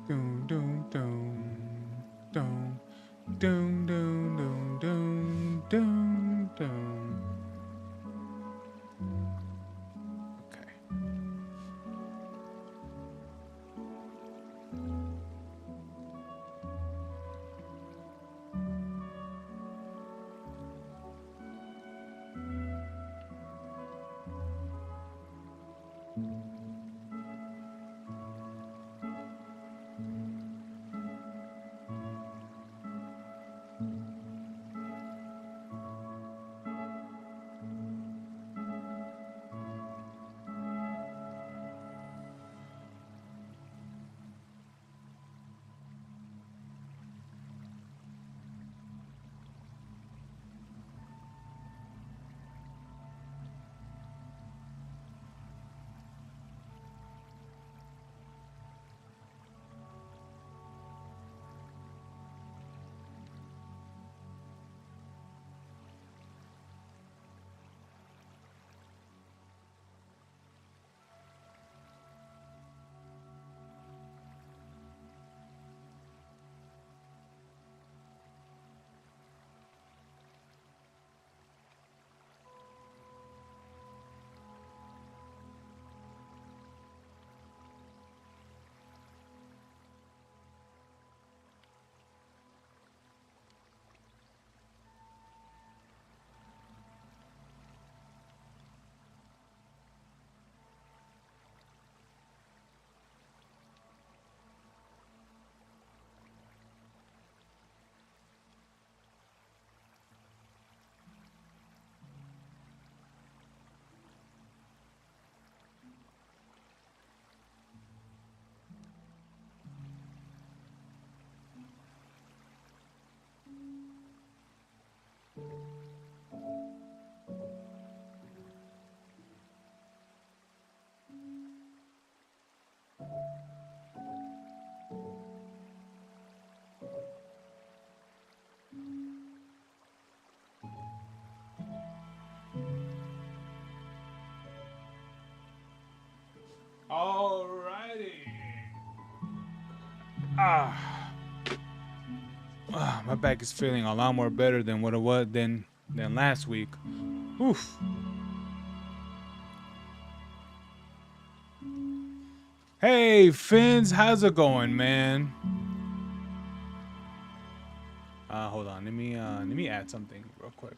Doom, doom, doom, doom, doom, doom, doom, doom, doom, doom. Okay. Alrighty. Ah, my back is feeling a lot more better than what it was than last week. Oof. Hey, Fins, how's it going, man? Hold on. Let me add something real quick.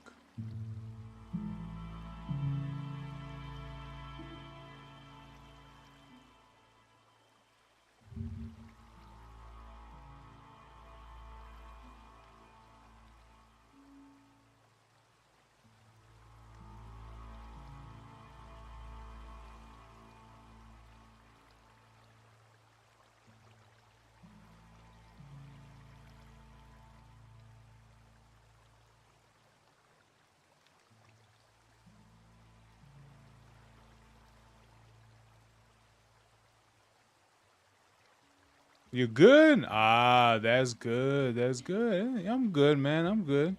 You good? Ah, that's good. That's good. I'm good, man. I'm good.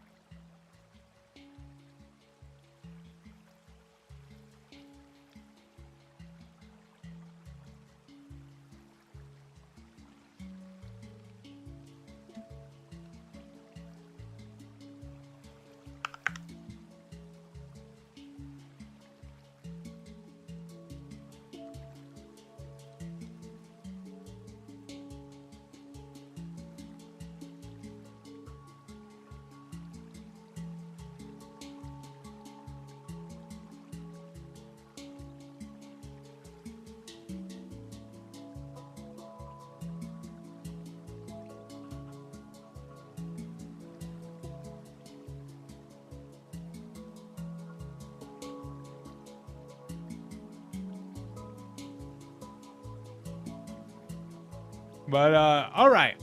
But all right,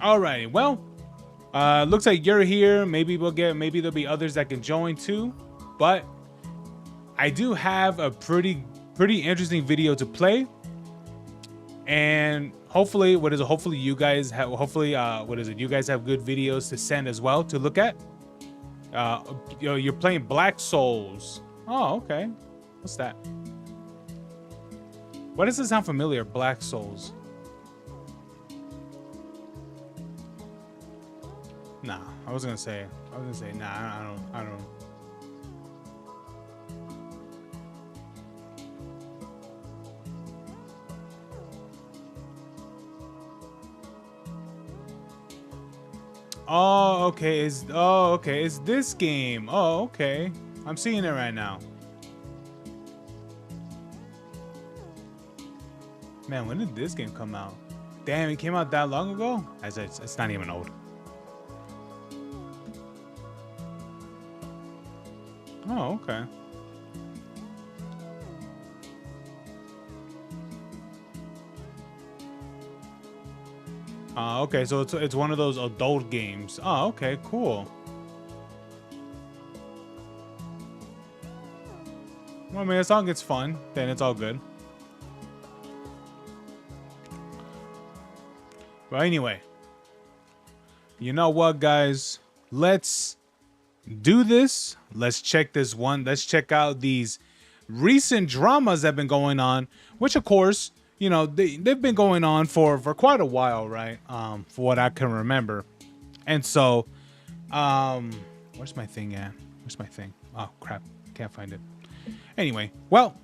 all righty. Well, Looks like you're here. Maybe there'll be others that can join too. But I do have a pretty interesting video to play. And hopefully, you guys have you guys have good videos to send as well to look at. You're playing Black Souls. Oh, okay. What's that? Why does it sound familiar? Black Souls. Nah, I was gonna say nah. I don't. Oh, okay. It's this game. Oh, okay. I'm seeing it right now. Man, when did this game come out? Damn, it came out that long ago? It's not even old. Oh, okay. Okay, so it's one of those adult games. Oh, okay, cool. Well, I mean, as long as it's fun, then it's all good. But anyway, you know what, guys? Let's do this. Let's check this one. Let's check out these recent dramas that have been going on, which, of course, you know, they've been going on for quite a while, right? For what I can remember. And so, where's my thing at? Where's my thing? Oh, crap. Can't find it. Anyway, well,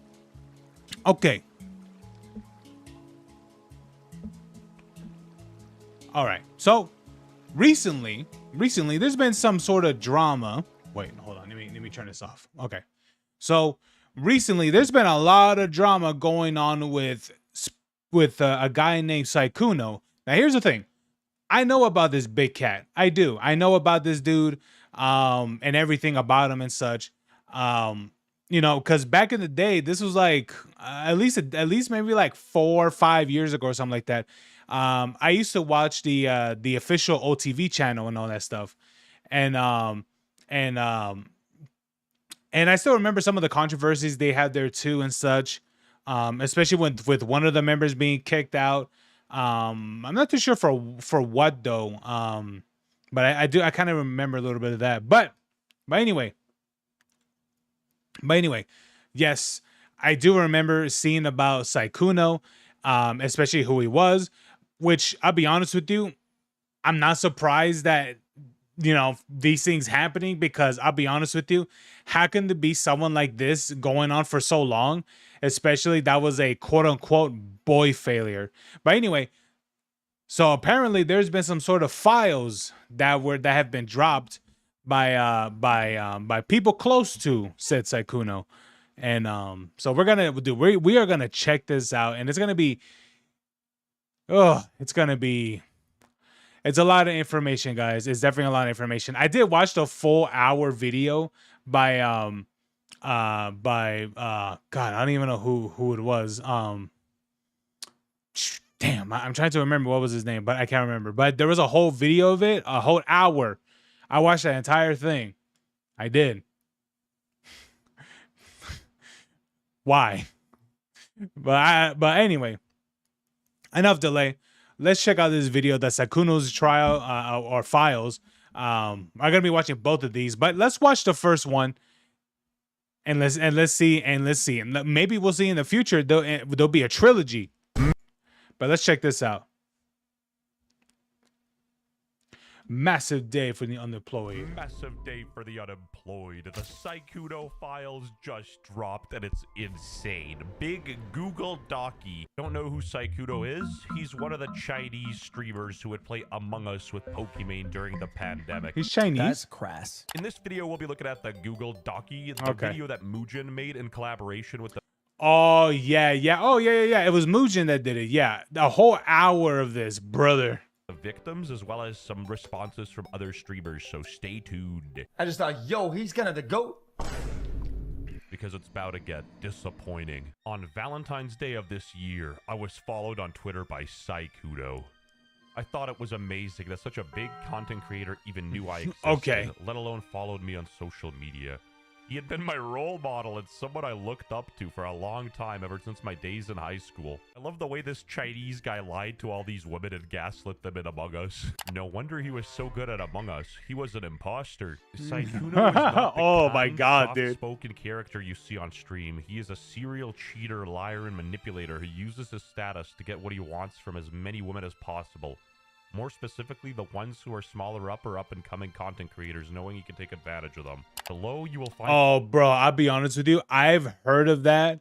okay. All right. So, recently, there's been some sort of drama. Wait, hold on. Let me turn this off. Okay. So, recently, there's been a lot of drama going on with a guy named Saikuno. Now, here's the thing. I know about this big cat. I do. I know about this dude, and everything about him and such. You know, because back in the day, this was like at least maybe like 4 or 5 years ago or something like that. I used to watch the official OTV channel and all that stuff, and I still remember some of the controversies they had there too and such. Especially with one of the members being kicked out. I'm not too sure for what though. But I kind of remember a little bit of that. But anyway, yes, I do remember seeing about Saikuno, especially who he was, which I'll be honest with you, I'm not surprised that, you know, these things happening, because I'll be honest with you, how can there be someone like this going on for so long? Especially that was a quote unquote boy failure. But anyway, so apparently there's been some sort of files that have been dropped by people close to said Saikuno. And so we are gonna check this out, and it's a lot of information, guys. It's definitely a lot of information. I did watch the full hour video by God, I don't even know who it was. Damn, I'm trying to remember what was his name, but I can't remember. But there was a whole video of it, a whole hour. I watched that entire thing. I did. Why? But anyway, enough delay. Let's check out this video. That's Saikuno's trial or files. I'm gonna be watching both of these, but let's watch the first one, and let's see, and maybe we'll see in the future there'll be a trilogy. But let's check this out. Massive day for the unemployed. Massive day for the unemployed. The Saikuno files just dropped, and it's insane. Big Google Docky. Don't know who Saikuno is? He's one of the Chinese streamers who would play Among Us with Pokimane during the pandemic. He's Chinese? That's crass. In this video, we'll be looking at the Google Docky, the video that Mugen made in collaboration with the... Oh, yeah. Oh, yeah. It was Mugen that did it. Yeah, a whole hour of this, brother. victims, as well as some responses from other streamers, so stay tuned. I just thought, yo, he's gonna the GOAT. Because it's about to get disappointing. On Valentine's Day of this year, I was followed on Twitter by Saikuno. I thought it was amazing that such a big content creator even knew I existed, Okay. let alone followed me on social media. He had been my role model and someone I looked up to for a long time ever since my days in high school. I love the way this Chinese guy lied to all these women and gaslit them in Among Us. No wonder he was so good at Among Us. He was an imposter. Saikuno is not the Oh my kind, God, dude. soft-spoken character you see on stream. He is a serial cheater, liar, and manipulator who uses his status to get what he wants from as many women as possible. More specifically, the ones who are smaller up or up-and-coming content creators, knowing he can take advantage of them. Below, you will find... Oh, bro, I'll be honest with you. I've heard of that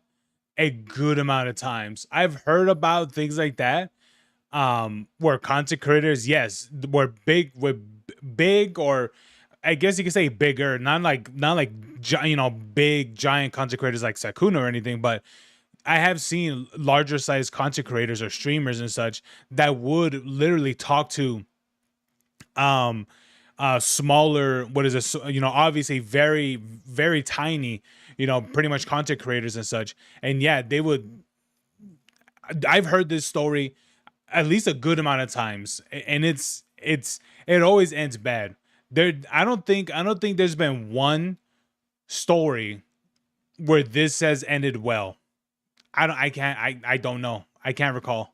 a good amount of times. I've heard about things like that, where content creators, yes, were big, or I guess you could say bigger, not like big giant content creators like Sakuna or anything, but I have seen larger sized content creators or streamers and such that would literally talk to smaller, what is this, obviously very, very tiny, pretty much content creators and such. And yeah, I've heard this story at least a good amount of times, and it always ends bad. I don't think there's been one story where this has ended well. I don't know. I can't recall.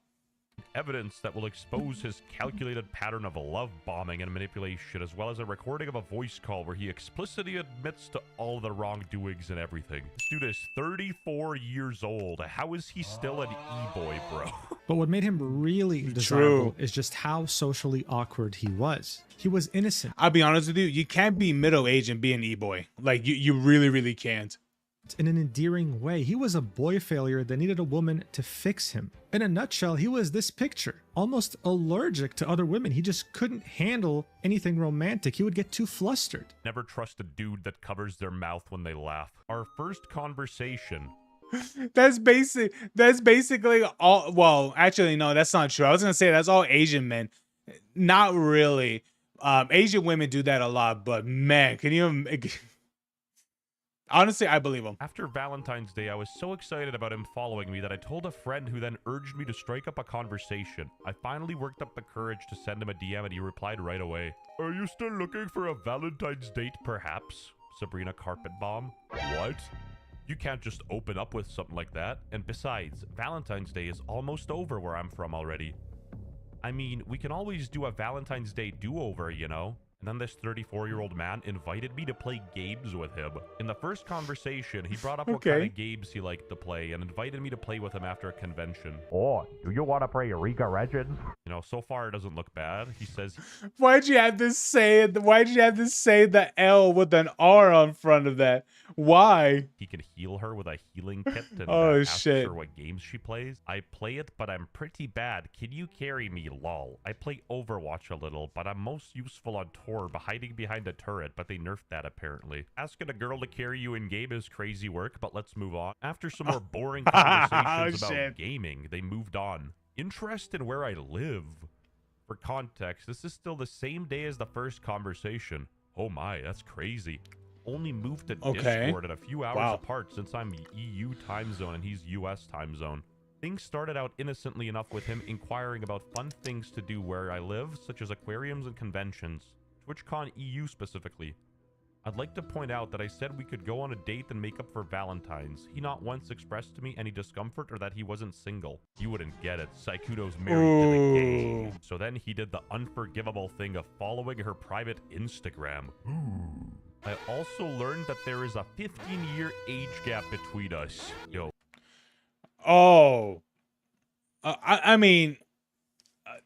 evidence that will expose his calculated pattern of love bombing and manipulation, as well as a recording of a voice call where he explicitly admits to all the wrongdoings and everything. This dude is 34 years old. How is he still an e-boy, bro? But what made him really desirable is just how socially awkward he was. He was innocent. I'll be honest with you. You can't be middle-aged and be an e-boy. Like, you really, really can't. In an endearing way. He was a boy failure that needed a woman to fix him. In a nutshell, he was this picture, almost allergic to other women. He just couldn't handle anything romantic. He would get too flustered. Never trust a dude that covers their mouth when they laugh. Our first conversation. That's basically all. Well, actually, no, that's not true. I was gonna say that's all Asian men. Not really. Asian women do that a lot, but man, can you? Honestly, I believe him. After Valentine's Day, I was so excited about him following me that I told a friend who then urged me to strike up a conversation. I finally worked up the courage to send him a DM and he replied right away. Are you still looking for a Valentine's date, perhaps? Sabrina Carpet Bomb. What? You can't just open up with something like that. And besides, Valentine's Day is almost over where I'm from already. I mean, we can always do a Valentine's Day do-over, you know? And then this 34-year-old man invited me to play games with him. In the first conversation, he brought up what kind of games he liked to play and invited me to play with him after a convention. Oh, do you want to play Eureka Legends? You know, so far it doesn't look bad. He says... Why'd you have to say the L with an R on front of that? Why? He can heal her with a healing kit and ask her what games she plays. I play it, but I'm pretty bad. Can you carry me, lol? I play Overwatch a little, but I'm most useful on tour by hiding behind a turret, but they nerfed that apparently. Asking a girl to carry you in game is crazy work, but let's move on. After some more boring conversations about gaming, they moved on. Interest in where I live. For context, this is still the same day as the first conversation. Oh my, that's crazy. Only moved to Discord at a few hours apart since I'm EU time zone and he's US time zone. Things started out innocently enough with him inquiring about fun things to do where I live, such as aquariums and conventions. TwitchCon EU specifically. I'd like to point out that I said we could go on a date and make up for Valentine's. He not once expressed to me any discomfort or that he wasn't single. You wouldn't get it. Saikudo's married to the game. So then he did the unforgivable thing of following her private Instagram. I also learned that there is a 15-year age gap between us. Yo. Oh. I mean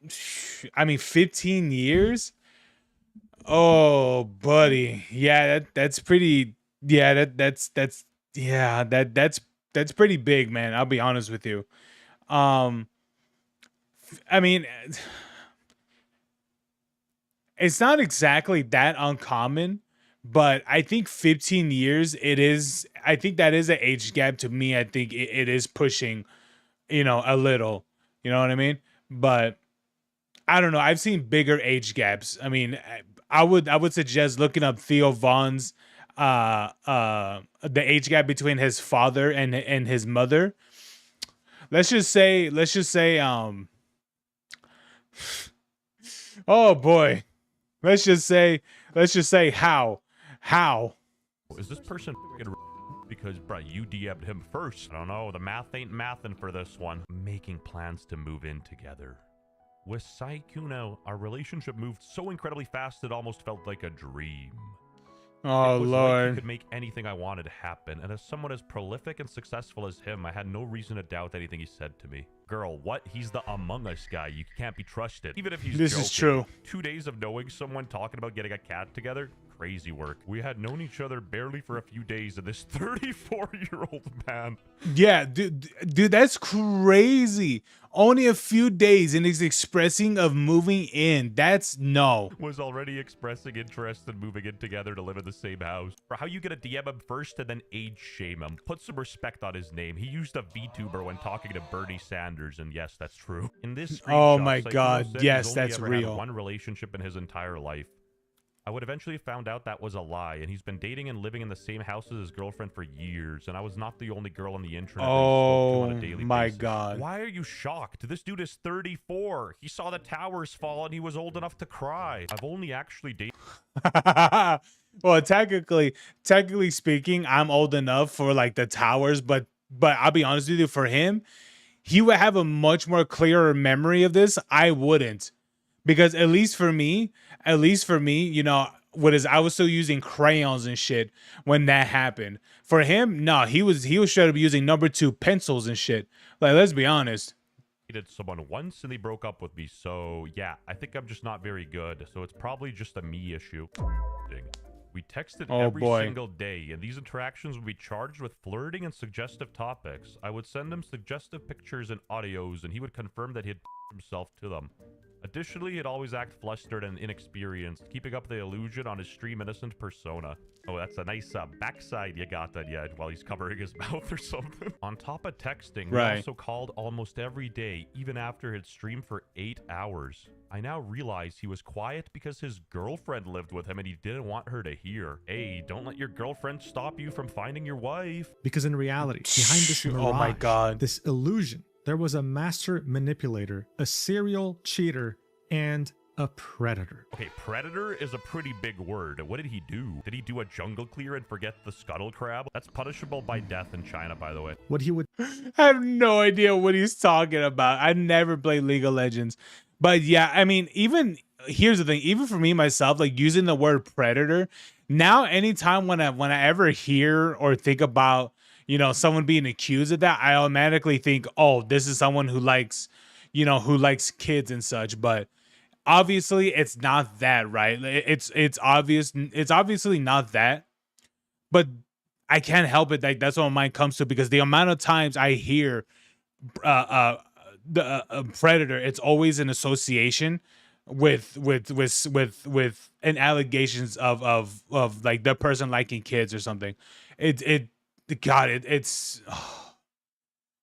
15 years? Oh, buddy. Yeah, that's pretty. Yeah, that's pretty big, man. I'll be honest with you. I mean, it's not exactly that uncommon, but I think 15 years, I think that is an age gap to me. I think it is pushing, a little, you know what I mean? But I don't know. I've seen bigger age gaps. I mean, I would suggest looking up Theo Vaughn's the age gap between his father and his mother. Let's just say Oh boy. Let's just say how. Is this person f***ing because, bruh, you DM'd him first? I don't know. The math ain't mathin' for this one. Making plans to move in together. With Saikuno, our relationship moved so incredibly fast it almost felt like a dream. Oh It was like he Lord. could make anything I wanted happen, and as someone as prolific and successful as him, I had no reason to doubt anything he said to me. Girl, what? He's the Among Us guy. You can't be trusted. Even if he's This joking. is true. 2 days of knowing someone talking about getting a cat together? Crazy work. We had known each other barely for a few days, and this 34-year-old man Yeah, dude, that's crazy. Only a few days and he's expressing of moving in. That's no. was already expressing interest in moving in together to live in the same house. For how you gonna DM him first and then age shame him? Put some respect on his name. He used a VTuber when talking to Bernie Sanders, and yes, that's true. In this Oh screenshot, my Saikuno God, said yes, he's only that's ever had real. one relationship in his entire life. I would eventually found out that was a lie, and he's been dating and living in the same house as his girlfriend for years, and I was not the only girl on the internet that he spoke to on a daily my basis. God. Why are you shocked? This dude is 34. He saw the towers fall and he was old enough to cry. I've only actually dated Well, technically speaking, I'm old enough for like the towers, but I'll be honest with you, for him, he would have a much more clearer memory of this. I wouldn't. Because at least for me, you know, I was still using crayons and shit when that happened. For him, no, he was straight up using #2 pencils and shit. Like, let's be honest. someone once and they broke up with me, so yeah, I think I'm just not very good, so it's probably just a me issue. We texted Oh, every boy. single day, and these interactions would be charged with flirting and suggestive topics. I would send him suggestive pictures and audios, and he would confirm that he had himself to them. Additionally, he'd always act flustered and inexperienced, keeping up the illusion on his stream innocent persona. Oh, that's a nice backside you got that yet while he's covering his mouth or something. On top of texting, Right. he also called almost every day, even after he'd streamed for 8 hours. I now realize he was quiet because his girlfriend lived with him and he didn't want her to hear. Hey, don't let your girlfriend stop you from finding your wife. Because in reality, behind this mirage, Oh my God. this illusion, there was a master manipulator, a serial cheater, and a predator. Okay, predator is a pretty big word. What did he do? Did he do a jungle clear and forget the scuttle crab? That's punishable by death in China, by the way. What he would I have no idea what he's talking about. I never played League of Legends. But yeah, I mean, here's the thing, even for me myself, like using the word predator, now anytime when I ever hear or think about, you know, someone being accused of that, I automatically think, oh, this is someone who likes, you know, who likes kids and such. But obviously it's not that, right? It's obviously not that. But I can't help it. Like, that's what my mind comes to, because the amount of times I hear the predator, it's always an association with an allegations of like the person liking kids or something. It's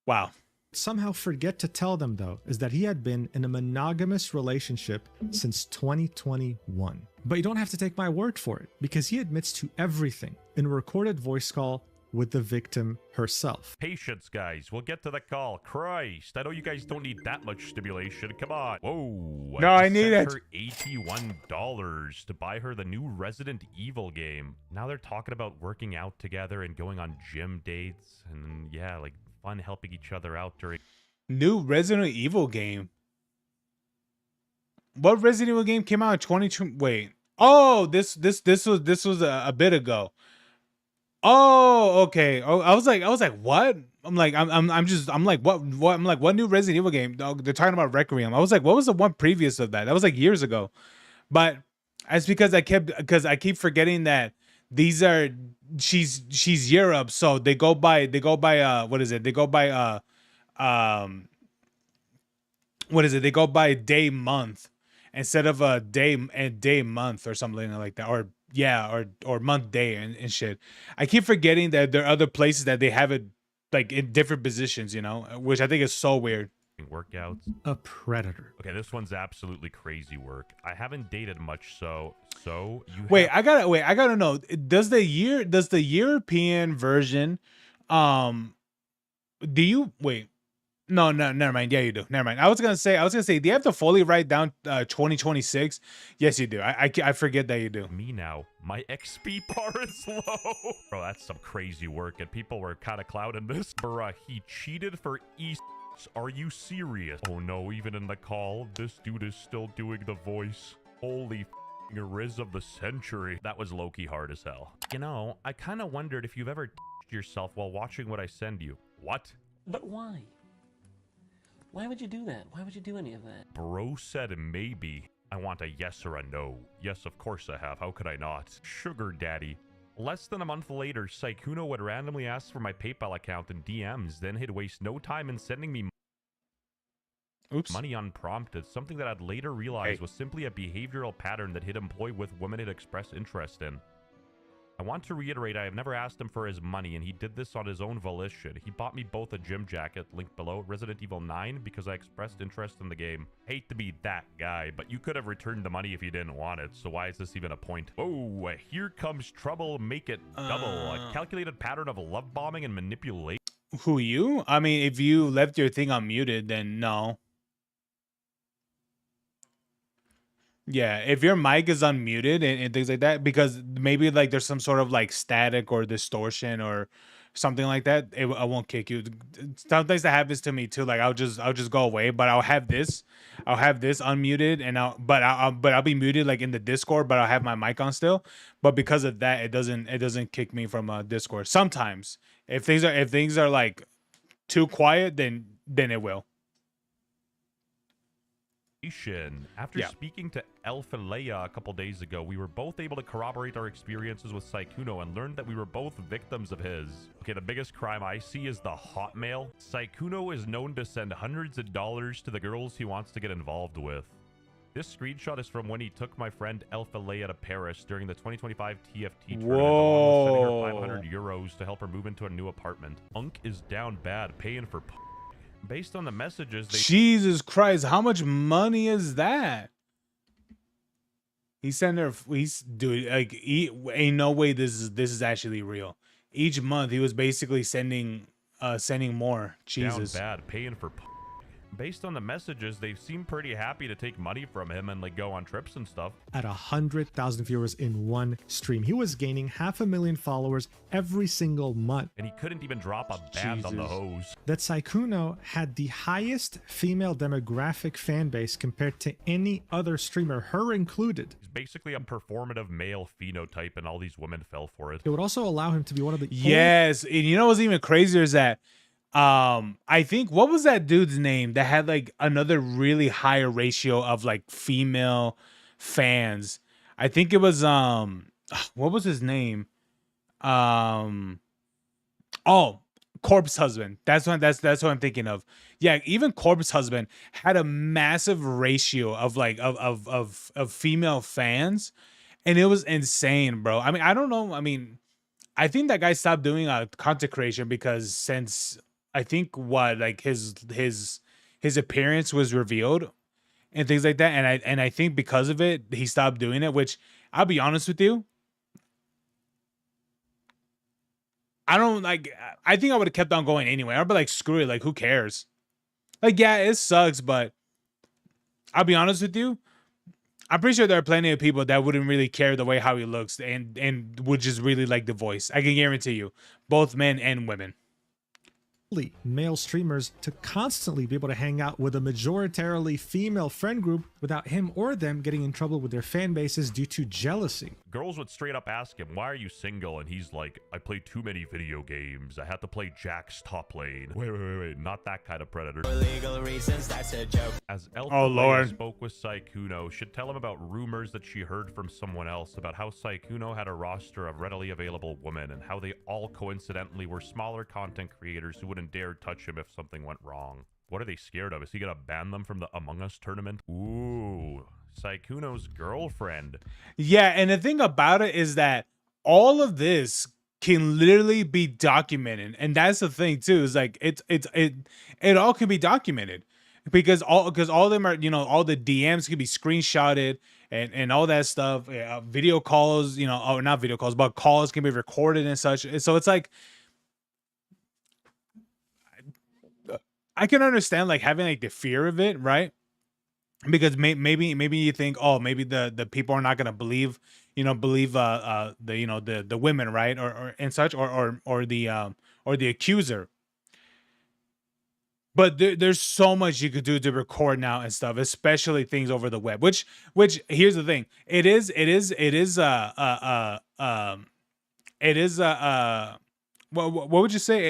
wow. somehow forget to tell them, though, is that he had been in a monogamous relationship since 2021. But you don't have to take my word for it, because he admits to everything in a recorded voice call with the victim herself. Patience, guys. We'll get to the call. Christ, I know you guys don't need that much stimulation. Come on. Whoa. No, I just need sent it. her $81 to buy her the new Resident Evil game. Now they're talking about working out together and going on gym dates. And yeah, like fun helping each other out during... New Resident Evil game. What Resident Evil game came out in 2020? Wait. Oh, this was a bit ago. Oh, okay. Oh, I was like, what? I'm like, what new Resident Evil game? Oh, they're talking about Requiem. I was like, what was the one previous of that? That was like years ago. But it's because I keep forgetting that these are she's Europe, so they go by what is it? They go by what is it? They go by day month instead of a day month or something like that, or yeah, or month day and shit. I keep forgetting that there are other places that they have it like in different positions, you know, which I think is so weird. workouts. A predator. Okay, this one's absolutely crazy work. I haven't dated much, so you I gotta know. Does the European version, do you wait? No, no, never mind. Yeah, you do. Never mind. I was gonna say, do you have to fully write down 2026? Yes, you do. I forget that you do. Me now. My XP bar is low. Bro, that's some crazy work, and people were kind of clouding this. Bruh, he cheated for East. Are you serious? Oh no, even in the call, this dude is still doing the voice. Holy Riz of the century. That was low-key hard as hell. You know, I kind of wondered if you've ever yourself while watching what I send you. What? But why? Why would you do that? Why would you do any of that? Bro said maybe. I want a yes or a no. Yes, of course I have. How could I not? Sugar daddy. Less than a month later, Saikuno would randomly ask for my PayPal account in DMs, then he'd waste no time in sending me money unprompted, something that I'd later realize was simply a behavioral pattern that he'd employ with women he'd expressed interest in. I want to reiterate, I have never asked him for his money, and he did this on his own volition. He bought me both a gym jacket, linked below, Resident Evil 9, because I expressed interest in the game. Hate to be that guy, but you could have returned the money if you didn't want it, so why is this even a point? Oh, here comes trouble, make it double. A calculated pattern of love bombing and manipulation. Who, you? I mean, if you left your thing unmuted, then no. Yeah, if your mic is unmuted and things like that, because maybe like there's some sort of like static or distortion or something like that, I won't kick you. Sometimes that happens to me too. Like I'll just go away, but I'll have this unmuted, and I'll be muted like in the Discord, but I'll have my mic on still. But because of that, it doesn't kick me from Discord. Sometimes if things are like too quiet, then it will. After speaking to Elf and Leia a couple days ago, we were both able to corroborate our experiences with Saikuno and learned that we were both victims of his. Okay, the biggest crime I see is the hotmail. Saikuno is known to send hundreds of dollars to the girls he wants to get involved with. This screenshot is from when he took my friend Alpha Leia to Paris during the 2025 TFT tournament, along with sending her 500 euros to help her move into a new apartment. Unk is down bad, paying for based on the messages they— Jesus Christ, how much money is that? He sent her, dude, like, ain't no way this is actually real. Each month he was basically sending more. Jesus. Down bad, paying for based on the messages, they seem pretty happy to take money from him and like go on trips and stuff. At 100,000 viewers in one stream, he was gaining 500,000 followers every single month. And he couldn't even drop a band on the hose. That Saikuno had the highest female demographic fan base compared to any other streamer, her included. He's basically a performative male phenotype, and all these women fell for it. It would also allow him to be one of the— Yes, and you know what's even crazier is that I think, what was that dude's name that had like another really higher ratio of like female fans? I think it was what was his name? Oh, Corpse Husband. That's what I'm thinking of. Yeah, even Corpse Husband had a massive ratio of like of female fans, and it was insane, bro. I mean, I don't know. I mean, I think that guy stopped doing content creation because since I think like his appearance was revealed and things like that, and I think because of it he stopped doing it. Which, I'll be honest with you, I don't like. I think I would have kept on going anyway. I'd be like, screw it, like who cares? Like, yeah, it sucks, but I'll be honest with you, I'm pretty sure there are plenty of people that wouldn't really care the way how he looks and would just really like the voice. I can guarantee you, both men and women. Male streamers to constantly be able to hang out with a majoritarily female friend group without him or them getting in trouble with their fan bases due to jealousy. Girls would straight up ask him, why are you single? And he's like, I play too many video games. I have to play Jack's top lane. Wait, not that kind of predator. For legal reasons, that's a joke. As Lord spoke with Saikuno, she'd tell him about rumors that she heard from someone else about how Saikuno had a roster of readily available women and how they all coincidentally were smaller content creators who wouldn't dare touch him if something went wrong. What are they scared of? Is he gonna ban them from the Among Us tournament? Ooh, Saikuno's girlfriend. Yeah, and the thing about it is that all of this can literally be documented, and that's the thing too. Is like it all can be documented because all of them are, you know, all the DMs can be screenshotted and all that stuff. Video calls, you know, or not video calls, but calls can be recorded and such. So it's like, I can understand like having like the fear of it, right? Because maybe you think, oh, maybe the people are not gonna believe, the the women, right, or and such, or the accuser. But there's so much you could do to record now and stuff, especially things over the web. Which here's the thing, it is what would you say?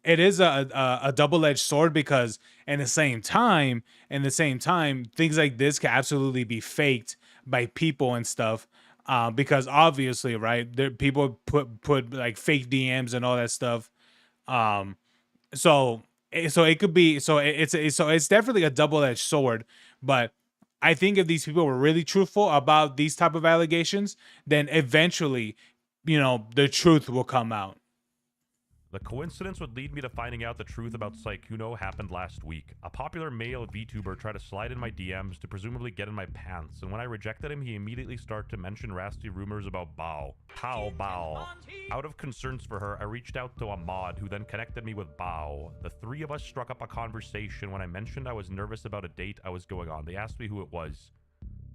It is a double-edged sword, because in the same time, things like this can absolutely be faked by people and stuff. Because obviously, right, there people put like fake DMs and all that stuff. Um, so it could be, so it's definitely a double-edged sword. But I think if these people were really truthful about these type of allegations, then eventually, the truth will come out. The coincidence would lead me to finding out the truth about Sykkuno happened last week. A popular male VTuber tried to slide in my DMs to presumably get in my pants, and when I rejected him, he immediately started to mention nasty rumors about Bao. Bao. Out of concerns for her, I reached out to a mod who then connected me with Bao. The three of us struck up a conversation. When I mentioned I was nervous about a date I was going on, they asked me who it was.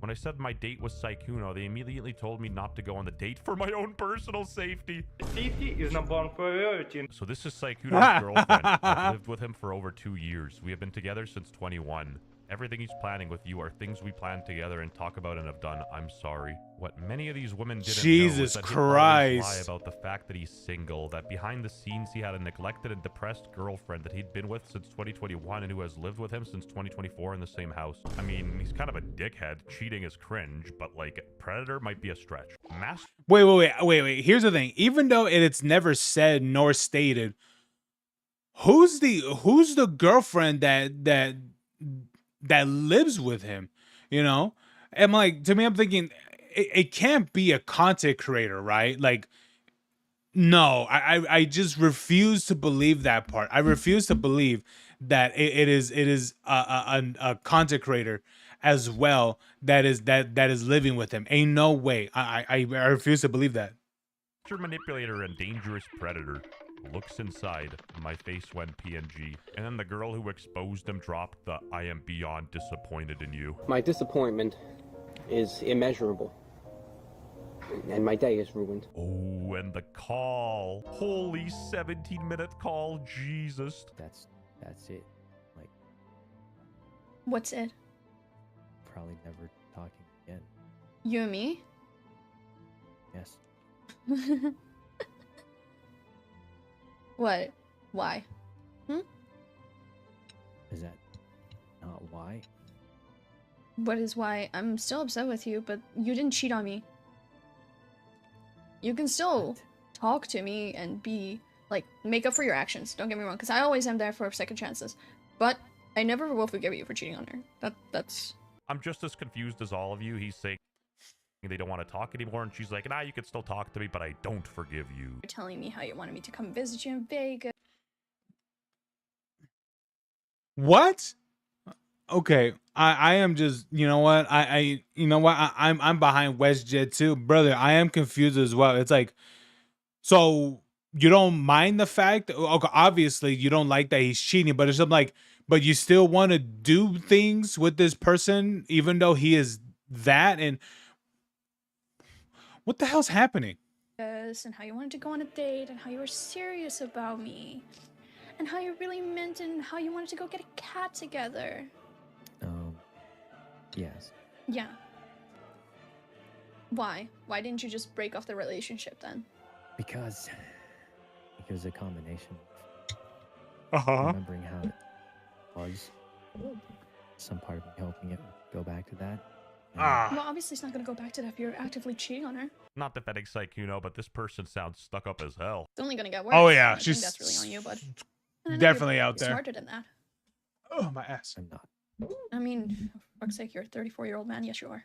When I said my date was Sykkuno, they immediately told me not to go on the date for my own personal safety. Safety is number one priority. So this is Sykkuno's girlfriend. I've lived with him for over 2 years. We have been together since 21. Everything he's planning with you are things we plan together and talk about and have done. I'm sorry. What many of these women didn't know is that he'd always lie about the fact that he's single, that behind the scenes he had a neglected and depressed girlfriend that he'd been with since 2021 and who has lived with him since 2024 in the same house. I mean, he's kind of a dickhead. Cheating is cringe, but like, predator might be a stretch. Wait. Here's the thing. Even though it's never said nor stated, who's the girlfriend that lives with him, and like, to me, I'm thinking it can't be a content creator, right? Like, no, I just refuse to believe that part. I refuse to believe that it is a content creator as well that is living with him. Ain't no way. I refuse to believe that. Manipulator and dangerous predator. Looks inside. My face went PNG. And then the girl who exposed him dropped the "I am beyond disappointed in you." My disappointment is immeasurable. And my day is ruined. Oh, and the call. Holy 17-minute call. Jesus. That's it. Like, What's it? probably never talking again. You and me? Yes. What? Why? Is that not why? What is why? I'm still upset with you, but you didn't cheat on me. You can still talk to me and be, like, make up for your actions. Don't get me wrong, because I always am there for second chances. But I never will forgive you for cheating on her. That's... I'm just as confused as all of you. He's saying they don't want to talk anymore, and she's like, nah, you can still talk to me, but I don't forgive you. You're telling me how you wanted me to come visit you in Vegas. What? Okay, I am just, you know what, I'm behind WestJet too, brother. I am confused as well. It's like, so you don't mind the fact, okay, obviously you don't like that he's cheating, but it's like, but you still want to do things with this person even though he is that, and what the hell's happening? Yes, and how you wanted to go on a date, and how you were serious about me, and how you really meant, and how you wanted to go get a cat together. Yes. Yeah. Why? Why didn't you just break off the relationship then? Because a combination Uh of huh. remembering how it was, some part of me hoping it would go back to that. and Well, obviously it's not gonna go back to that if you're actively cheating on her. Not defending Sykkuno, but this person sounds stuck up as hell. It's only gonna get worse. Oh yeah, I think she's that's really on you, bud. And I know definitely you're out there. Smarter than that. Oh, my ass. I'm not. I mean, for fuck's sake, you're a 34-year-old man. Yes, you are.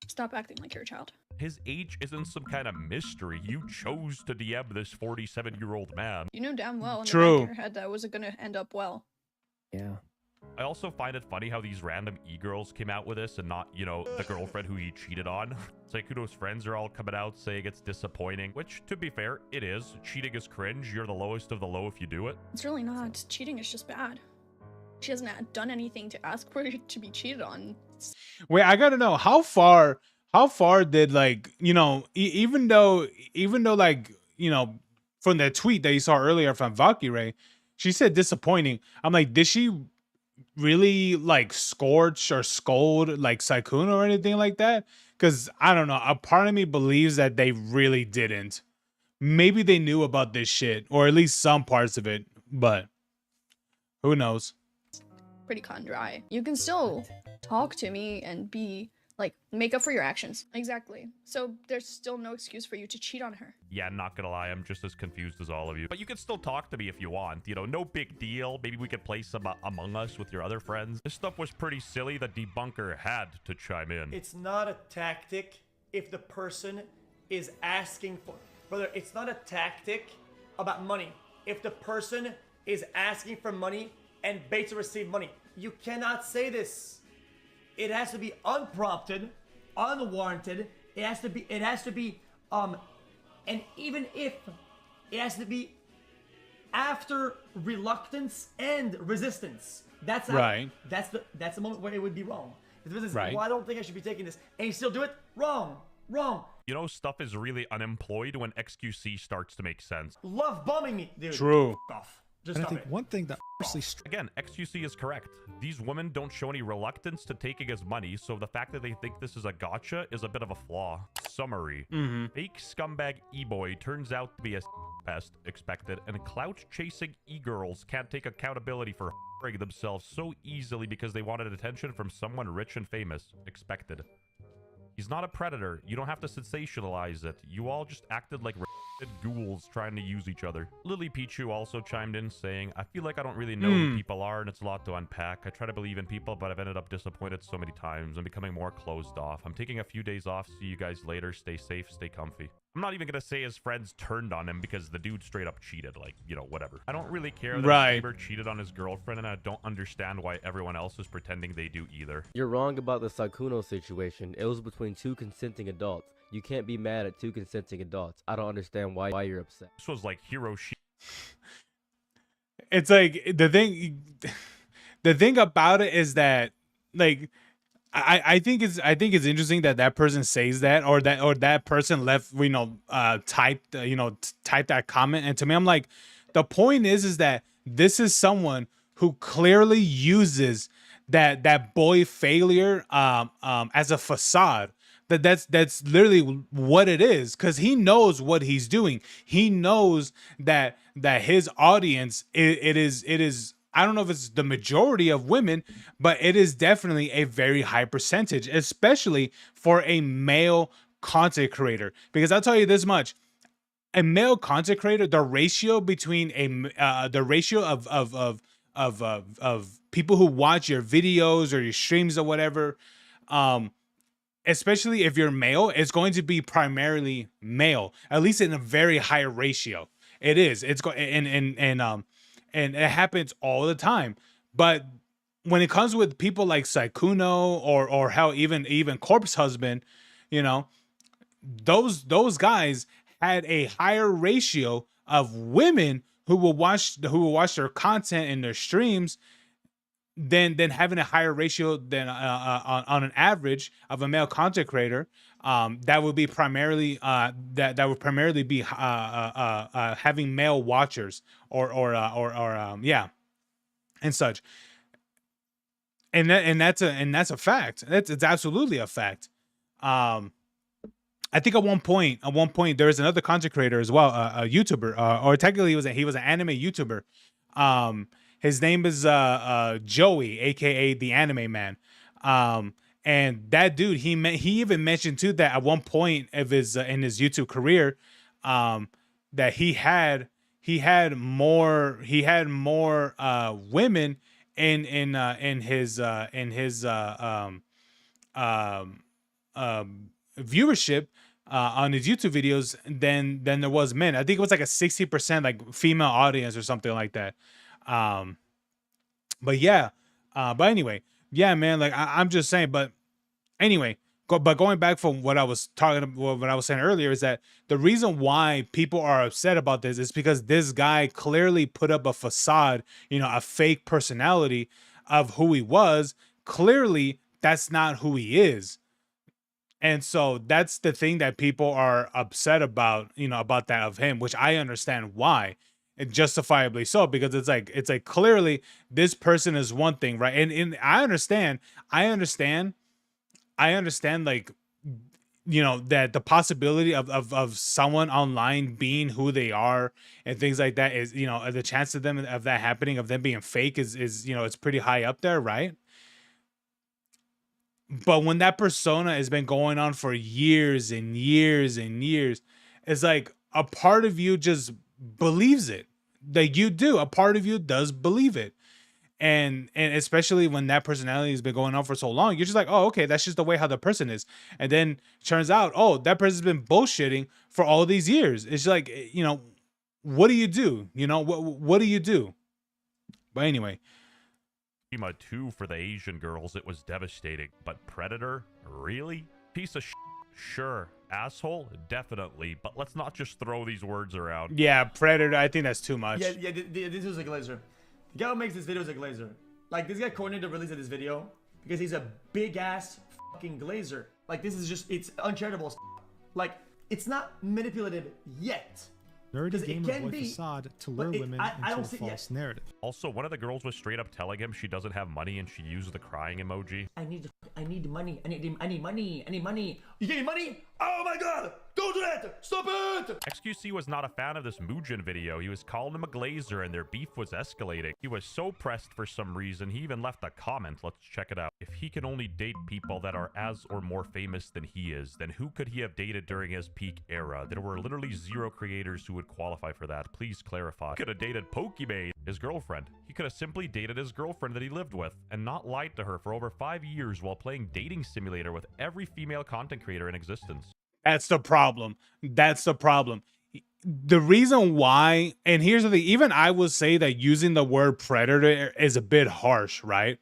Stop acting like you're a child. His age isn't some kind of mystery. You chose to DM this 47-year-old man. You knew damn well in the True. back of your head that it wasn't gonna end up well. Yeah. I also find it funny how these random e-girls came out with this and not, you know, the girlfriend who he cheated on. Saikudo's friends are all coming out saying it's disappointing, which, to be fair, it is. Cheating is cringe. You're the lowest of the low if you do it. It's really not. Cheating is just bad. She hasn't done anything to ask for it to be cheated on. Wait, I gotta know how far did, like, you know, even though like, you know, from the tweet that you saw earlier from Valkyrie, she said disappointing. I'm like, did she really like scorch or scold like Sykkuno or anything like that? Because I don't know, a part of me believes that they really didn't. Maybe they knew about this shit, or at least some parts of it, but who knows? Pretty cut and dry. You can still talk to me and be like, make up for your actions. Exactly. So there's still no excuse for you to cheat on her. Yeah, not gonna lie, I'm just as confused as all of you. But you can still talk to me if you want. You know, no big deal. Maybe we could play some Among Us with your other friends. This stuff was pretty silly. The debunker had to chime in. It's not a tactic if the person is asking for... Brother, it's not a tactic about money. If the person is asking for money and bait to receive money, you cannot say this. It has to be unprompted, unwarranted. It has to be, and even if it has to be after reluctance and resistance. That's not, right. That's the moment where it would be wrong. If the business, Right. well, I don't think I should be taking this, and you still do it, wrong. You know, stuff is really unemployed when XQC starts to make sense. Love bombing me, dude. True. F off. Just And I stop think it. one thing that honestly Again, XQC is correct. These women don't show any reluctance to taking his money, so the fact that they think this is a gotcha is a bit of a flaw. Summary. Fake scumbag e-boy turns out to be a pest, expected, and clout-chasing e-girls can't take accountability for themselves so easily because they wanted attention from someone rich and famous, expected. He's not a predator. You don't have to sensationalize it. You all just acted like ghouls trying to use each other. Lily Pichu also chimed in saying, I feel like I don't really know who people are and it's a lot to unpack. I try to believe in people, but I've ended up disappointed so many times. I'm becoming more closed off. I'm taking a few days off. See you guys later. Stay safe. Stay comfy. I'm not even going to say his friends turned on him because the dude straight up cheated. Like, you know, whatever. I don't really care that Right. Saber cheated on his girlfriend, and I don't understand why everyone else is pretending they do either. You're wrong about the Sykkuno situation. It was between two consenting adults. You can't be mad at two consenting adults. I don't understand why you're upset. This was like Hiroshi. It's like the thing about it is that, like, I think it's interesting that person says that, or that person left, you know, typed that comment. And to me, I'm like, the point is that this is someone who clearly uses that boy failure as a facade. That's literally what it is, because he knows what he's doing. He knows that his audience, it is I don't know if it's the majority of women, but it is definitely a very high percentage, especially for a male content creator. Because I'll tell you this much: a male content creator, the ratio between the ratio of people who watch your videos or your streams or whatever, especially if you're male, it's going to be primarily male, at least in a very high ratio. It is. It's and it happens all the time. But when it comes with people like Sykkuno or how even Corpse Husband, you know, those guys had a higher ratio of women who will watch their content in their streams than having a higher ratio than on an average of a male content creator. That would be primarily that would primarily be having male watchers or yeah, and such. And that's a fact. It's absolutely a fact. I think at one point there was another content creator as well, a YouTuber, or technically he was an anime YouTuber. His name is Joey, aka the Anime Man. And that dude, he even mentioned too that at one point of his in his YouTube career, that he had more women in his viewership on his YouTube videos than there was men. I think it was like a 60% like female audience or something like that. But yeah, But anyway, yeah, man, like I'm just saying, but anyway, but going back from what I was talking about, what I was saying earlier, is that the reason why people are upset about this is because this guy clearly put up a facade, a fake personality of who he was. Clearly, that's not who he is. And so that's the thing that people are upset about, about that of him, which I understand why, and justifiably so, because it's like clearly this person is one thing, right? And I understand like, that the possibility of someone online being who they are and things like that is, the chance of them of that happening, of them being fake is it's pretty high up there, right? But when that persona has been going on for years and years and years, it's like a part of you just believes it. Like you do, a part of you does believe it. And especially when that personality has been going on for so long, you're just like, oh, okay, that's just the way how the person is. And then turns out, oh, that person's been bullshitting for all these years. It's like, what do you do? What do you do? But anyway, Shima 2 for the Asian girls, it was devastating. But Predator? Really? Piece of sure. Asshole? Definitely. But let's not just throw these words around. yeah, Predator, I think that's too much. Yeah, this was a glazer. The guy who makes this video is a glazer. Like, this guy coordinated the release of this video because he's a big ass fucking glazer. Like, this is just, it's uncharitable. Like, it's not manipulative yet. Nerdy It gamer can boy be, facade to lure but women I into don't a see- false narrative. Also, one of the girls was straight up telling him she doesn't have money and she used the crying emoji. I need money. I need money. You getting money? Oh my god! Don't do that! Stop it! XQC was not a fan of this Muujin video. He was calling him a glazer and their beef was escalating. He was so pressed for some reason, he even left a comment. Let's check it out. If he can only date people that are as or more famous than he is, then who could he have dated during his peak era? There were literally 0 creators who would qualify for that. Please clarify. He could have dated Pokimane, his girlfriend. He could have simply dated his girlfriend that he lived with and not lied to her for over 5 years while playing dating simulator with every female content creator in existence. That's the problem. That's the problem. The reason why, and here's the thing, even I would say that using the word predator is a bit harsh, right?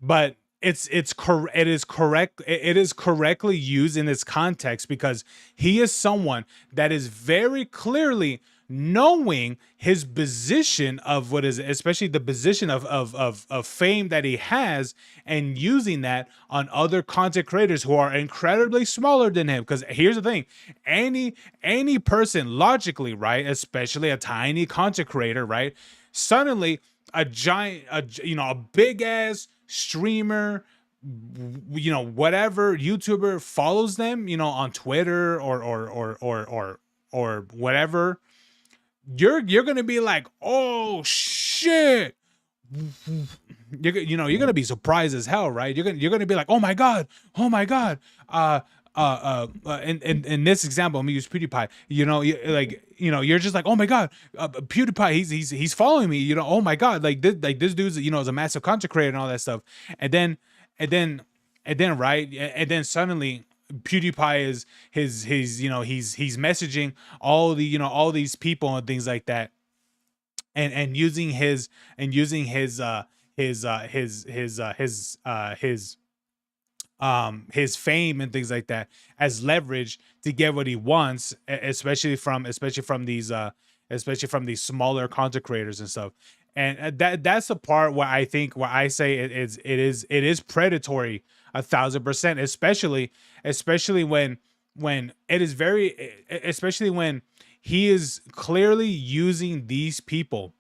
But it is correct. It is correctly used in its context because he is someone that is very clearly knowing his position of what is, especially the position of fame that he has, and using that on other content creators who are incredibly smaller than him. Because here's the thing, any person logically, right, especially a tiny content creator, right, suddenly a giant, a big ass streamer, whatever YouTuber follows them, on Twitter or whatever, you're gonna be like, oh shit. You're gonna be surprised as hell, right? You're gonna be like, oh my god. In this example, I'm gonna use PewDiePie. You're just like, oh my god, PewDiePie, he's following me. Oh my god, like this dude's is a massive content creator and all that stuff. And then right, and then suddenly PewDiePie is he's messaging all these people and things like that, and using his fame and things like that as leverage to get what he wants, especially from these smaller content creators and stuff. And that's the part where I say it is predatory 1,000%, especially when it is very, especially when he is clearly using these people.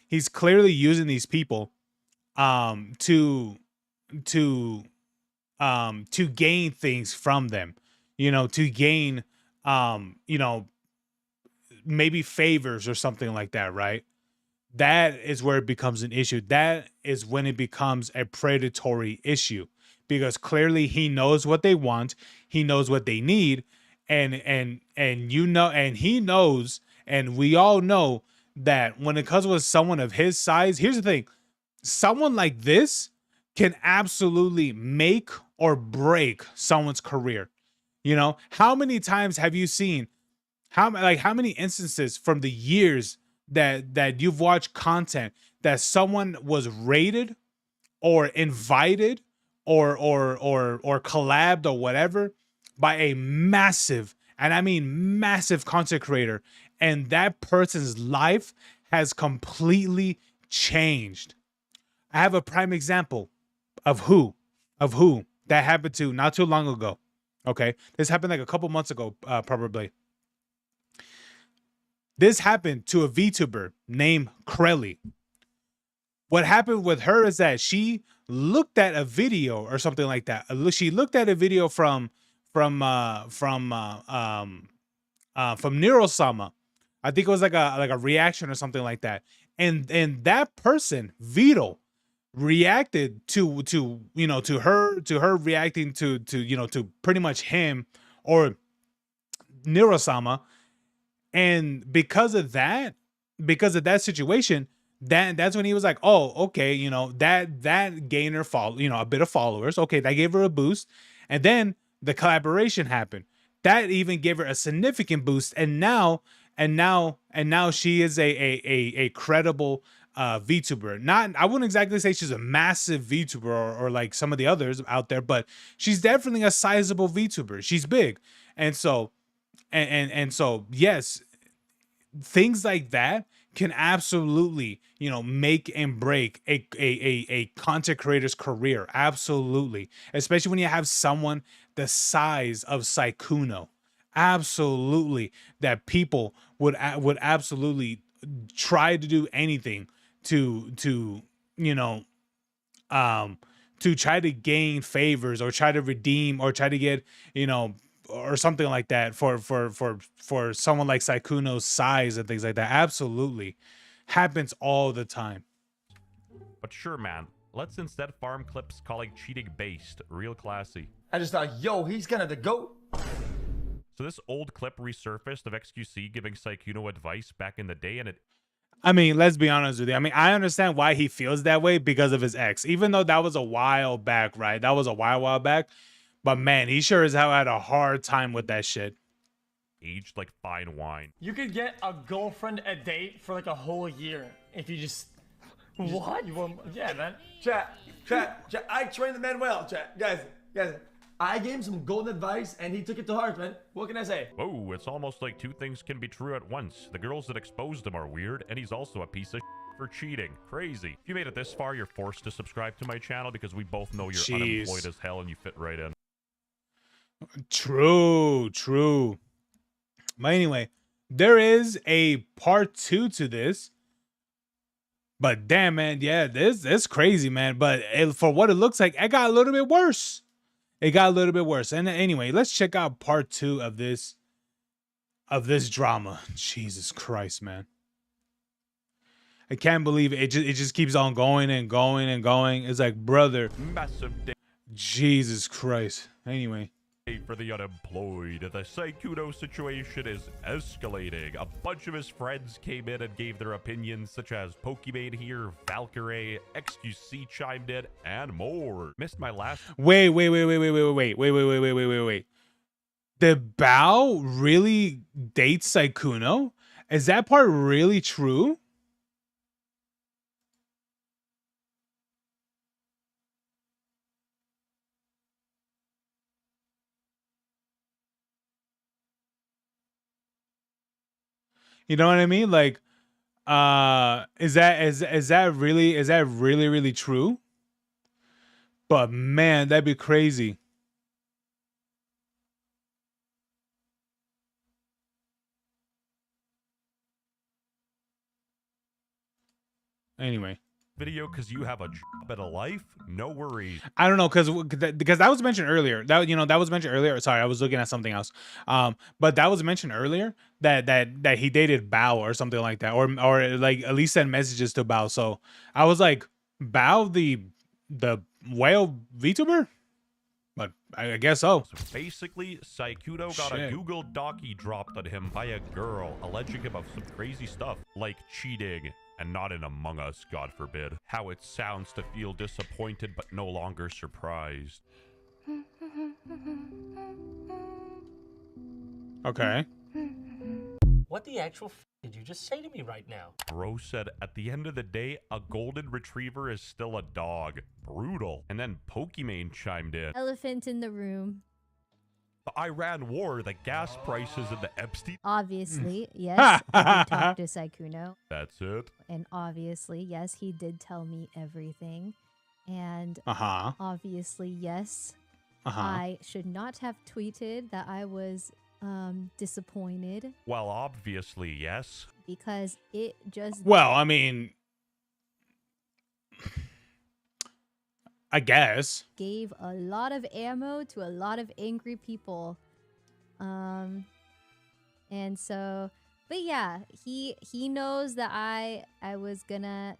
He's clearly using these people to gain things from them, to gain maybe favors or something like that, right? That is where it becomes an issue. That is when it becomes a predatory issue, because clearly he knows what they want, he knows what they need, and he knows, and we all know that when it comes with someone of his size, here's the thing, someone like this can absolutely make or break someone's career. How many times have you seen, how many instances from the years that you've watched content that someone was rated or invited or collabed or whatever by a massive, and I mean massive, content creator, and that person's life has completely changed. I have a prime example of who that happened to not too long ago. Okay, this happened like a couple months ago, probably. This happened to a VTuber named Krelly. What happened with her is that she looked at a video or something like that. She looked at a video from Neurosama. I think it was like a reaction or something like that. And that person, Vito, reacted to her reacting to pretty much him or Neurosama. And because of that situation, that's when he was like, oh, okay, that gained her a bit of followers. Okay, that gave her a boost. And then the collaboration happened. That even gave her a significant boost. And now she is a credible VTuber. I wouldn't exactly say she's a massive VTuber or like some of the others out there, but she's definitely a sizable VTuber. She's big. And so yes, things like that can absolutely, make and break a content creator's career. Absolutely. Especially when you have someone the size of Sykkuno. Absolutely. That people would absolutely try to do anything to try to gain favors or try to redeem or try to get, or something like that for someone like Sykkuno's size and things like that. Absolutely. Happens all the time. But sure, man. Let's instead farm clips calling cheating based. Real classy. I just thought, yo, he's kind of the GOAT. So this old clip resurfaced of XQC giving Sykkuno advice back in the day, and I mean, let's be honest with you. I mean, I understand why he feels that way because of his ex. Even though that was a while back, right? That was a while back. But man, he sure as hell had a hard time with that shit. Aged like fine wine. You could get a girlfriend a date for like a whole year if you just... What? Yeah, man. Chat. I trained the man well, chat. Guys. I gave him some golden advice and he took it to heart, man. What can I say? Whoa, it's almost like two things can be true at once. The girls that exposed him are weird, and he's also a piece of for cheating. Crazy. If you made it this far, you're forced to subscribe to my channel because we both know you're unemployed as hell and you fit right in. True. But anyway, there is a part 2 to this. But damn, man, yeah, this is crazy, man. But for what it looks like, it got a little bit worse. And anyway, let's check out part 2 of this drama. Jesus Christ, man. I can't believe it. It just keeps on going and going and going. It's like, brother. Massive day. Jesus Christ. Anyway. For the unemployed, the Sykkuno situation is escalating. A bunch of his friends came in and gave their opinions, such as Pokimane here, Valkyrie, XQC chimed in, and more. Missed my last. Wait. Did Bao really date Sykkuno? Is that part really true? You know what I mean? Like, is that really true? But man, that'd be crazy. Anyway. Video because you have a job and a life? No worries. I don't know, because that was mentioned earlier. That was mentioned earlier. Sorry, I was looking at something else. But that was mentioned earlier that he dated Bao or something like that, or like at least sent messages to Bao. So I was like, Bao the whale VTuber? But I guess so. So basically, Sykkuno got a Google Docky dropped on him by a girl, alleging him of some crazy stuff, like cheating. And not in Among Us, God forbid. How it sounds to feel disappointed but no longer surprised. Okay. What the actual did you just say to me right now? Bro said, at the end of the day, a golden retriever is still a dog. Brutal. And then Pokimane chimed in. Elephant in the room. The Iran war, the gas prices, and the Epstein. Obviously, yes, I did talk to Saikuno. That's it. And obviously, yes, he did tell me everything. And obviously, yes, I should not have tweeted that I was disappointed. Well, obviously, yes. Because it just... Well, I mean, I guess. Gave a lot of ammo to a lot of angry people. And so... But yeah, he knows that I was gonna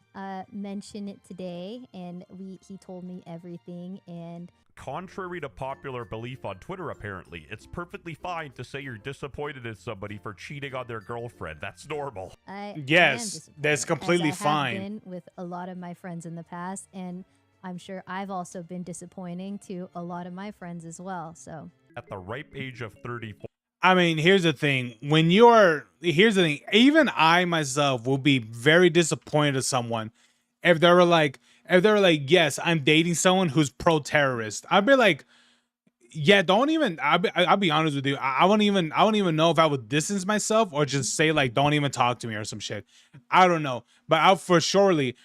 mention it today, and he told me everything. And contrary to popular belief on Twitter, apparently, it's perfectly fine to say you're disappointed in somebody for cheating on their girlfriend. That's normal. Yes, that's completely as I fine. have been with a lot of my friends in the past, and I'm sure I've also been disappointing to a lot of my friends as well. So at the ripe age of 34. I mean, here's the thing. Here's the thing. Even I myself will be very disappointed in someone if they were like, yes, I'm dating someone who's pro-terrorist. I'd be like, yeah, don't even. I'll be honest with you. I won't even know if I would distance myself or just say like, don't even talk to me or some shit. I don't know, but I for surely,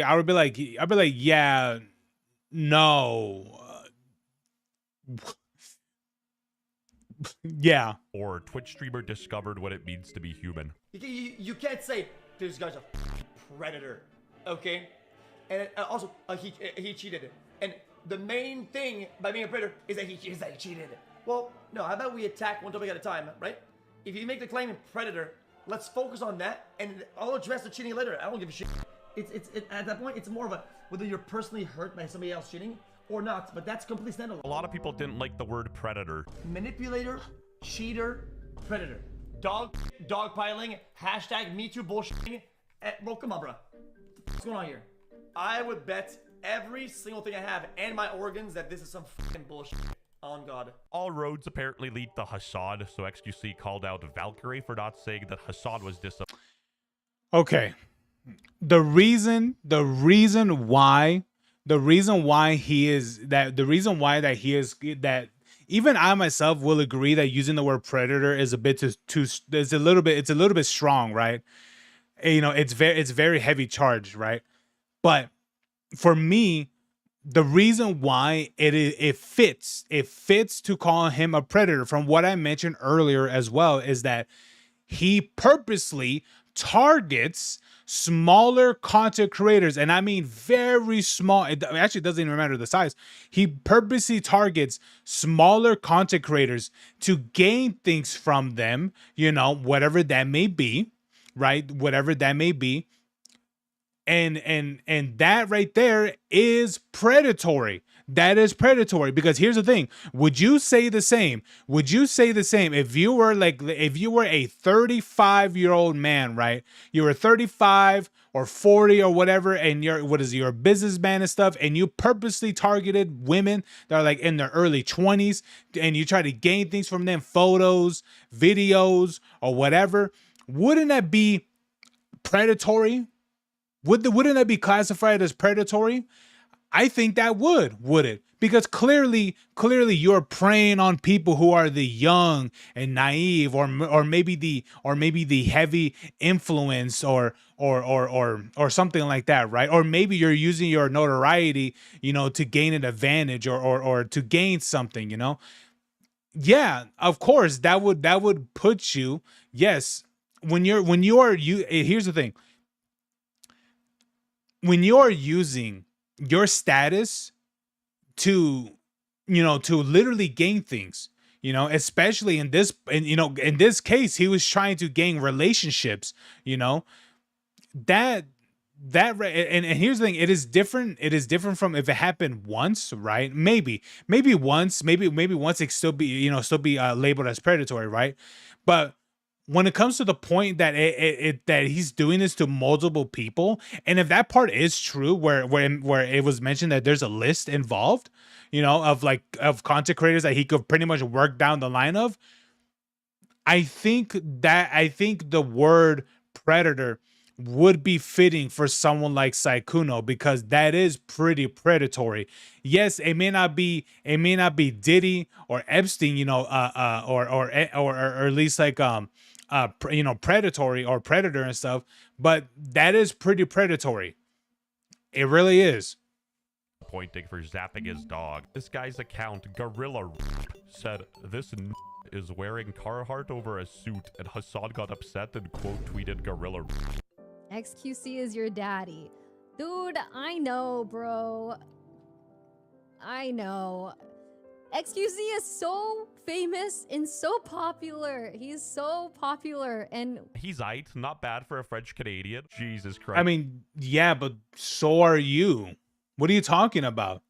I would be like, yeah, no. Yeah. Or Twitch streamer discovered what it means to be human. You can't say this guy's a predator, okay? And also he cheated. And the main thing by being a predator is that he cheated. Well, no. How about we attack one topic at a time, right? If you make the claim in predator, let's focus on that, and I'll address the cheating later. I don't give a shit. It's at that point, it's more of a whether you're personally hurt by somebody else cheating or not, but that's completely standalone. A lot of people didn't like the word predator. Manipulator, cheater, predator. Dogpiling, hashtag Me Too bullshitting. Bro, come on, bro. What's going on here? I would bet every single thing I have and my organs that this is some fucking bullshit. On God. All roads apparently lead to Hassan, so XQC called out Valkyrie for not saying that Hassan was disappointed. Okay. The reason why he is that even I myself will agree that using the word predator is a bit it's a little bit strong, right? You know, it's very heavy charged, right? But for me, the reason why it fits to call him a predator, from what I mentioned earlier as well, is that he purposely targets smaller content creators, and I mean very small. It actually doesn't even matter the size. He purposely targets smaller content creators to gain things from them, you know, whatever that may be, right? Whatever that may be. And that right there is predatory. That is predatory, because here's the thing. Would you say the same if you were a 35-year-old man, right? You were 35 or 40 or whatever, and you're a businessman and stuff, and you purposely targeted women that are like in their early 20s, and you try to gain things from them, photos, videos, or whatever? Wouldn't that be predatory? Wouldn't that be classified as predatory? I think that would it? Because clearly you're preying on people who are the young and naive, or maybe the heavy influence or something like that, right? Or maybe you're using your notoriety, you know, to gain an advantage or to gain something, you know? Yeah, of course that would put you, yes, here's the thing. When you're using your status to literally gain things, you know, especially in this case, he was trying to gain relationships, you know, and here's the thing. It is different from if it happened once, right? Maybe once it still be labeled as predatory, right? But when it comes to the point that that he's doing this to multiple people, and if that part is true, where it was mentioned that there's a list involved, you know, of content creators that he could pretty much work down the line of, I think the word predator would be fitting for someone like Saikuno because that is pretty predatory. Yes, it may not be Diddy or Epstein, or at least like predatory or predator and stuff, but that is pretty predatory. It really is. Pointing for zapping his dog. This guy's account, Gorilla, said this is wearing Carhartt over a suit, and Hassan got upset and quote tweeted Gorilla. XQC is your daddy. Dude, I know, bro. I know. XQC is so famous and so popular. He's so popular and he's aight, not bad for a French Canadian. Jesus Christ. I mean, yeah, but so are you. What are you talking about?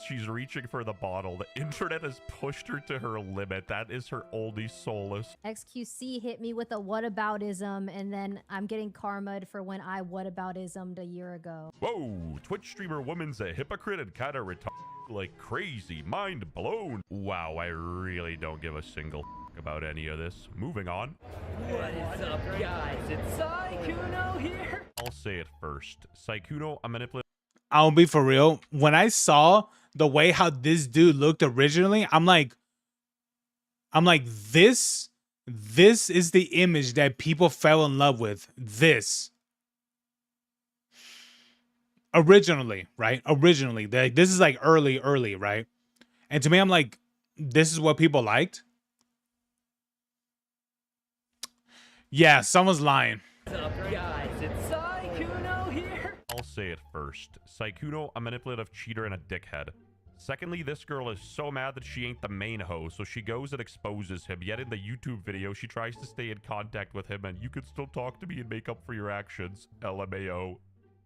She's reaching for the bottle. The internet has pushed her to her limit. That is her only solace. XQC hit me with a whataboutism, and then I'm getting karma'd for when I whataboutismed a year ago. Whoa, Twitch streamer woman's a hypocrite and kind of retarded like crazy. Mind blown. Wow, I really don't give a single about any of this. Moving on. What is up, guys? It's Saikuno here. I'll say it first. Saikuno, a manipulative. I'll be for real. When I saw the way how this dude looked originally, I'm like, this is the image that people fell in love with. This. Originally, right? Originally. This is like early, right? And to me, I'm like, this is what people liked? Yeah, someone's lying. What's up, guys? It's Saikuno here. I'll say it first. Saikuno, a manipulative cheater and a dickhead. Secondly, this girl is so mad that she ain't the main hoe, so she goes and exposes him. Yet in the YouTube video, she tries to stay in contact with him, and you can still talk to me and make up for your actions. LMAO.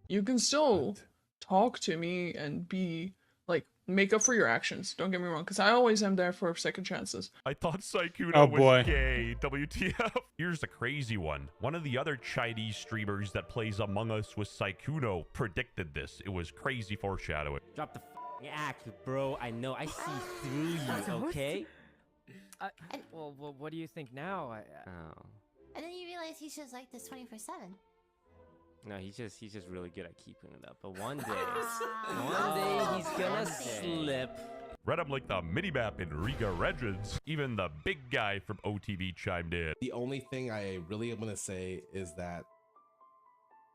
You can still talk to me and be like, make up for your actions. Don't get me wrong, because I always am there for second chances. I thought Saikuno boy. was gay. WTF. Here's the crazy one. One of the other Chinese streamers that plays Among Us with Saikuno predicted this. It was crazy foreshadowing. Drop the act, bro. I know. I see through you, okay? Well, what do you think now? And then you realize he's just like this 24/7. No, he's just really good at keeping it up. But one day he's gonna slip. Read him like the mini-map in Riga Legends. Even the big guy from OTV chimed in. The only thing I really want to say is that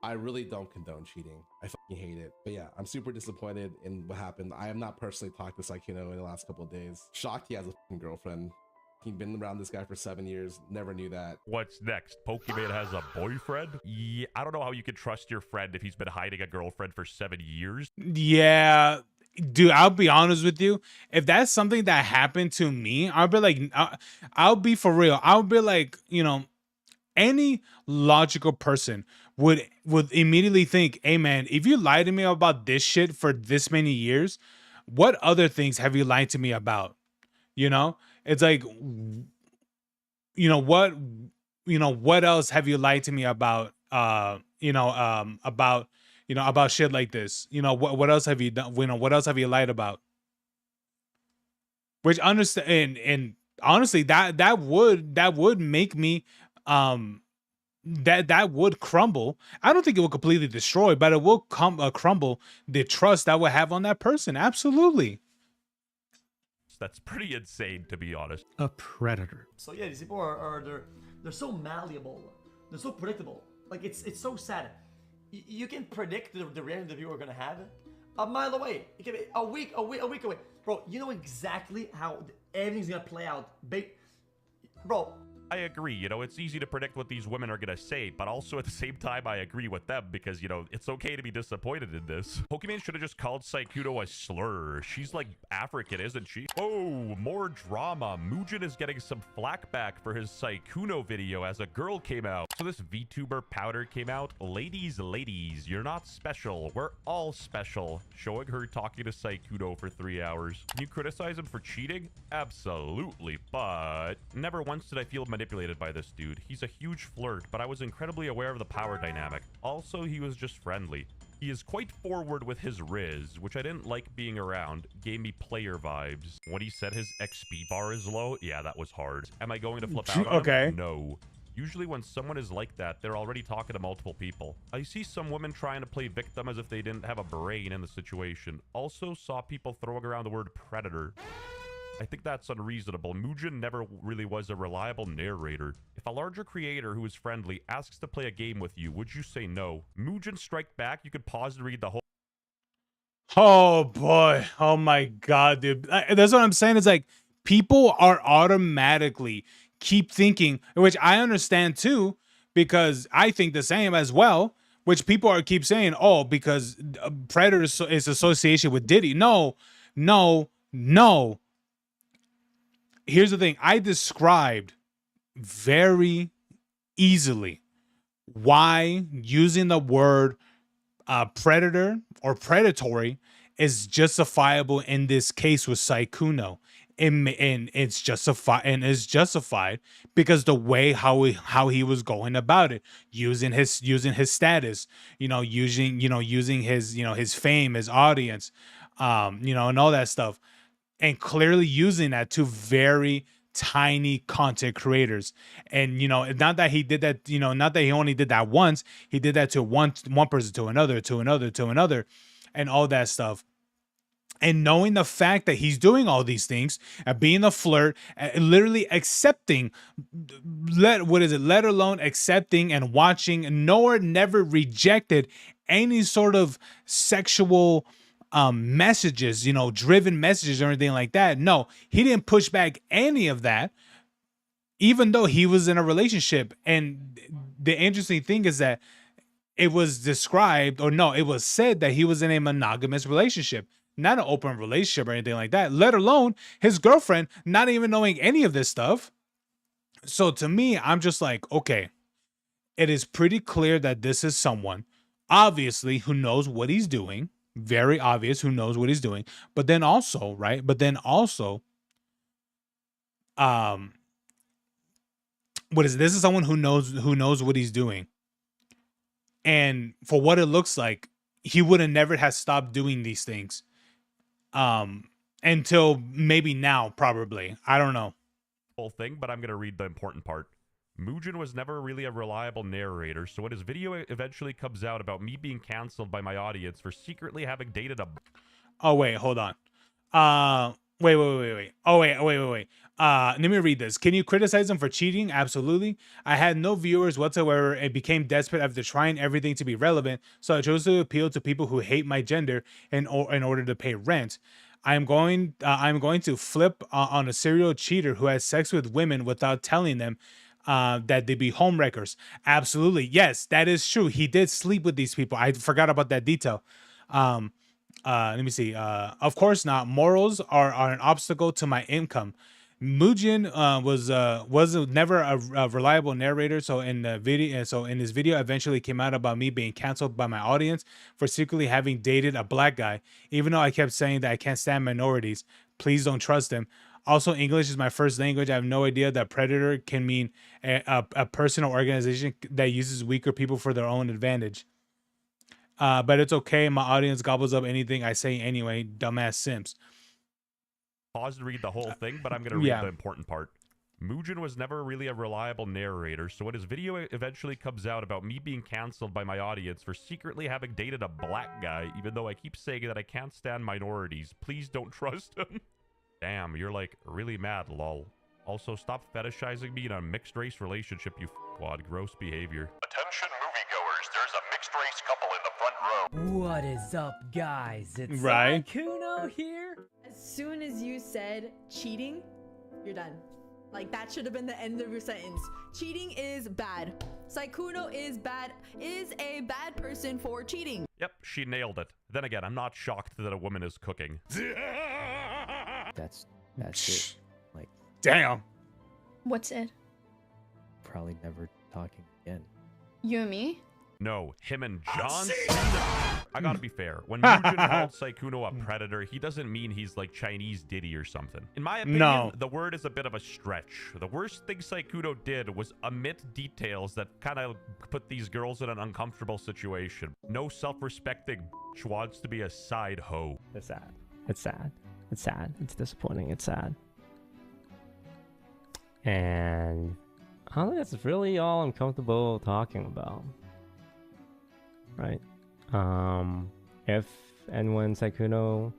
I really don't condone cheating. I fucking hate it. But yeah, I'm super disappointed in what happened. I have not personally talked to Saikuno in the last couple of days. Shocked he has a fucking girlfriend. He's been around this guy for 7 years. Never knew that. What's next? Pokemon has a boyfriend? Yeah, I don't know how you can trust your friend if he's been hiding a girlfriend for 7 years. Yeah, dude, I'll be honest with you. If that's something that happened to me, I'll be like, I'll be for real. I'll be like, any logical person would immediately think, hey man, if you lied to me about this shit for this many years, what other things have you lied to me about? It's like, what else have you lied to me about? About shit like this. What else have you done? What else have you lied about? Which understand and honestly, that would make me that would crumble. I don't think it will completely destroy, but it will crumble the trust I would have on that person. Absolutely. That's pretty insane, to be honest. A predator. So yeah, these people are they're so malleable. They're so predictable. Like it's so sad. You can predict the reaction that people are gonna have a mile away. It can be a week away. Bro, you know exactly how everything's gonna play out. Bro. I agree. It's easy to predict what these women are going to say, but also at the same time, I agree with them because, it's okay to be disappointed in this. Pokemon should have just called Saikuno a slur. She's like African, isn't she? Oh, more drama. Mugen is getting some flack back for his Saikuno video as a girl came out. So this VTuber Powder came out. Ladies, you're not special. We're all special. Showing her talking to Saikuno for 3 hours. Can you criticize him for cheating? Absolutely, but never once did I feel manipulated by this dude. He's a huge flirt, but I was incredibly aware of the power dynamic. Also, he was just friendly. He is quite forward with his riz, which I didn't like being around. Gave me player vibes. When he said his XP bar is low, yeah, that was hard. Am I going to flip out on Okay. him? No. Usually when someone is like that, they're already talking to multiple people. I see some women trying to play victim as if they didn't have a brain in the situation. Also saw people throwing around the word predator. I think that's unreasonable. Mugen never really was a reliable narrator. If a larger creator who is friendly asks to play a game with you, would you say no? Mugen strike back, you could pause to read the whole... Oh boy. Oh my god, dude. That's what I'm saying. It's like people are automatically keep thinking, which I understand too, because I think the same as well, which people are keep saying, oh, because Predator is association with Diddy. No, no, no. Here's the thing. I described very easily why using the word predator or predatory is justifiable in this case with Saikuno. And it's justified because the way how he was going about it, using his status, using his his fame, his audience, and all that stuff, and clearly using that to very tiny content creators. And not that he did that, not that he only did that once, he did that to one person, to another, and all that stuff. And knowing the fact that he's doing all these things and being a flirt, literally accepting, let alone accepting and watching, nor never rejected any sort of sexual messages, driven messages or anything like that. No, he didn't push back any of that, even though he was in a relationship. And the interesting thing is that it was described, or no, it was said that he was in a monogamous relationship, not an open relationship or anything like that, let alone his girlfriend not even knowing any of this stuff. So to me, I'm just like, okay, it is pretty clear that this is someone, obviously, who knows what he's doing. Very obvious who knows what he's doing. But then also, right? What is this is someone who knows what he's doing. And for what it looks like, he would have never has stopped doing these things. Until maybe now, probably. I don't know. Whole thing, but I'm going to read the important part. Mugen was never really a reliable narrator, so when his video eventually comes out about me being canceled by my audience for secretly having dated a... Oh, wait, hold on. Wait. Oh, wait. Let me read this. Can you criticize him for cheating? Absolutely. I had no viewers whatsoever and became desperate after trying everything to be relevant, so I chose to appeal to people who hate my gender in order to pay rent. I'm going to flip on a serial cheater who has sex with women without telling them that they be homewreckers. Absolutely. Yes, that is true. He did sleep with these people. I forgot about that detail. Let me see. Of course not. Morals are an obstacle to my income. Mugen was never a reliable narrator. So in his video eventually came out about me being canceled by my audience for secretly having dated a black guy, even though I kept saying that I can't stand minorities. Please don't trust him. Also, English is my first language. I have no idea that predator can mean a person or organization that uses weaker people for their own advantage. But it's okay. My audience gobbles up anything I say anyway. Dumbass simps. Pause to read the whole thing, but I'm going to read the important part. Mugen was never really a reliable narrator, so when his video eventually comes out about me being canceled by my audience for secretly having dated a black guy, even though I keep saying that I can't stand minorities, please don't trust him. Damn, you're like really mad, lol. Also, stop fetishizing me in a mixed race relationship, you f***wad. Gross behavior. Attention moviegoers, there's a mixed race couple in the front row. What is up, guys? It's Right. Kuno here. As soon as you said cheating, you're done. Like, that should have been the end of your sentence. Cheating is bad. Saikuno is a bad person for cheating. Yep, she nailed it. Then again, I'm not shocked that a woman is cooking. That's it. Like, damn. What's it? Probably never talking again. You and me? No, him and John Cena. I gotta be fair. When Mugen called Sykkuno a predator, he doesn't mean he's like Chinese Diddy or something. In my opinion, No. the word is a bit of a stretch. The worst thing Sykkuno did was omit details that kind of put these girls in an uncomfortable situation. No self-respecting bitch wants to be a side hoe. It's sad. It's sad. It's sad. It's disappointing. It's sad. And I think that's really all I'm comfortable talking about. Right. If and when Sykkuno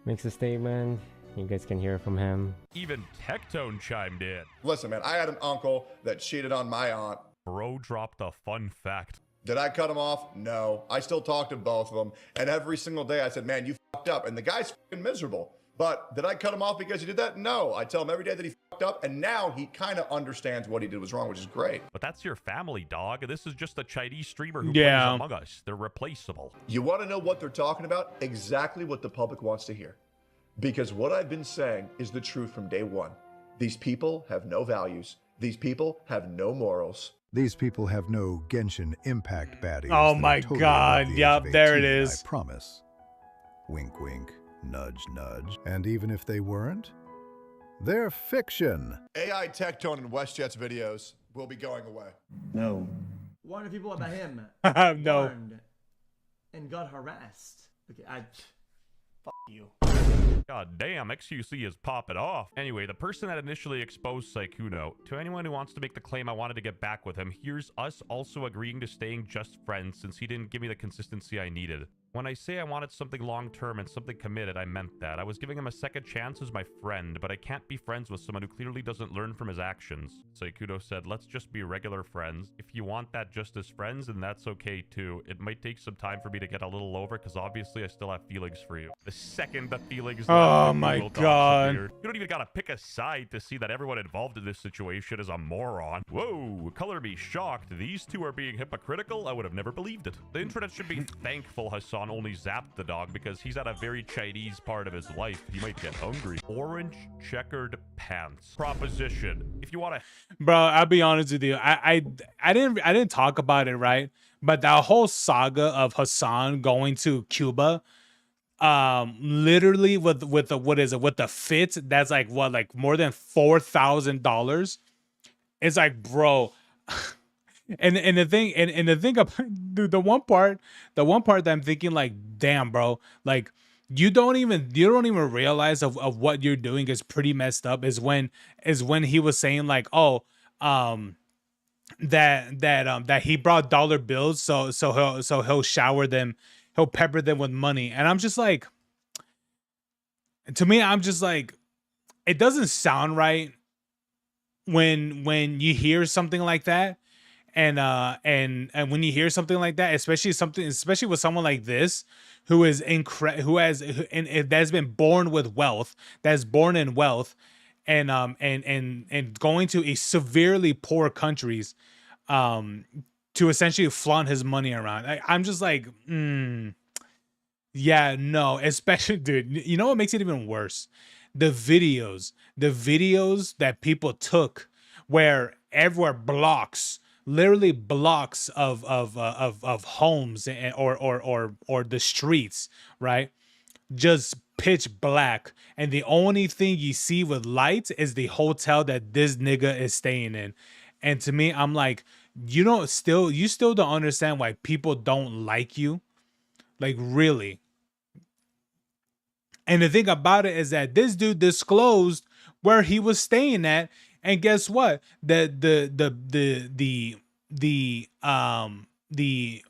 makes a statement, you guys can hear from him. Even Tectone chimed in. Listen, man, I had an uncle that cheated on my aunt. Bro dropped a fun fact. Did I cut him off? No. I still talk to both of them. And every single day I said, man, you fucked up. And the guy's fucking miserable. But did I cut him off because he did that? No. I tell him every day that he fucked up. And now he kind of understands what he did was wrong, which is great. But that's your family, dog. This is just a Chinese streamer who Yeah. plays Among Us. They're replaceable. You want to know what they're talking about? Exactly what the public wants to hear. Because what I've been saying is the truth from day one. These people have no values. These people have no morals. These people have no Genshin Impact baddies. Oh that are my totally God, above the yup, age of there it 18, is. I promise. Wink, wink, nudge, nudge. And even if they weren't, they're fiction. AI Tectone and WestJet's videos will be going away. No. Warned people about him. No. Warned and got harassed. Okay, fuck you. God damn, XQC is popping off. Anyway, the person that initially exposed Sykkuno, to anyone who wants to make the claim I wanted to get back with him, here's us also agreeing to staying just friends since he didn't give me the consistency I needed. When I say I wanted something long-term and something committed, I meant that. I was giving him a second chance as my friend, but I can't be friends with someone who clearly doesn't learn from his actions. Sykkuno said, let's just be regular friends. If you want that just as friends, then that's okay too. It might take some time for me to get a little over, because obviously I still have feelings for you. The second the feelings Oh left, my Google Docs God. appeared. You don't even gotta pick a side to see that everyone involved in this situation is a moron. Whoa, color me shocked. These two are being hypocritical? I would have never believed it. The internet should be thankful Hassan only zapped the dog because he's at a very Chinese part of his life. He might get hungry. Orange checkered pants. Proposition. If you want to... Bro, I'll be honest with you. I didn't talk about it, right? But that whole saga of Hassan going to Cuba, literally with the what is it, with the fit that's like what, like more than $4,000. It's like, bro. And the thing about the one part that I'm thinking, like, damn, bro, like you don't even realize of what you're doing is pretty messed up is when he was saying like, oh, that he brought dollar bills so he'll shower them, he'll pepper them with money. And I'm just like, to me, I'm just like, it doesn't sound right when you hear something like that. And when you hear something like that, especially with someone like this, who has been born with wealth, that's born in wealth, and going to a severely poor countries, to essentially flaunt his money around. I'm just like, yeah, no, especially, dude. You know what makes it even worse? The videos that people took, where everywhere blocks. Literally blocks of homes or the streets, right? Just pitch black, and the only thing you see with lights is the hotel that this nigga is staying in. And to me, I'm like, you still don't understand why people don't like you, like, really. And the thing about it is that this dude disclosed where he was staying at. And guess what? The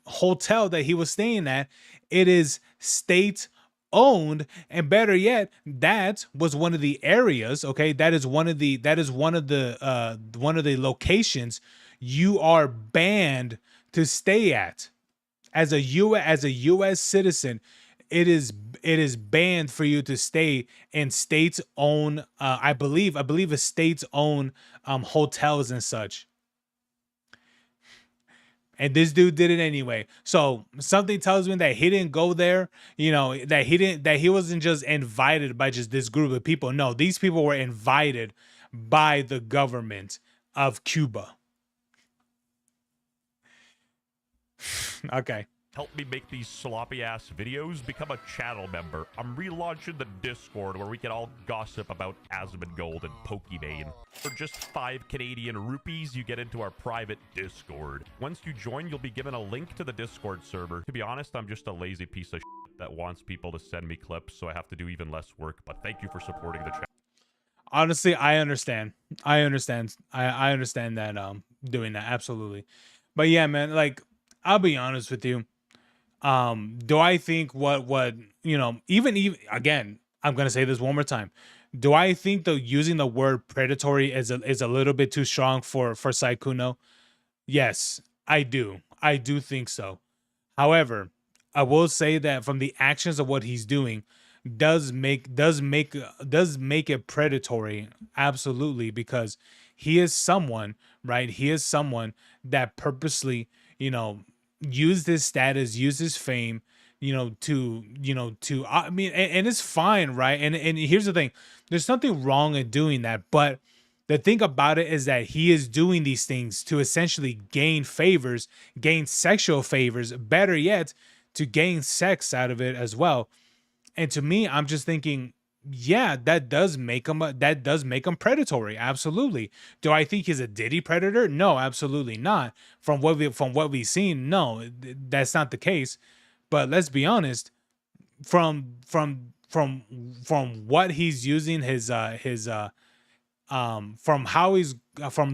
hotel that he was staying at, it is state owned, and better yet, that was one of the areas. Okay, that is one of the locations you are banned to stay at as a U.S. citizen. It is banned for you to stay in states own, I believe a states own hotels and such. And this dude did it anyway. So something tells me that he didn't go there, that he wasn't just invited by just this group of people. No, these people were invited by the government of Cuba. Okay. Help me make these sloppy ass videos. Become a channel member. I'm relaunching the Discord where we can all gossip about Asmongold and Pokimane. For just 5 Canadian rupees, you get into our private Discord. Once you join, you'll be given a link to the Discord server. To be honest, I'm just a lazy piece of shit that wants people to send me clips, so I have to do even less work. But thank you for supporting the channel. Honestly, I understand. I understand. I understand that doing that, absolutely. But yeah, man, like I'll be honest with you. Do I think what you know, even again, I'm gonna say this one more time. Do I think though using the word predatory is a little bit too strong for Saikuno? Yes, I do. I do think so. However, I will say that from the actions of what he's doing does make it predatory, absolutely, because he is someone, right? He is someone that purposely, used his status, used his fame, I mean, and it's fine, right? And here's the thing, there's nothing wrong in doing that, but the thing about it is that he is doing these things to essentially gain favors, gain sexual favors, better yet, to gain sex out of it as well. And to me, I'm just thinking, yeah, that does make him predatory. Absolutely. Do I think he's a Diddy predator? No, absolutely not. From what we've seen, no, that's not the case. But let's be honest, from what he's using from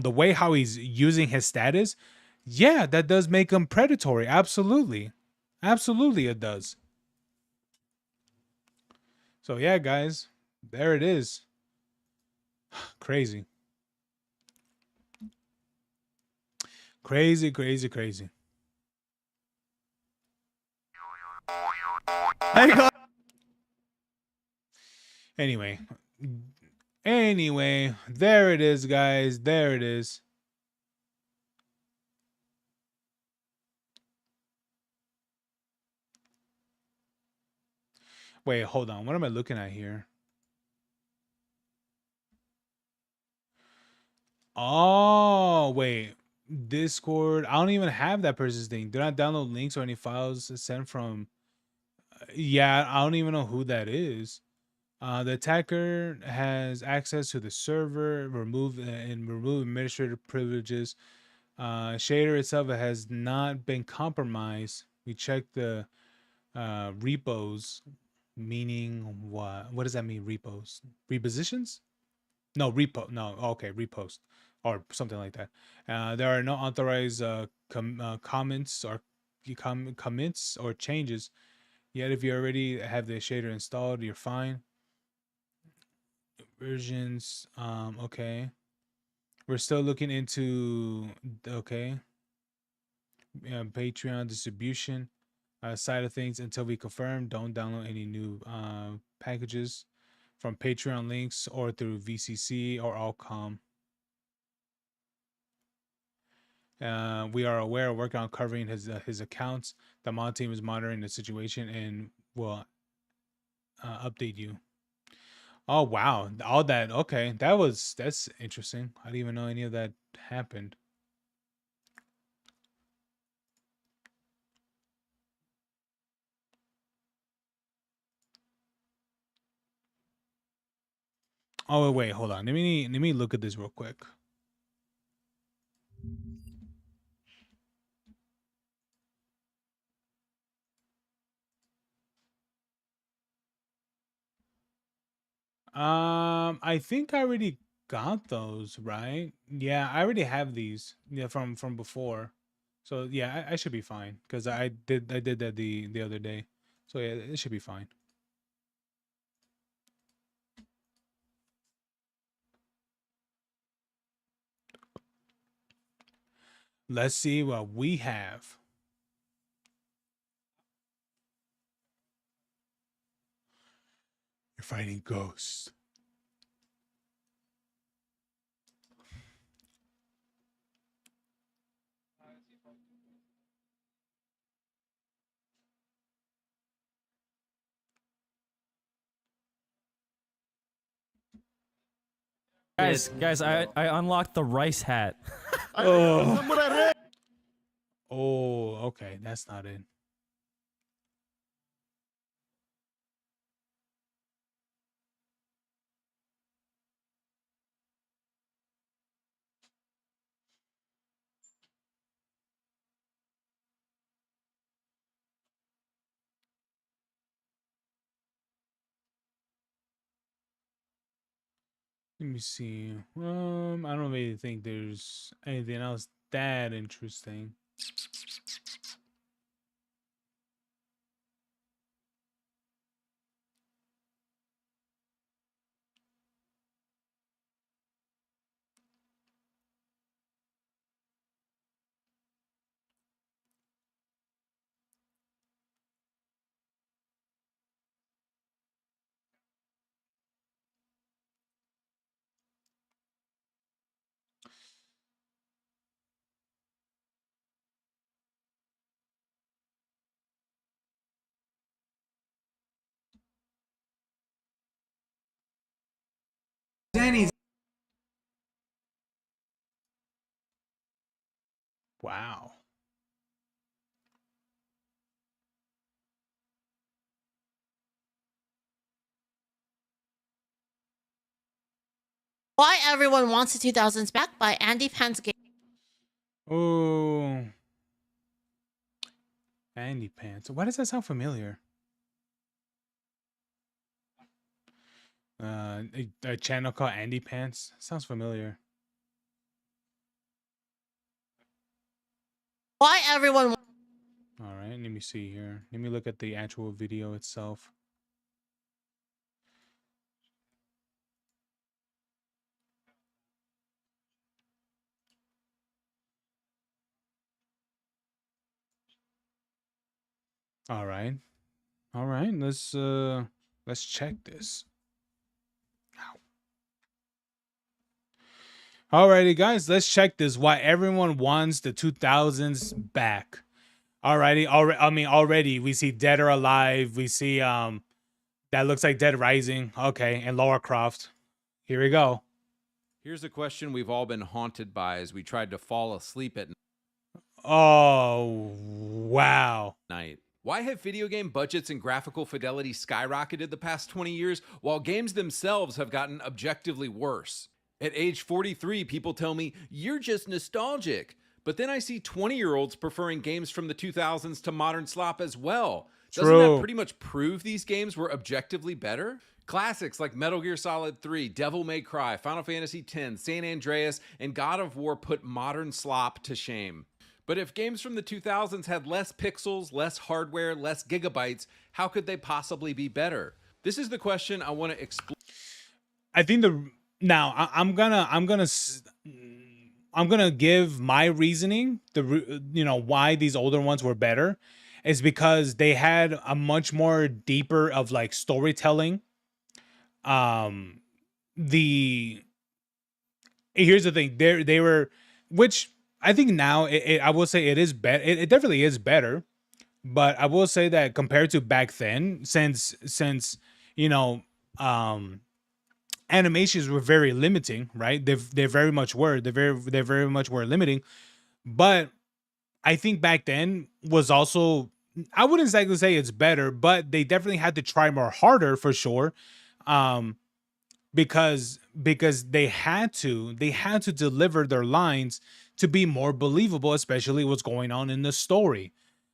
the way how he's using his status, yeah, that does make him predatory. Absolutely. Absolutely it does. So yeah, guys, there it is. Crazy. Crazy, crazy, crazy. Anyway. Anyway, there it is, guys. There it is. Wait, hold on. What am I looking at here? Oh, wait. Discord. I don't even have that person's thing. Do not download links or any files sent from. Yeah, I don't even know who that is. The attacker has access to the server, remove administrative privileges. Shader itself has not been compromised. We checked the repos, meaning what? What does that mean? Repos, repositions? No, repo. No, okay, repost or something like that. There are no authorized comments or comments or changes. Yet, if you already have the shader installed, you're fine. Versions, okay. We're still looking into okay. Patreon distribution side of things until we confirm. Don't download any new packages from Patreon links or through VCC or Allcom. We are aware of working on covering his accounts. The mod team is monitoring the situation and will update you. Oh wow, all that. Okay, that's interesting. I didn't even know any of that happened. Oh wait, hold on. Let me look at this real quick. I think I already got those, right? Yeah, I already have these. Yeah, from before. So yeah, I should be fine because I did that the other day. So yeah, it should be fine. Let's see what we have. You're fighting ghosts. Guys, I unlocked the rice hat. Oh. Oh, okay, that's not it. Let me see. I don't really think there's anything else that interesting. Danny's. Wow. Why Everyone Wants the 2000s Back by Andy Pansgate. Oh. Andy Pants. Why does that sound familiar? A channel called Andy Pants. Sounds familiar. Why Everyone. All right, let me see here. Let me look at the actual video itself. All right. All right, let's check this. Alrighty, guys, let's check this. Why everyone wants the 2000s back. Alrighty, already we see Dead or Alive. We see that looks like Dead Rising. Okay, and Lara Croft. Here we go. Here's a question we've all been haunted by as we tried to fall asleep at Oh, wow. night. Why have video game budgets and graphical fidelity skyrocketed the past 20 years while games themselves have gotten objectively worse? At age 43, people tell me, you're just nostalgic. But then I see 20-year-olds preferring games from the 2000s to modern slop as well. Doesn't True. that pretty much prove these games were objectively better? Classics like Metal Gear Solid 3, Devil May Cry, Final Fantasy X, San Andreas, and God of War put modern slop to shame. But if games from the 2000s had less pixels, less hardware, less gigabytes, how could they possibly be better? This is the question I want to explore. I think I'm gonna give my reasoning, why these older ones were better, is because they had a much more deeper of like storytelling. Here's the thing, they were, which I think now I will say it is better. It definitely is better, but I will say that compared to back then, since animations were very limiting, right? They very much were. They very much were limiting. But I think back then was also, I wouldn't exactly say it's better, but they definitely had to try more harder for sure. Because they had to deliver their lines to be more believable, especially what's going on in the story.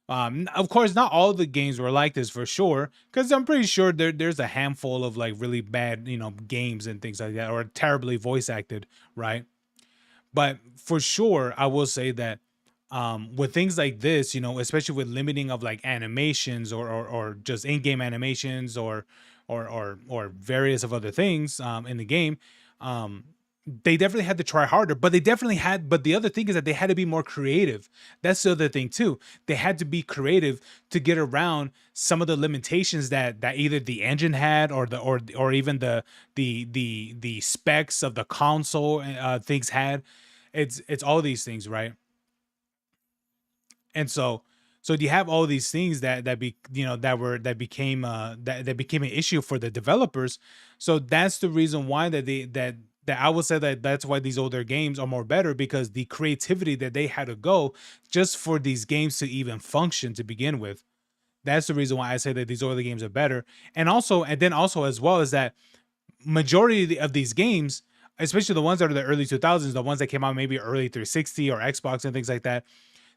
Of course, not all the games were like this for sure, because I'm pretty sure there's a handful of like really bad, games and things like that, or terribly voice acted, right? But for sure, I will say that with things like this, especially with limiting of like animations or just in-game animations or various of other things in the game, they definitely had to try harder, but the other thing is that they had to be more creative. That's the other thing too. They had to be creative to get around some of the limitations that either the engine had or even the specs of the console things had. It's all these things, right? And so you have all these things that became an issue for the developers. So that's the reason why that that I would say that that's why these older games are more better, because the creativity that they had to go just for these games to even function to begin with. That's the reason why I say that these older games are better. And then also as well as that majority of these games, especially the ones that are the early 2000s, the ones that came out maybe early 360 or Xbox and things like that,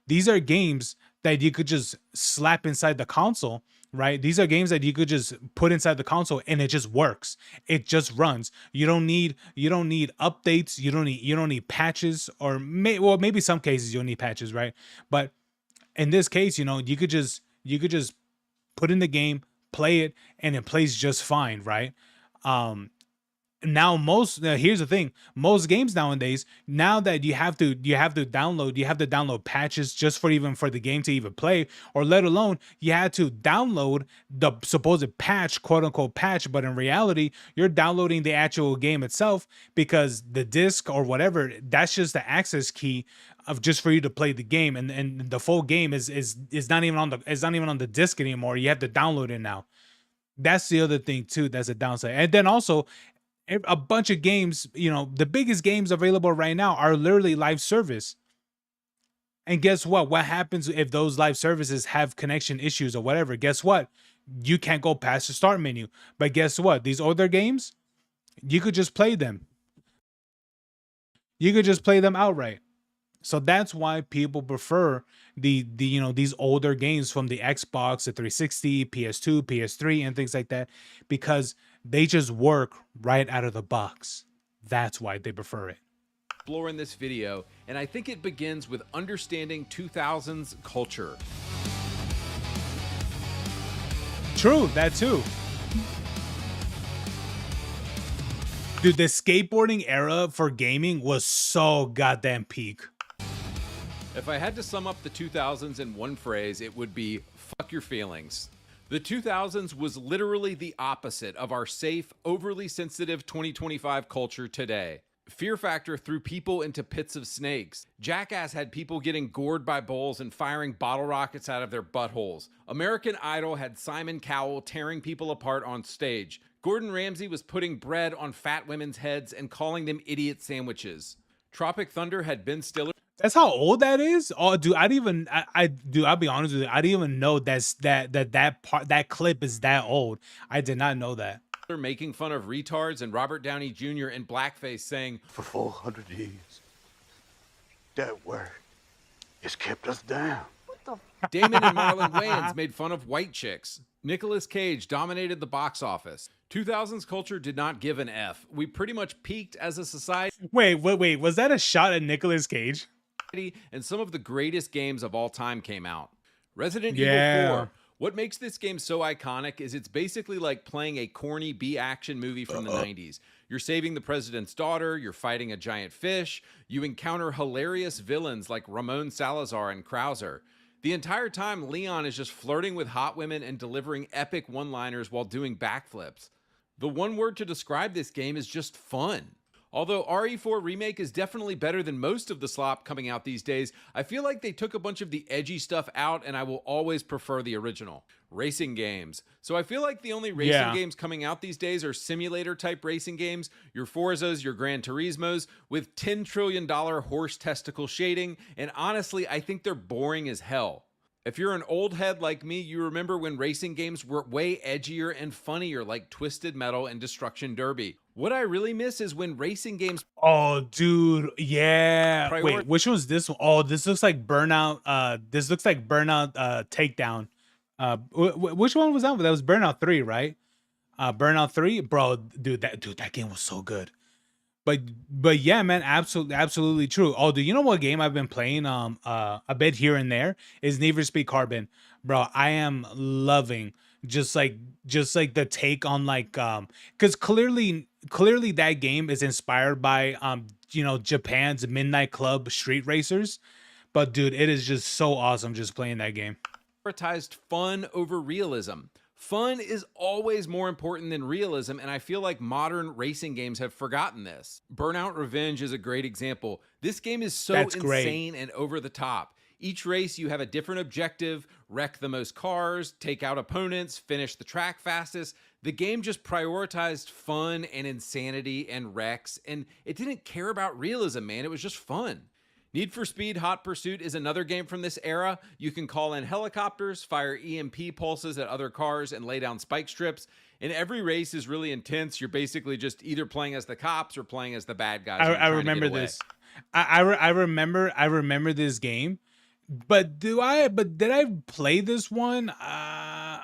these are games that you could just slap inside the console, right? These are games that you could just put inside the console and it just works. It just runs. You don't need updates. You don't need patches, or maybe some cases you'll need patches, right? But in this case, you could just put in the game, play it, and it plays just fine, right? Now here's the thing, most games nowadays, now that you have to download patches just for the game to even play, or let alone you had to download the supposed patch, quote unquote patch, but in reality you're downloading the actual game itself, because the disc or whatever, that's just the access key of just for you to play the game, and the full game is not even on the disc anymore. You have to download it now. That's the other thing too, that's a downside. And then also a bunch of games, the biggest games available right now are literally live service. And guess what? What happens if those live services have connection issues or whatever? Guess what? You can't go past the start menu. But guess what? These older games, you could just play them. You could just play them outright. So that's why people prefer these older games from the Xbox, the 360, PS2, PS3, and things like that, because they just work right out of the box. That's why they prefer it. Explore in this video, and I think it begins with understanding 2000s culture. True, that too. Dude, the skateboarding era for gaming was so goddamn peak. If I had to sum up the 2000s in one phrase, it would be fuck your feelings. The 2000s was literally the opposite of our safe, overly sensitive 2025 culture today. Fear Factor threw people into pits of snakes. Jackass had people getting gored by bulls and firing bottle rockets out of their buttholes. American Idol had Simon Cowell tearing people apart on stage. Gordon Ramsay was putting bread on fat women's heads and calling them idiot sandwiches. Tropic Thunder had Ben Stiller. That's how old that is. Oh, dude, I'll be honest with you. I didn't even know that clip is that old. I did not know that. Making fun of retards, and Robert Downey Jr. in blackface saying, "For 400 years, that word has kept us down." Damon and Marlon Wayans made fun of white chicks. Nicolas Cage dominated the box office. 2000s culture did not give an F. We pretty much peaked as a society. Wait. Was that a shot at Nicolas Cage? And some of the greatest games of all time came out. Resident Evil 4. What makes this game so iconic is it's basically like playing a corny B-action movie from the 90s. You're saving the president's daughter, you're fighting a giant fish, you encounter hilarious villains like Ramon Salazar and Krauser. The entire time, Leon is just flirting with hot women and delivering epic one-liners while doing backflips. The one word to describe this game is just fun. Although RE4 Remake is definitely better than most of the slop coming out these days, I feel like they took a bunch of the edgy stuff out, and I will always prefer the original. Racing games. So I feel like the only racing games coming out these days are simulator-type racing games, your Forzas, your Gran Turismos, with $10 trillion horse testicle shading, and honestly, I think they're boring as hell. If you're an old head like me, you remember when racing games were way edgier and funnier, like Twisted Metal and Destruction Derby. What I really miss is when racing games... Oh, dude, yeah. Wait, which one's this one? Oh, this looks like Burnout. This looks like Burnout Takedown. Which one was that? That was Burnout 3, right? Burnout 3, bro, dude, that game was so good. But yeah, man, absolutely true. Oh, do you know what game I've been playing a bit here and there is Need for Speed Carbon, bro. I am loving just like the take on because clearly that game is inspired by Japan's Midnight Club Street Racers, but dude, it is just so awesome just playing that game. Prioritized fun over realism. Fun is always more important than realism, and I feel like modern racing games have forgotten this. Burnout Revenge is a great example. This game is so insane and over the top. Each race, you have a different objective: wreck the most cars, take out opponents, finish the track fastest. The game just prioritized fun and insanity and wrecks, and it didn't care about realism, man. It was just fun. Need for Speed Hot Pursuit is another game from this era. You can call in helicopters, fire EMP pulses at other cars, and lay down spike strips. And every race is really intense. You're basically just either playing as the cops or playing as the bad guys. I remember this. I remember this game, but did I play this one? I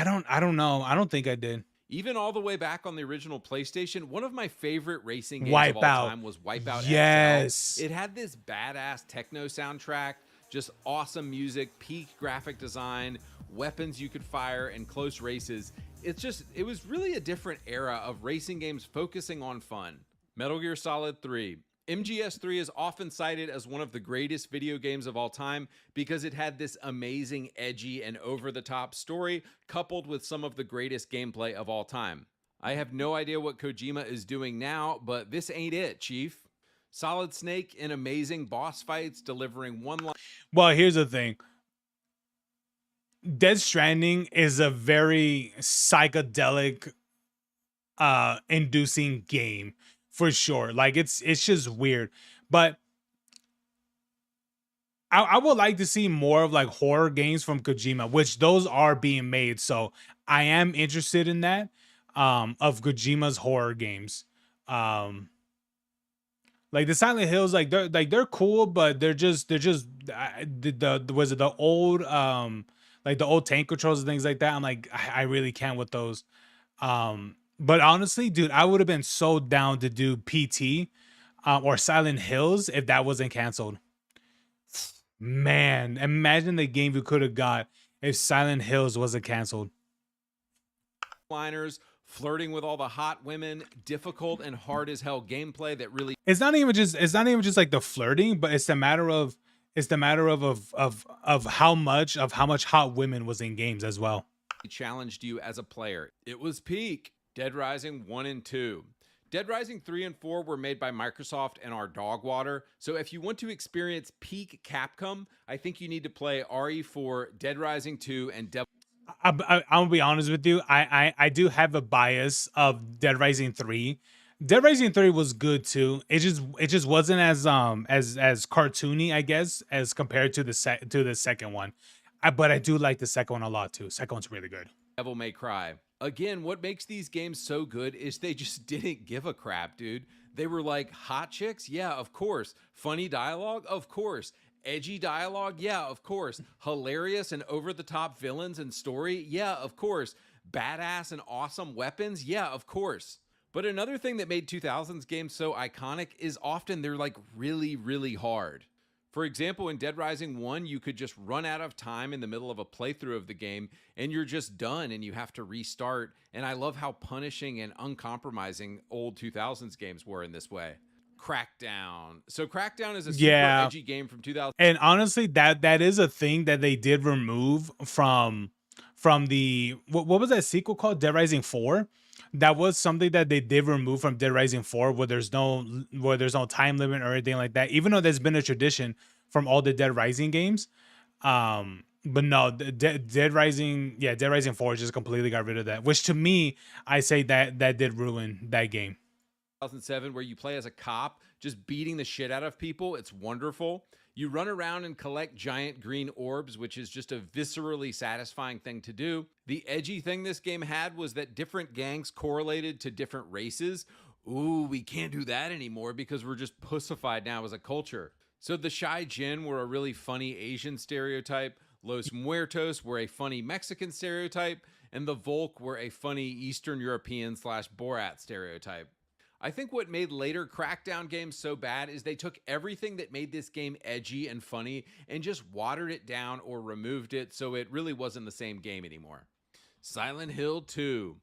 don't know. I don't think I did. Even all the way back on the original PlayStation, one of my favorite racing games of all Wipeout. time was Wipeout Yes. XL. It had this badass techno soundtrack, just awesome music, peak graphic design, weapons you could fire, and close races. It was really a different era of racing games focusing on fun. Metal Gear Solid 3. MGS3 is often cited as one of the greatest video games of all time because it had this amazing, edgy, and over-the-top story coupled with some of the greatest gameplay of all time. I have no idea what Kojima is doing now, but this ain't it, Chief. Solid Snake in amazing boss fights, delivering one line. Well, here's the thing. Death Stranding is a very psychedelic inducing game. For sure. Like it's just weird. But I would like to see more of like horror games from Kojima, which those are being made. So I am interested in that. Of Kojima's horror games. Like the Silent Hills, they're cool, but they're just was it the old like the old tank controls and things like that. I'm like, I really can't with those. But honestly, dude, I would have been so down to do PT or Silent Hills if that wasn't canceled. Man, imagine the game we could have got if Silent Hills wasn't canceled. Liners, flirting with all the hot women, difficult and hard as hell gameplay that really It's not even just like the flirting, but it's the matter of how much hot women was in games as well. challenged you as a player. It was peak. Dead Rising 1 and 2. Dead Rising 3 and 4 were made by Microsoft and our dog water. So if you want to experience peak Capcom, I think you need to play RE4, Dead Rising 2, and Devil. I'm gonna be honest with you. I do have a bias of Dead Rising 3. Dead Rising 3 was good too. It just wasn't as cartoony, I guess, as compared to the second one. But I do like the second one a lot too. Second one's really good. Devil May Cry. Again, what makes these games so good is they just didn't give a crap, dude. They were like, hot chicks? Yeah, of course. Funny dialogue? Of course. Edgy dialogue? Yeah, of course. Hilarious and over-the-top villains and story? Yeah, of course. Badass and awesome weapons? Yeah, of course. But another thing that made 2000s games so iconic is often they're like really, really hard. For example, in Dead Rising 1, you could just run out of time in the middle of a playthrough of the game and you're just done and you have to restart. And I love how punishing and uncompromising old 2000s games were in this way. Crackdown. So Crackdown is a super edgy game from 2000. And honestly, that is a thing that they did remove from the what was that sequel called? Dead Rising 4. That was something that they did remove from Dead Rising 4, where there's no time limit or anything like that. Even though there's been a tradition from all the Dead Rising games, but no, Dead Rising 4 just completely got rid of that. Which to me, I say that did ruin that game. 2007, where you play as a cop, just beating the shit out of people. It's wonderful. You run around and collect giant green orbs, which is just a viscerally satisfying thing to do. The edgy thing this game had was that different gangs correlated to different races. Ooh, we can't do that anymore because we're just pussified now as a culture. So the Shy Jin were a really funny Asian stereotype, Los Muertos were a funny Mexican stereotype, and the Volk were a funny Eastern European / Borat stereotype. I think what made later Crackdown games so bad is they took everything that made this game edgy and funny and just watered it down or removed it, so it really wasn't the same game anymore. Silent Hill 2.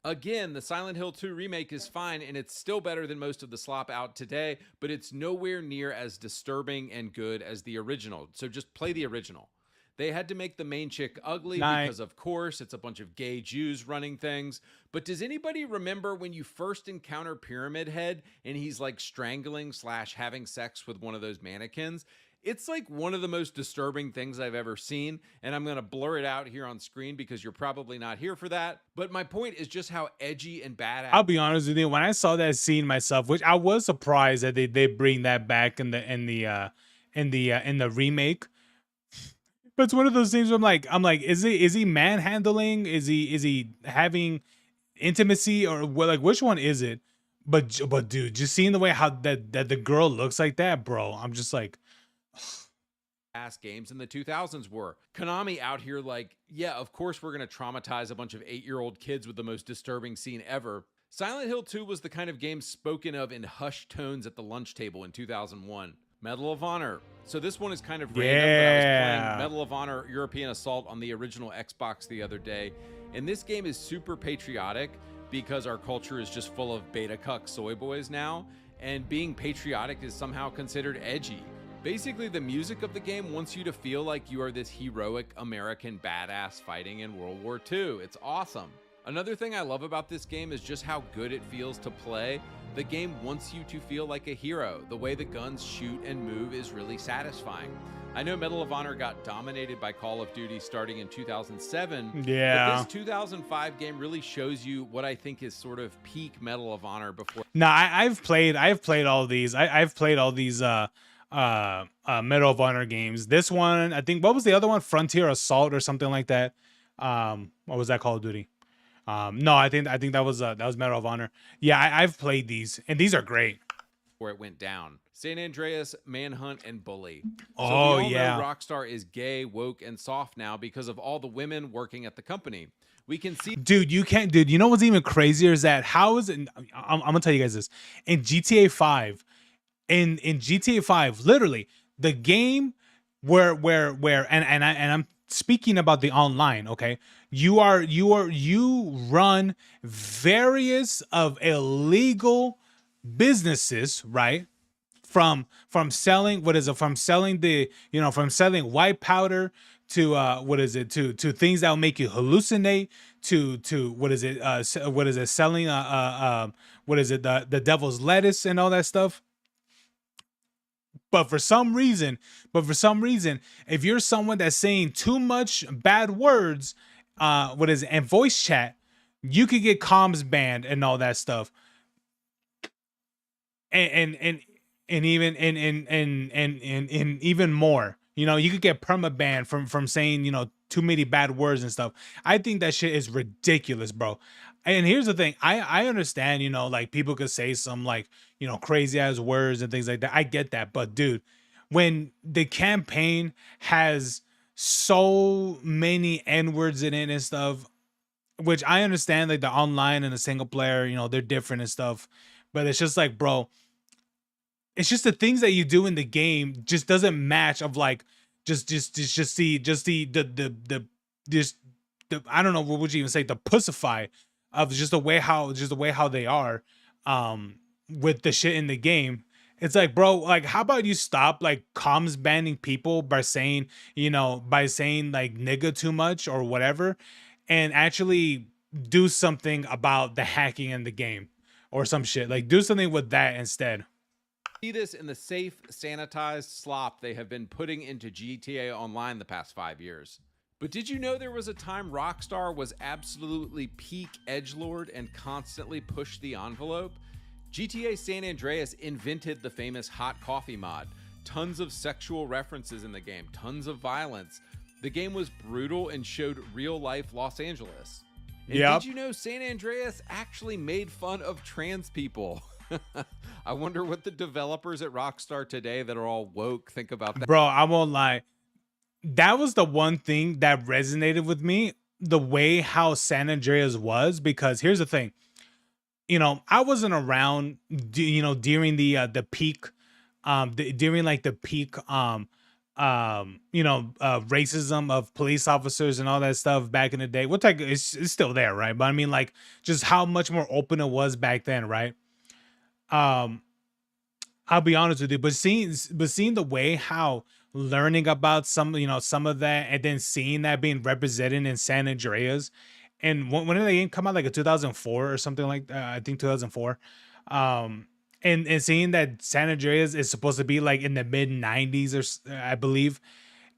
Again, the Silent Hill 2 remake is fine and it's still better than most of the slop out today, but it's nowhere near as disturbing and good as the original, so just play the original. They had to make the main chick ugly because, of course, it's a bunch of gay Jews running things. But does anybody remember when you first encounter Pyramid Head and he's like strangling / having sex with one of those mannequins? It's like one of the most disturbing things I've ever seen, and I'm going to blur it out here on screen because you're probably not here for that. But my point is just how edgy and badass. I'll be honest with you. When I saw that scene myself, which I was surprised that they bring that back in the remake. But it's one of those things where I'm like, is he manhandling? Is he having intimacy, or what? Like, which one is it? But dude, just seeing the way how that the girl looks like that, bro, I'm just like, ass games in the 2000s were. Konami out here like, yeah, of course we're going to traumatize a bunch of 8-year-old kids with the most disturbing scene ever. Silent Hill 2 was the kind of game spoken of in hushed tones at the lunch table in 2001. Medal of Honor. So this one is kind of random, but I was playing Medal of Honor European Assault on the original Xbox the other day, and this game is super patriotic because our culture is just full of beta cuck soy boys now, and being patriotic is somehow considered edgy. Basically, the music of the game wants you to feel like you are this heroic American badass fighting in World War II. It's awesome. Another thing I love about this game is just how good it feels to play. The game wants you to feel like a hero. The way the guns shoot and move is really satisfying. I know Medal of Honor got dominated by Call of Duty starting in 2007. Yeah. But this 2005 game really shows you what I think is sort of peak Medal of Honor before. no, I've played all these. I've played all these Medal of Honor games. This one, I think, what was the other one? Frontier Assault or something like that. What was that, Call of Duty? No, I think that was Medal of Honor. Yeah, I've played these, and these are great. Where it went down. San Andreas, Manhunt, and Bully. So Oh, we all yeah. know Rockstar is gay, woke, and soft now because of all the women working at the company. We can see. Dude, you can't. Dude, you know what's even crazier is that how is it? I'm gonna tell you guys this. In GTA 5, in GTA 5, literally the game where I'm speaking about the online. Okay, you run various of illegal businesses, right? From selling, what is it, from selling from selling white powder to to things that will make you hallucinate, to selling the devil's lettuce and all that stuff. But for some reason, if you're someone that's saying too much bad words, and voice chat, you could get comms banned and all that stuff. And even more, you could get perma banned from saying too many bad words and stuff. I think that shit is ridiculous, bro. And here's the thing, I understand, like, people could say some, like, crazy ass words and things like that. I get that, but dude, when the campaign has so many N words in it and stuff, which I understand, like, the online and the single player, they're different and stuff, but it's just like, bro, it's just the things that you do in the game just doesn't match of, like, just I don't know, what would you even say, the pussify of just the way how they are with the shit in the game. It's like, bro, like, how about you stop, like, comms banning people by saying like, nigga too much or whatever, and actually do something about the hacking in the game or some shit. Like, do something with that instead. See this in the safe, sanitized slop they have been putting into GTA Online the past 5 years. But did you know there was a time Rockstar was absolutely peak edgelord and constantly pushed the envelope? GTA San Andreas invented the famous hot coffee mod. Tons of sexual references in the game, tons of violence. The game was brutal and showed real-life Los Angeles. And Yep. did you know San Andreas actually made fun of trans people? I wonder what the developers at Rockstar today that are all woke think about that. Bro, I won't lie. That was the one thing that resonated with me, the way how San Andreas was, because here's the thing. I wasn't around, during the peak, during like the peak, racism of police officers and all that stuff back in the day. What type? It's still there, right? But I mean, like, just how much more open it was back then, right? I'll be honest with you, but seeing the way how learning about some of that, and then seeing that being represented in San Andreas, and when did the game come out? Like a 2004 or something like that. I think 2004. and seeing that San Andreas is supposed to be like in the mid 90s I believe,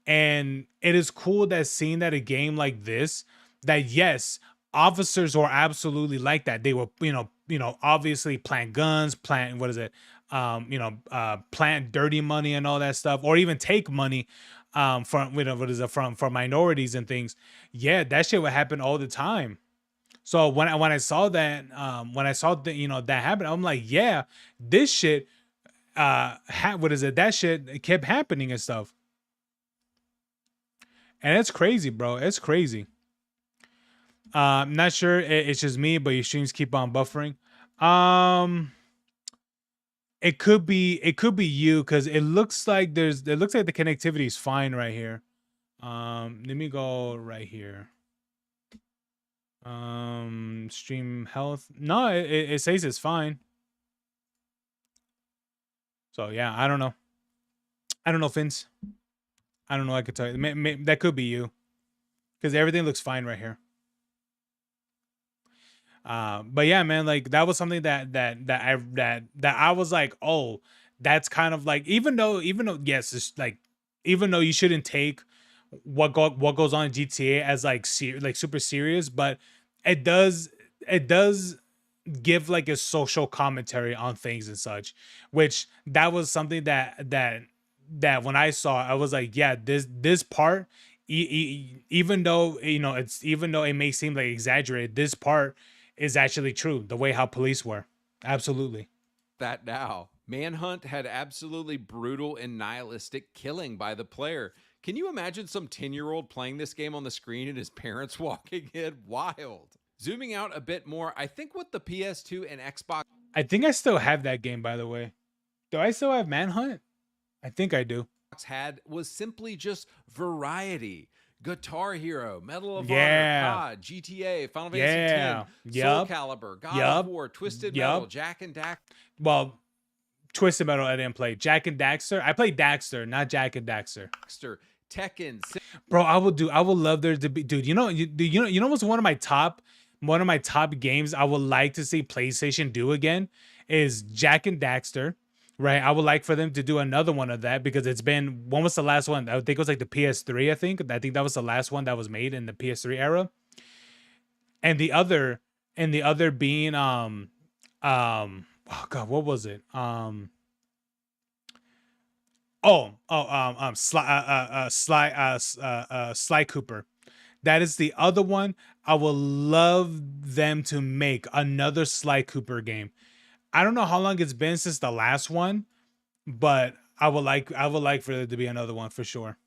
and it is cool that seeing that a game like this, that yes, officers were absolutely like that. They were, obviously plant guns, plant what is it, plant dirty money and all that stuff, or even take money from what is it from minorities and things. Yeah, that shit would happen all the time. So when I saw that, when I saw that, that happen, I'm like, yeah, this shit, what is it? That shit kept happening and stuff. And it's crazy, bro. It's crazy. I'm not sure it's just me, but your streams keep on buffering. It could be you, because it looks like the connectivity is fine right here. Let me go right here. Stream health. No, it says it's fine. So yeah, I don't know. I don't know, Fins. I don't know. I could tell you. That could be you, because everything looks fine right here. But yeah, man, like that was something that I was like, oh, that's kind of like, even though yes, it's like, even though you shouldn't take what goes on in GTA as like super serious, but it does give like a social commentary on things and such, which that was something that when I saw, I was like, yeah, this part, even though even though it may seem like exaggerated, this part is actually true. The way how police were, absolutely. That now, Manhunt had absolutely brutal and nihilistic killing by the player. Can you imagine some 10-year-old playing this game on the screen and his parents walking in? Wild. Zooming out a bit more, I think with the PS2 and Xbox, I think I still have that game, by the way. Do I still have Manhunt? I think I do. Had was simply just variety. Guitar Hero, Medal of Yeah. Honor, COD, GTA, Final Yeah. Fantasy X, Soul Yup. Calibur, God Yup. of War, Twisted Yup. Metal, Jack and Daxter. Well, Twisted Metal I didn't play. Jack and Daxter. I played Daxter, not Jack and Daxter. Tekken. Bro, I would love there to be, dude. You know what's one of my top games I would like to see PlayStation do again is Jack and Daxter. Right, I would like for them to do another one of that, because it's been, when was the last one? I think it was like the PS3. I think that was the last one that was made in the PS3 era. And the other being oh god, what was it? Sly Cooper. That is the other one. I would love them to make another Sly Cooper game. I don't know how long it's been since the last one, but I would like for there to be another one for sure.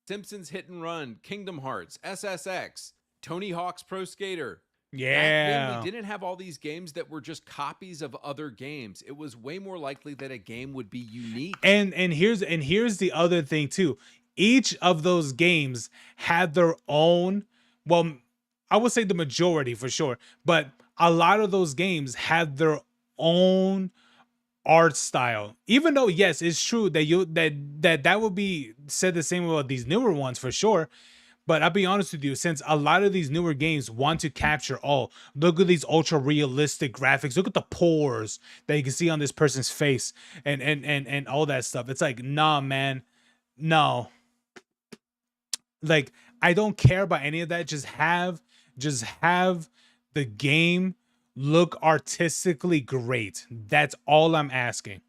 Simpsons Hit and Run, Kingdom Hearts, SSX, Tony Hawk's Pro Skater. Yeah. Back then, we didn't have all these games that were just copies of other games. It was way more likely that a game would be unique. And here's the other thing too. Each of those games had their own, well, I would say the majority for sure, but a lot of those games had their own art style. Even though yes, it's true that that would be said the same about these newer ones for sure. But I'll be honest with you, since a lot of these newer games want to capture, oh, look at these ultra realistic graphics, look at the pores that you can see on this person's face and all that stuff. It's like, nah, man, no. Like, I don't care about any of that. Just have the game look artistically great. That's all I'm asking.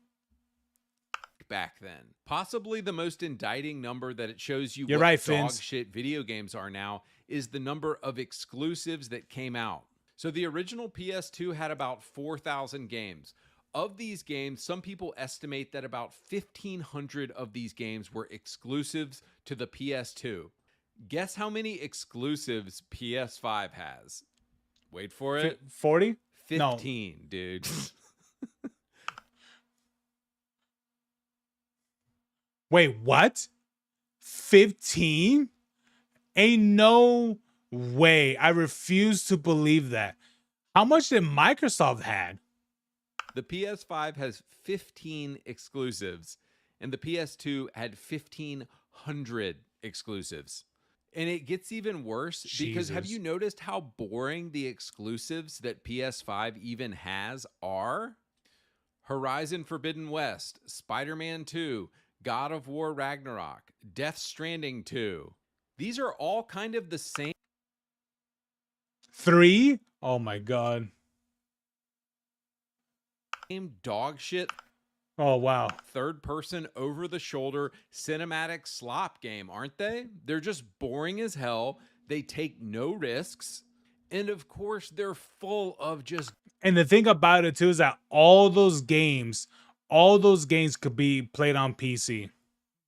Back then, possibly the most indicting number that it shows you You're what right, dog Fins. shit video games are now is the number of exclusives that came out. So the original PS2 had about 4,000 games. Of these games, some people estimate that about 1,500 of these games were exclusives to the PS2. Guess how many exclusives PS5 has? Wait for it. 40? 15, dude. Wait, what? 15? Ain't no way. I refuse to believe that. How much did Microsoft had? The PS5 has 15 exclusives, and the PS2 had 1,500 exclusives. And it gets even worse because have Jesus. you noticed how boring the exclusives that PS5 even has are? Horizon Forbidden West, Spider-Man 2, God of War Ragnarok, Death Stranding 2. These are all kind of the same 3? Oh my god. dog shit. Oh wow. Third person over the shoulder cinematic slop game, aren't they? They're just boring as hell. They take no risks. And of course, they're full of just And the thing about it too is that all those games could be played on PC.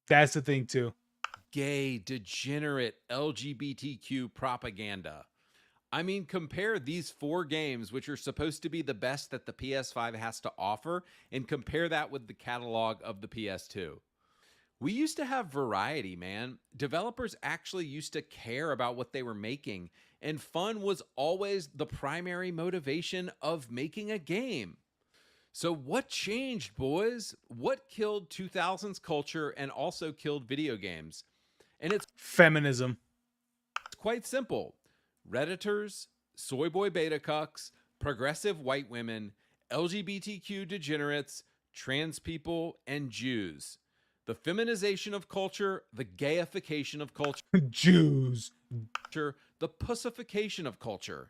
That's the thing too. gay, degenerate LGBTQ propaganda. I mean, compare these 4 games, which are supposed to be the best that the PS5 has to offer, and compare that with the catalog of the PS2. We used to have variety, man. Developers actually used to care about what they were making, and fun was always the primary motivation of making a game. So what changed, boys? What killed 2000s culture and also killed video games? And it's feminism. It's quite simple. Redditors, soy boy beta cucks, progressive white women, LGBTQ degenerates, trans people, and Jews. The feminization of culture, the gayification of culture, Jews, the pussification of culture.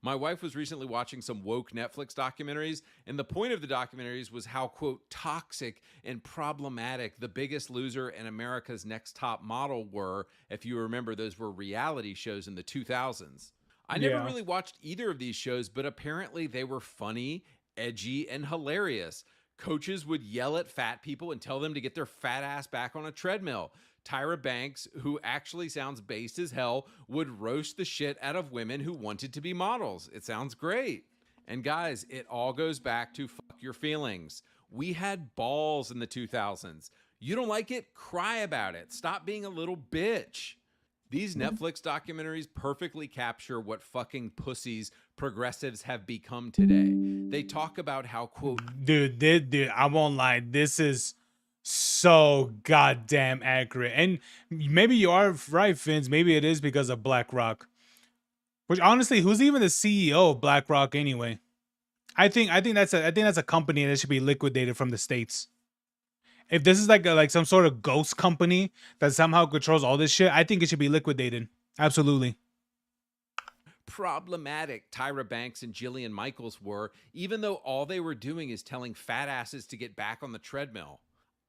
My wife was recently watching some woke Netflix documentaries, and the point of the documentaries was how, quote, toxic and problematic The Biggest Loser and America's Next Top Model were. If you remember, those were reality shows in the 2000s. I never really watched either of these shows, but apparently they were funny, edgy, and hilarious. Coaches would yell at fat people and tell them to get their fat ass back on a treadmill. Tyra Banks, who actually sounds based as hell, would roast the shit out of women who wanted to be models. It sounds great. And guys, it all goes back to fuck your feelings. We had balls in the 2000s. You don't like it? Cry about it. Stop being a little bitch. These Netflix documentaries perfectly capture what fucking pussies progressives have become today. They talk about how, quote, dude, I won't lie, this is so goddamn accurate. And maybe you are right, Fins. Maybe it is because of BlackRock. Which honestly, who's even the CEO of BlackRock anyway? I think that's a company that should be liquidated from the States. If this is like some sort of ghost company that somehow controls all this shit, I think it should be liquidated. Absolutely. Problematic Tyra Banks and Jillian Michaels were, even though all they were doing is telling fat asses to get back on the treadmill.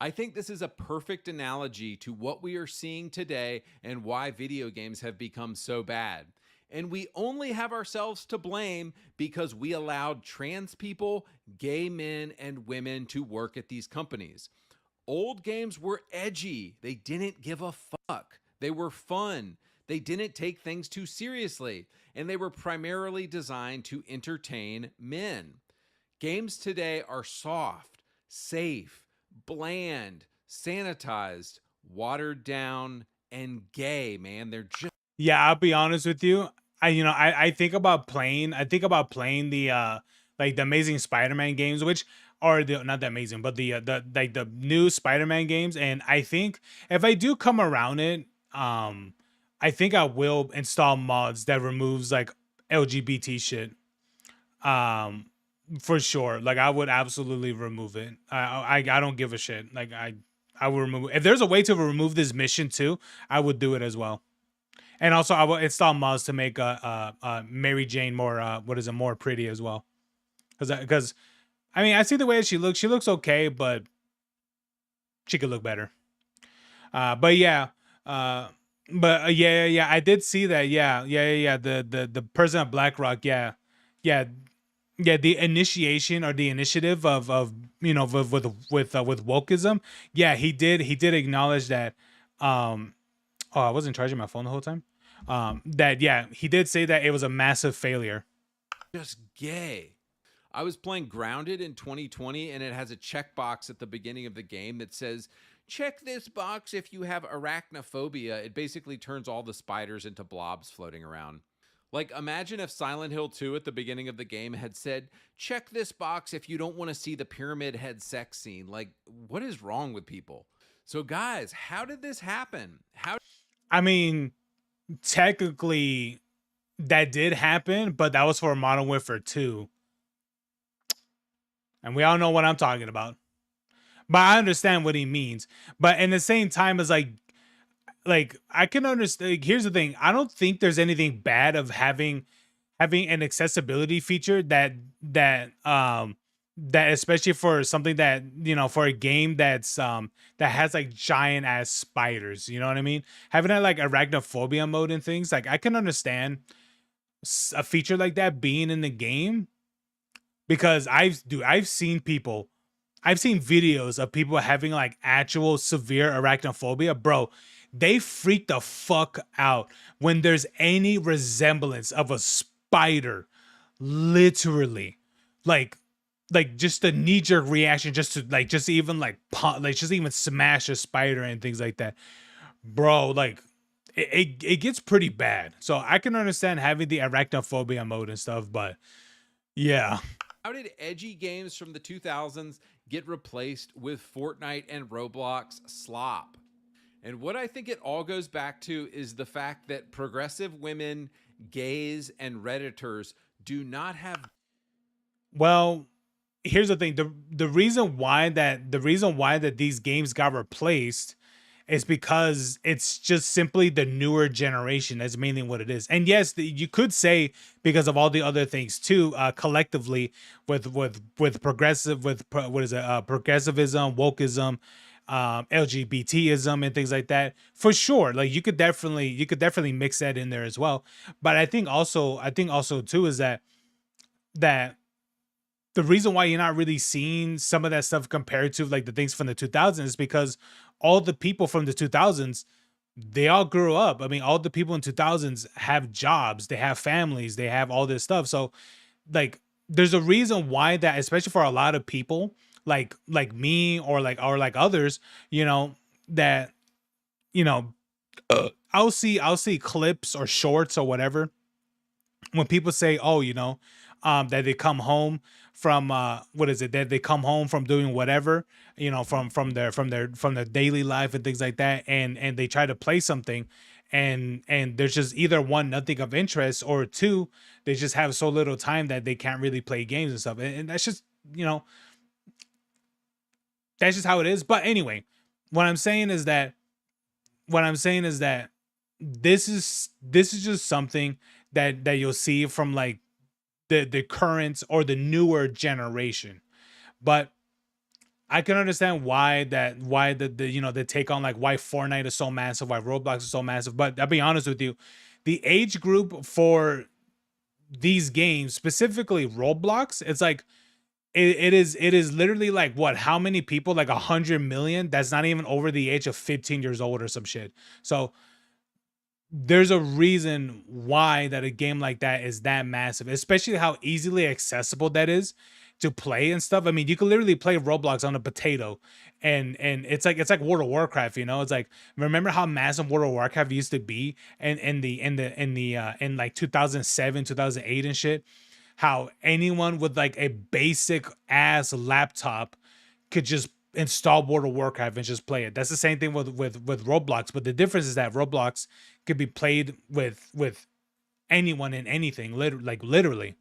I think this is a perfect analogy to what we are seeing today and why video games have become so bad. And we only have ourselves to blame because we allowed trans people, gay men, and women to work at these companies. Old games were edgy. They didn't give a fuck. They were fun. They didn't take things too seriously. And they were primarily designed to entertain men. Games today are soft, safe, bland, sanitized, watered down, and gay, man. They're just... Yeah, I'll be honest with you. I think about playing the like the Amazing Spider-Man games, which are not that amazing, but the new Spider-Man games. And I think if I do come around it, I think I will install mods that removes like LGBT shit. For sure. Like I would absolutely remove it. I don't give a shit. Like I will remove it. If there's a way to remove this mission too, I would do it as well. And also, I will install mods to make Mary Jane more more pretty as well. Because I mean, I see the way she looks. She looks okay, but she could look better. But yeah, yeah. I did see that. Yeah. The person at BlackRock. Yeah. The initiation or the initiative of with wokeism. Yeah, he did acknowledge that. Oh, I wasn't charging my phone the whole time. That yeah, he did say that it was a massive failure. Just gay. I was playing Grounded in 2020, and it has a checkbox at the beginning of the game that says, check this box if you have arachnophobia. It basically turns all the spiders into blobs floating around. Like, imagine if Silent Hill 2 at the beginning of the game had said, check this box if you don't want to see the pyramid head sex scene. Like, what is wrong with people? So guys, how did this happen? I mean, technically that did happen, but that was for Modern Warfare 2. And we all know what I'm talking about. But I understand what he means. But in the same time, as like I can understand. Here's the thing: I don't think there's anything bad of having an accessibility feature that especially for something that, you know, for a game that has like giant ass spiders. You know what I mean? Having that like arachnophobia mode and things, like I can understand a feature like that being in the game, because I've seen people, I've seen videos of people having like actual severe arachnophobia, bro. They freak the fuck out when there's any resemblance of a spider, literally, like just a knee-jerk reaction, just to like just even like like just even smash a spider and things like that, bro. Like it gets pretty bad. So I can understand having the arachnophobia mode and stuff, but yeah. How did edgy games from the 2000s get replaced with Fortnite and Roblox slop? And what I think it all goes back to is the fact that progressive women, gays, and Redditors do not have. Well, here's the thing: the reason why that these games got replaced is because it's just simply the newer generation. That's mainly what it is. And yes, you could say because of all the other things too, collectively with progressive, what is it, progressivism, wokeism, LGBTism, and things like that. For sure, like you could definitely mix that in there as well. But I think also too is that the reason why you're not really seeing some of that stuff compared to like the things from the 2000s is because all the people from the 2000s, they all grew up. I mean, all the people in 2000s have jobs, they have families, they have all this stuff. So like there's a reason why that, especially for a lot of people like me or like others, you know, that, you know, I'll see clips or shorts or whatever when people say, oh, you know, that they come home from what is it, that they come home from doing whatever, you know, from their daily life and things like that, and they try to play something, and there's just either one, nothing of interest, or two, they just have so little time that they can't really play games and stuff, and that's just, you know, that's just how it is. But anyway, what I'm saying is that this is just something that you'll see from like the current or the newer generation. But I can understand why the you know, the take on like why Fortnite is so massive, why Roblox is so massive. But I'll be honest with you, the age group for these games, specifically Roblox, it's like it is literally like what, how many people, like 100 million, that's not even over the age of 15 years old or some shit. So there's a reason why that a game like that is that massive, especially how easily accessible that is to play and stuff. I mean, you can literally play Roblox on a potato, and it's like World of Warcraft, you know? It's like, remember how massive World of Warcraft used to be in like 2007, 2008 and shit? How anyone with like a basic ass laptop could just install World of Warcraft and just play it. That's the same thing with Roblox, but the difference is that Roblox could be played with anyone and anything, literally.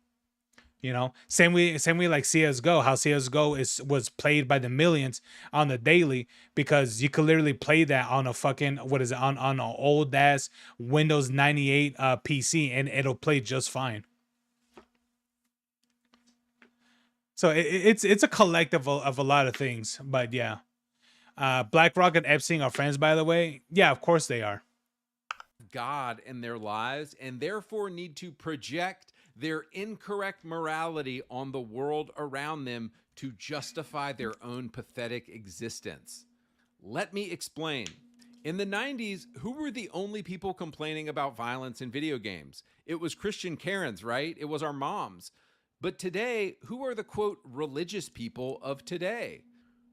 You know, same way like CS:GO, how CS:GO was played by the millions on the daily, because you could literally play that on a fucking, what is it, on an old ass Windows 98 PC, and it'll play just fine. So it's a collective of a lot of things, but yeah. BlackRock and Epstein are friends, by the way. Yeah, of course they are. God in their lives, and therefore need to project their incorrect morality on the world around them to justify their own pathetic existence. Let me explain. In the 90s, who were the only people complaining about violence in video games? It was Christian Karens, right? It was our moms. But today, who are the, quote, religious people of today?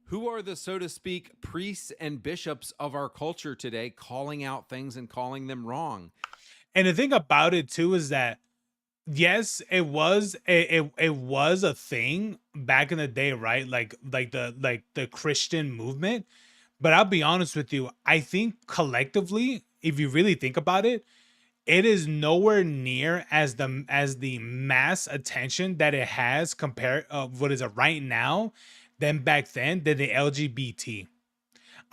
Who are the, so to speak, priests and bishops of our culture today, calling out things and calling them wrong? And the thing about it too is that, yes, it was a thing back in the day, right? Like the Christian movement. But I'll be honest with you, I think collectively, if you really think about it, it is nowhere near as the mass attention that it has compared what is it right now than back then than the LGBT.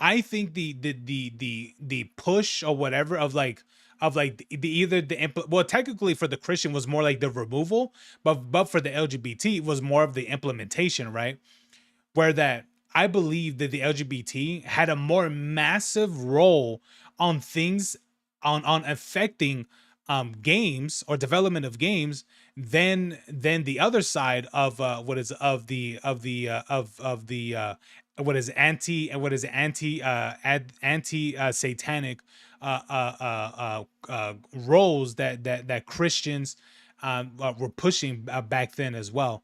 I think the push or whatever of like the either well, technically for the Christian was more like the removal, but for the LGBT it was more of the implementation, right? Where that I believe that the LGBT had a more massive role on things on affecting games or development of games than the other side of what is of the what is anti anti satanic roles that Christians were pushing back then as well.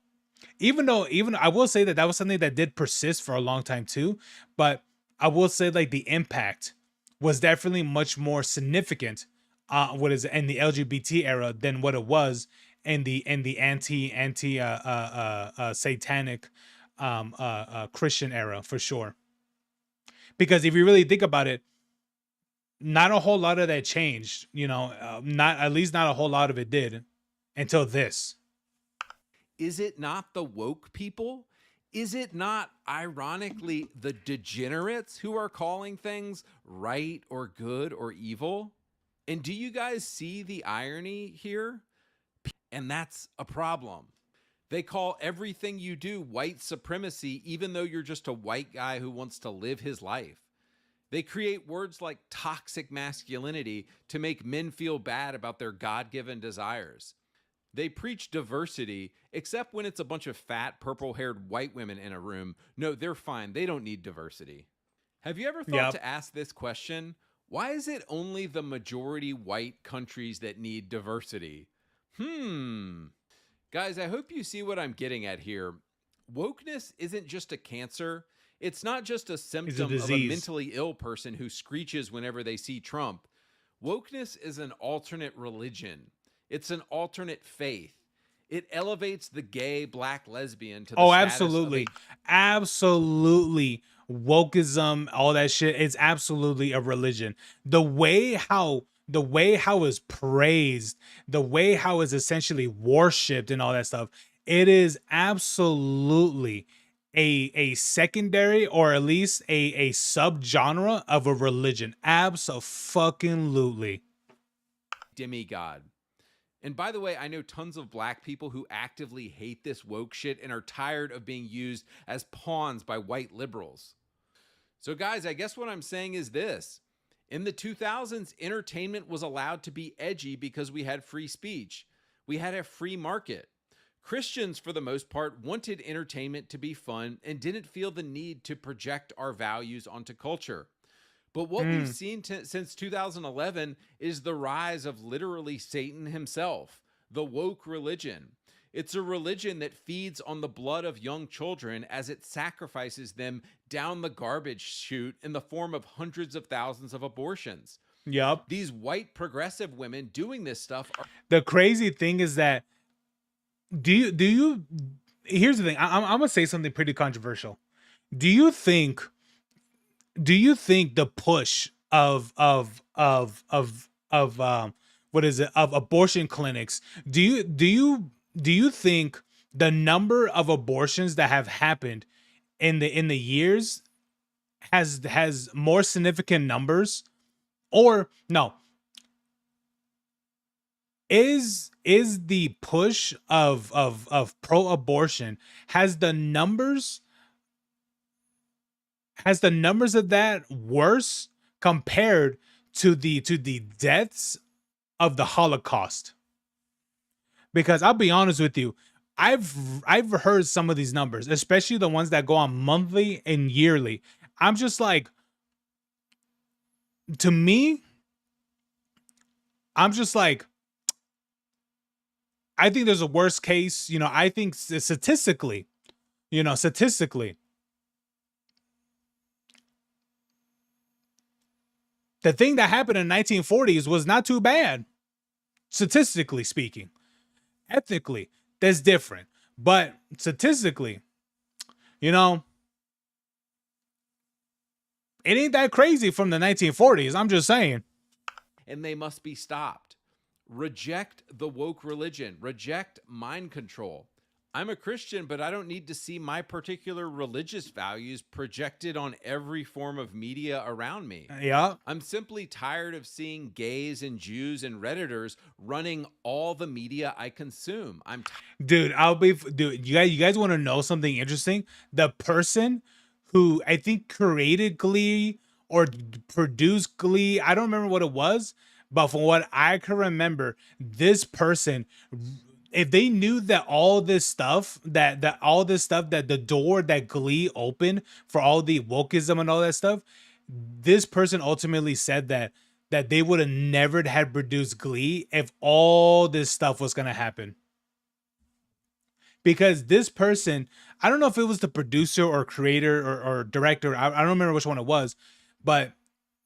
Even I will say that that was something that did persist for a long time too, but I will say like the impact was definitely much more significant what is in the LGBT era than what it was in the anti satanic Christian era for sure. Because if you really think about it, not a whole lot of that changed, you know, not at least not a whole lot of it did until this. Is it not the woke people? Is it not, ironically, the degenerates who are calling things right or good or evil? And do you guys see the irony here? And that's a problem. They call everything you do white supremacy, even though you're just a white guy who wants to live his life. They create words like toxic masculinity to make men feel bad about their God-given desires. They preach diversity, except when it's a bunch of fat, purple-haired white women in a room. No, they're fine. They don't need diversity. Have you ever thought to ask this question? Why is it only the majority white countries that need diversity? Guys, I hope you see what I'm getting at here. Wokeness isn't just a cancer. It's not just a symptom of a mentally ill person who screeches whenever they see Trump. Wokeness is an alternate religion. It's an alternate faith. It elevates the gay, black, lesbian to the status absolutely. of Absolutely. Wokeism, all that shit, it's absolutely a religion. The way how is praised, the way how is essentially worshipped and all that stuff, it is absolutely a secondary or at least a subgenre of a religion. Absolutely. demigod. And by the way, I know tons of black people who actively hate this woke shit and are tired of being used as pawns by white liberals. So guys, I guess what I'm saying is this. In the 2000s, entertainment was allowed to be edgy because we had free speech. We had a free market. Christians, for the most part, wanted entertainment to be fun and didn't feel the need to project our values onto culture. But what we've seen since 2011 is the rise of literally Satan himself, the woke religion. It's a religion that feeds on the blood of young children as it sacrifices them down the garbage chute in the form of hundreds of thousands of abortions. Yup. These white progressive women doing this stuff are— The crazy thing is that do you here's the thing. I'm gonna say something pretty controversial. Do you think the push of what is it, of abortion clinics, do you think the number of abortions that have happened in the years has more significant numbers, or no, is the push of pro-abortion, has the numbers of that worse compared to the deaths of the Holocaust? Because I'll be honest with you, I've heard some of these numbers, especially the ones that go on monthly and yearly. I'm just like, to me, I'm just like, I think there's a worst case. You know, I think statistically, the thing that happened in the 1940s was not too bad, statistically speaking. Ethically, that's different. But statistically, it ain't that crazy from the 1940s. I'm just saying. and they must be stopped. Reject the woke religion. Reject mind control. I'm a Christian, but I don't need to see my particular religious values projected on every form of media around me. Yeah. I'm simply tired of seeing gays and Jews and Redditors running all the media I consume. Dude, dude, you guys want to know something interesting? The person who I think created Glee or produced Glee, I don't remember what it was, but from what I can remember, this person, if they knew that all this stuff, that the door that Glee opened for all the wokeism and all that stuff, this person ultimately said that they would have never had produced Glee if all this stuff was gonna happen. Because this person, I don't know if it was the producer or creator or director, I don't remember which one it was, but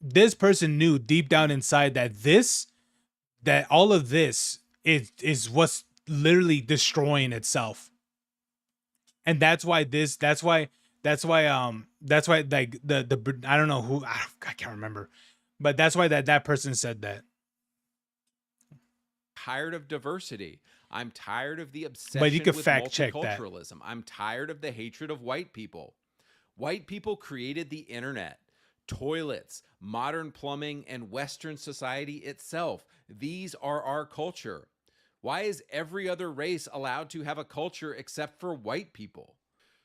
this person knew deep down inside that all of this is what's literally destroying itself. And that's why like the I don't know who, I can't remember, but that's why that person said that. Tired of diversity. I'm tired of the obsession But you could with fact check that. multiculturalism. I'm tired of the hatred of white people. White people created the internet, toilets, modern plumbing, and Western society itself. These are our culture. Why is every other race allowed to have a culture except for white people?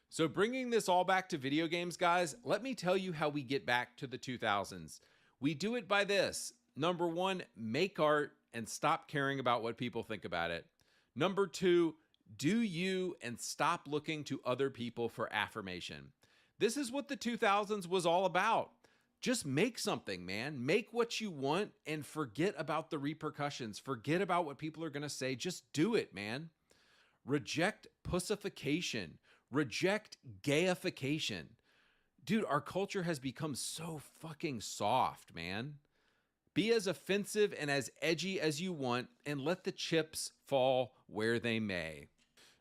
So bringing this all back to video games, guys, let me tell you how we get back to the 2000s. We do it by this. Number one, make art and stop caring about what people think about it. Number two, do you and stop looking to other people for affirmation. This is what the 2000s was all about. Just make something, man. Make what you want and forget about the repercussions. Forget about what people are going to say. Just do it, man. Reject pussification. Reject gayification. Dude, our culture has become so fucking soft, man. Be as offensive and as edgy as you want and let the chips fall where they may.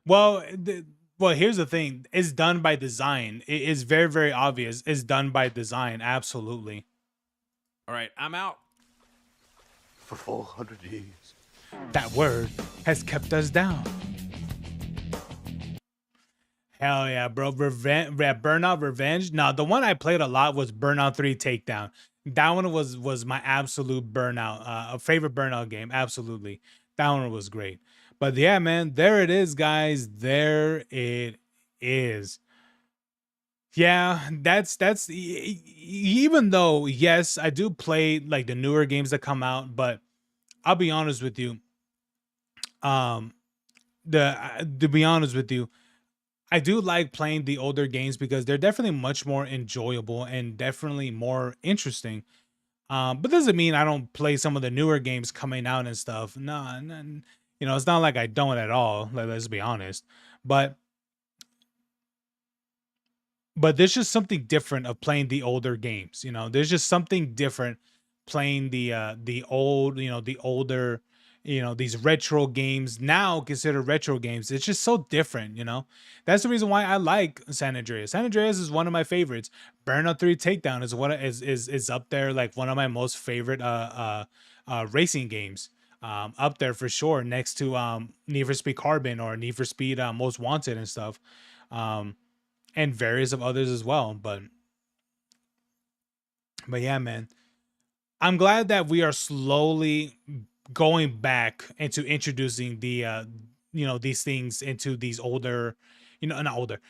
Well, here's the thing. It's done by design. It is very, very obvious. It's done by design. Absolutely. All right, I'm out. For 400 years. That word has kept us down. Hell yeah, bro. Burnout Revenge. No, the one I played a lot was Burnout 3 Takedown. That one was my absolute Burnout, a favorite Burnout game. Absolutely. That one was great. But yeah, man, there it is, guys. There it is. Yeah, that's even though, yes, I do play like the newer games that come out, but I'll be honest with you. To be honest with you, I do like playing the older games because they're definitely much more enjoyable and definitely more interesting. But doesn't mean I don't play some of the newer games coming out and stuff. Nah, you know, it's not like I don't at all. Let's be honest. But there's just something different of playing the older games. You know, there's just something different playing the old, you know, the older, you know, these retro games now considered retro games. It's just so different, you know. That's the reason why I like San Andreas. San Andreas is one of my favorites. Burnout 3 Takedown is what is up there, like one of my most favorite racing games. Up there for sure, next to Need for Speed Carbon or Need for Speed Most Wanted and stuff, and various of others as well. But yeah, man, I'm glad that we are slowly going back into introducing the you know, these things into these older, you know, not older,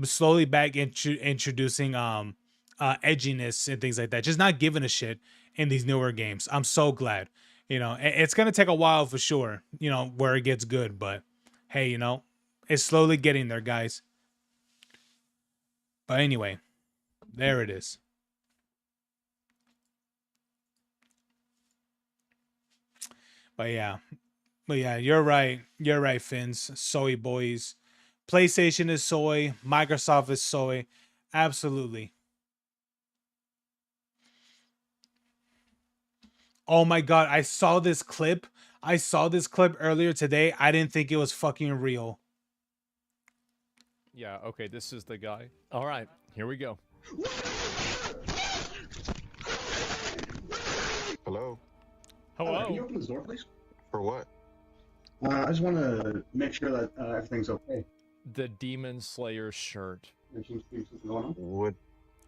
slowly back into introducing edginess and things like that, just not giving a shit in these newer games. I'm so glad. You know, it's gonna take a while for sure, you know, where it gets good, but hey, you know, it's slowly getting there, guys. But anyway, there it is. But yeah, you're right. You're right, Fins. Soy boys. PlayStation is soy. Microsoft is soy. Absolutely. Oh my God, I saw this clip. I saw this clip earlier today. I didn't think it was fucking real. Yeah, okay, this is the guy. All right, here we go. Hello? Hello? Can you open this door, please? For what? I just want to make sure that everything's okay. The Demon Slayer shirt. There seems to be something going on.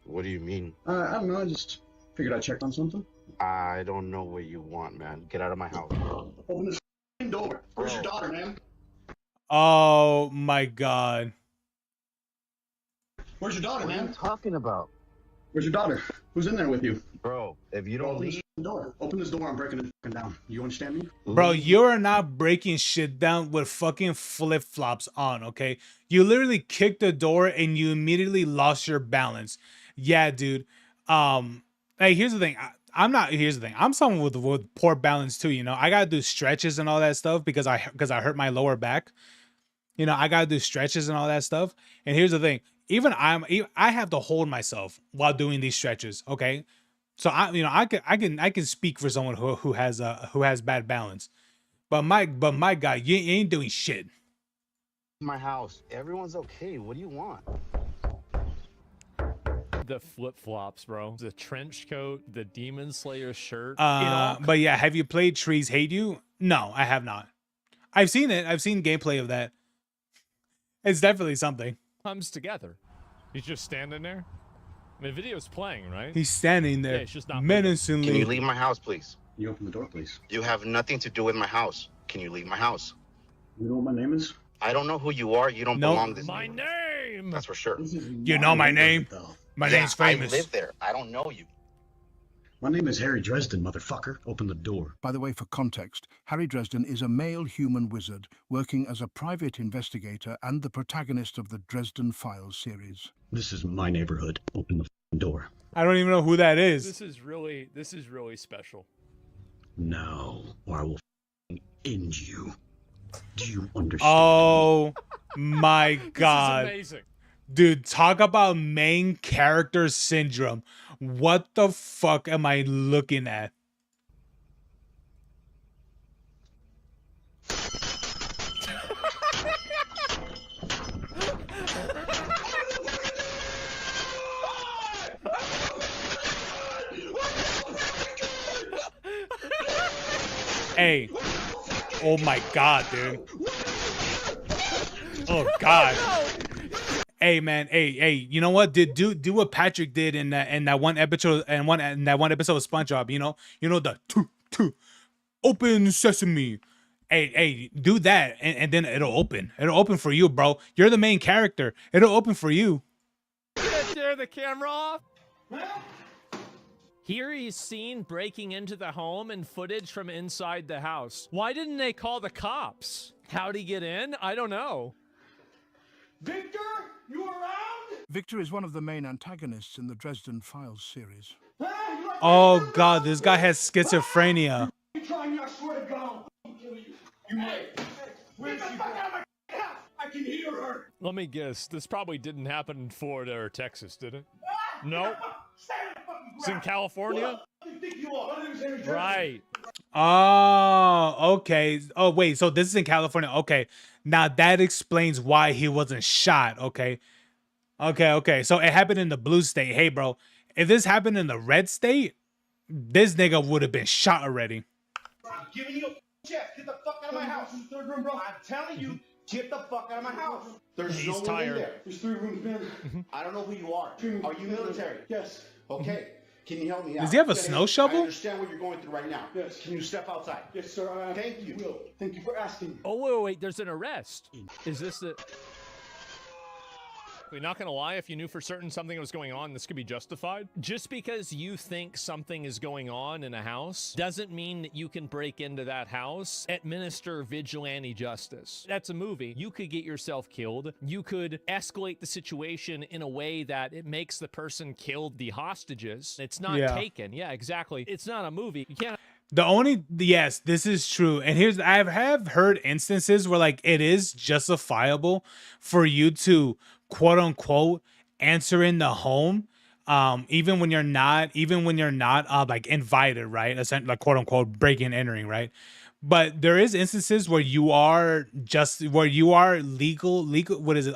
What do you mean? I don't know. I just figured I'd check on something. I don't know what you want, man. Get out of my house. Open this door. Where's your daughter, man? Oh my god. Where's your daughter, What are man? you talking about? Where's your daughter? Who's in there with you? Bro, if you don't Open leave... this door. Open this door. I'm breaking it fucking down. You understand me? Bro, you're not breaking shit down with fucking flip-flops on, okay? You literally kicked the door and you immediately lost your balance. Yeah, dude. Hey, here's the thing. Here's the thing. I'm someone with poor balance too, you know. I gotta do stretches and all that stuff because I hurt my lower back. You know, I gotta do stretches and all that stuff. And here's the thing. I have to hold myself while doing these stretches, okay? So I can speak for someone who has bad balance. But my guy, you ain't doing shit. My house. Everyone's okay. What do you want? The flip-flops, bro. The trench coat, the Demon Slayer shirt. But yeah, have you played Trees Hate You? No, I have not. I've seen it. I've seen gameplay of that. It's definitely something. Comes together. He's just standing there. I mean, the video's playing, right? He's standing there, Yeah, it's just not menacingly. Can you leave my house, please? You open the door, please. You have nothing to do with my house. Can you leave my house? You know what my name is? I don't know who you are. You don't Nope. belong this My name! That's for sure. You know my name? My name's famous. I live there. I don't know you. My name is Harry Dresden, motherfucker. Open the door. By the way, for context, Harry Dresden is a male human wizard working as a private investigator and the protagonist of the Dresden Files series. This is my neighborhood. Open the fucking door. I don't even know who that is. This is really special. No, or I will fucking end you. Do you understand? Oh my god. This is amazing. Dude, talk about main character syndrome. What the fuck am I looking at? Hey. Oh my god, dude. Oh god. Hey man, hey, you know what? Do what Patrick did in that one episode of SpongeBob. You know the two open sesame. Hey, do that and then it'll open. It'll open for you, bro. You're the main character. It'll open for you. Tear the camera off. Here he's seen breaking into the home and footage from inside the house. Why didn't they call the cops? How'd he get in? I don't know. Victor, you around? Victor is one of the main antagonists in the Dresden Files series. Oh god, this guy has schizophrenia. You trying me? I swear to God, I'll kill you. You might. Where's she? I can hear her. Let me guess. This probably didn't happen in Florida or Texas, did it? No. It's in California? Right. Oh, okay. Oh, wait. So this is in California. Okay. Now that explains why he wasn't shot. Okay. Okay. So it happened in the blue state. Hey, bro. If this happened in the red state, this nigga would have been shot already. I'm giving you a check. Get the fuck out of my house. Third room, bro. I'm telling you, get the fuck out of my house. There's no one in there. There's 3 rooms, man. I don't know who you are. Are you military? Yes. Okay. Can you help me out? Does he have a snow shovel? I understand what you're going through right now. Yes. Can you step outside? Yes, sir. Thank you. Will. Thank you for asking. Oh, wait. There's an arrest. Is this the... We're not gonna lie, if you knew for certain something was going on, this could be justified. Just because you think something is going on in a house doesn't mean that you can break into that house, administer vigilante justice. That's a movie. You could get yourself killed. You could escalate the situation in a way that it makes the person killed the hostages. It's not taken. Yeah, exactly. It's not a movie. You can't... Yes, this is true. And I have heard instances where like it is justifiable for you to quote unquote answer in the home, even when you're not like invited, right? Essentially, like quote unquote breaking and entering, right? But there is instances where you are legal. What is it?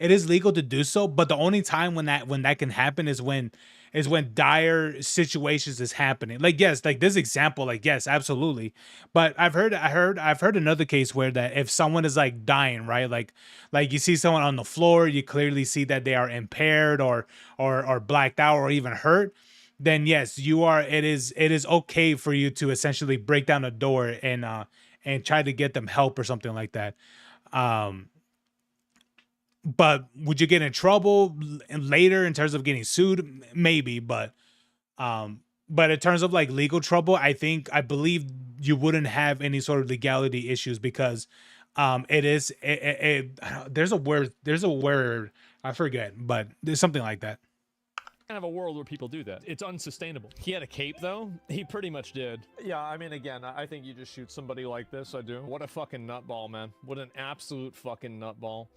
It is legal to do so, but the only time when that can happen is when is when dire situations is happening. Like, yes, like this example, like, yes, absolutely. But I've heard another case where that if someone is like dying, right? Like you see someone on the floor, you clearly see that they are impaired or blacked out or even hurt, then yes, it is okay for you to essentially break down a door and try to get them help or something like that. But would you get in trouble later in terms of getting sued? Maybe, but in terms of like legal trouble, I believe you wouldn't have any sort of legality issues because there's a word I forget, but there's something like that. Kind of a world where people do that. It's unsustainable. He had a cape though. He pretty much did. Yeah, I mean, again, I think you just shoot somebody like this. I do. What a fucking nutball, man. What an absolute fucking nutball.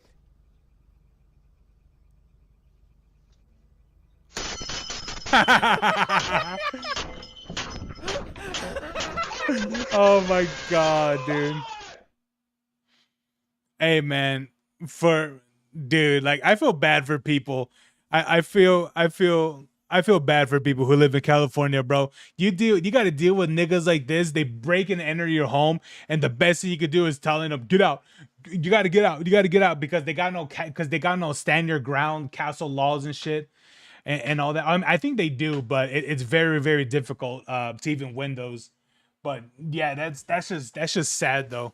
Oh my god, dude. Hey man, dude, like I feel bad for people. I feel bad for people who live in California, bro. You got to deal with niggas like this. They break and enter your home, and the best thing you could do is telling them, "Get out. You got to get out. You got to get out," because they got no stand your ground castle laws and shit. And all that. I think they do, but it's very, very difficult to even win those. But yeah, that's just sad though.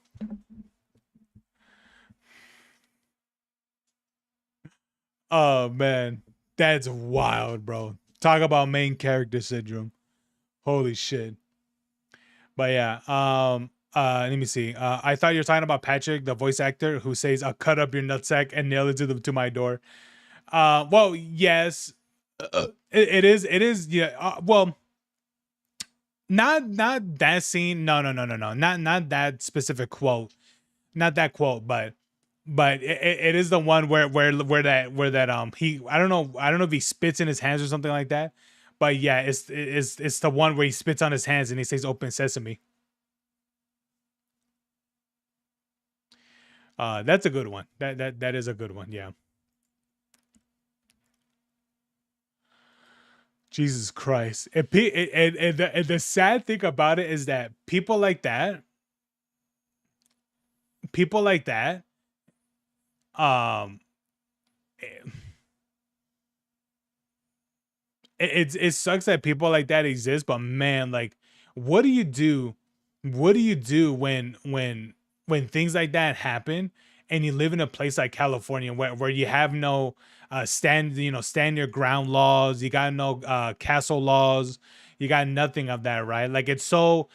Oh man, that's wild, bro. Talk about main character syndrome. Holy shit. But yeah, let me see. I thought you were talking about Patrick, the voice actor who says, "I'll cut up your nutsack and nail it to my door." Well, yes. It is yeah, well, not that scene, no, not that specific quote, not that quote, but it is the one where that he, I don't know if he spits in his hands or something like that, but yeah, it's the one where he spits on his hands and he says "Open Sesame." That's a good one. That is a good one. Yeah. Jesus Christ. And the sad thing about it is that people like that, um, it sucks that people like that exist, but man, like, what do you do? What do you do when things like that happen and you live in a place like California where you have no stand your ground laws, you got no castle laws, you got nothing of that, right? Like it's so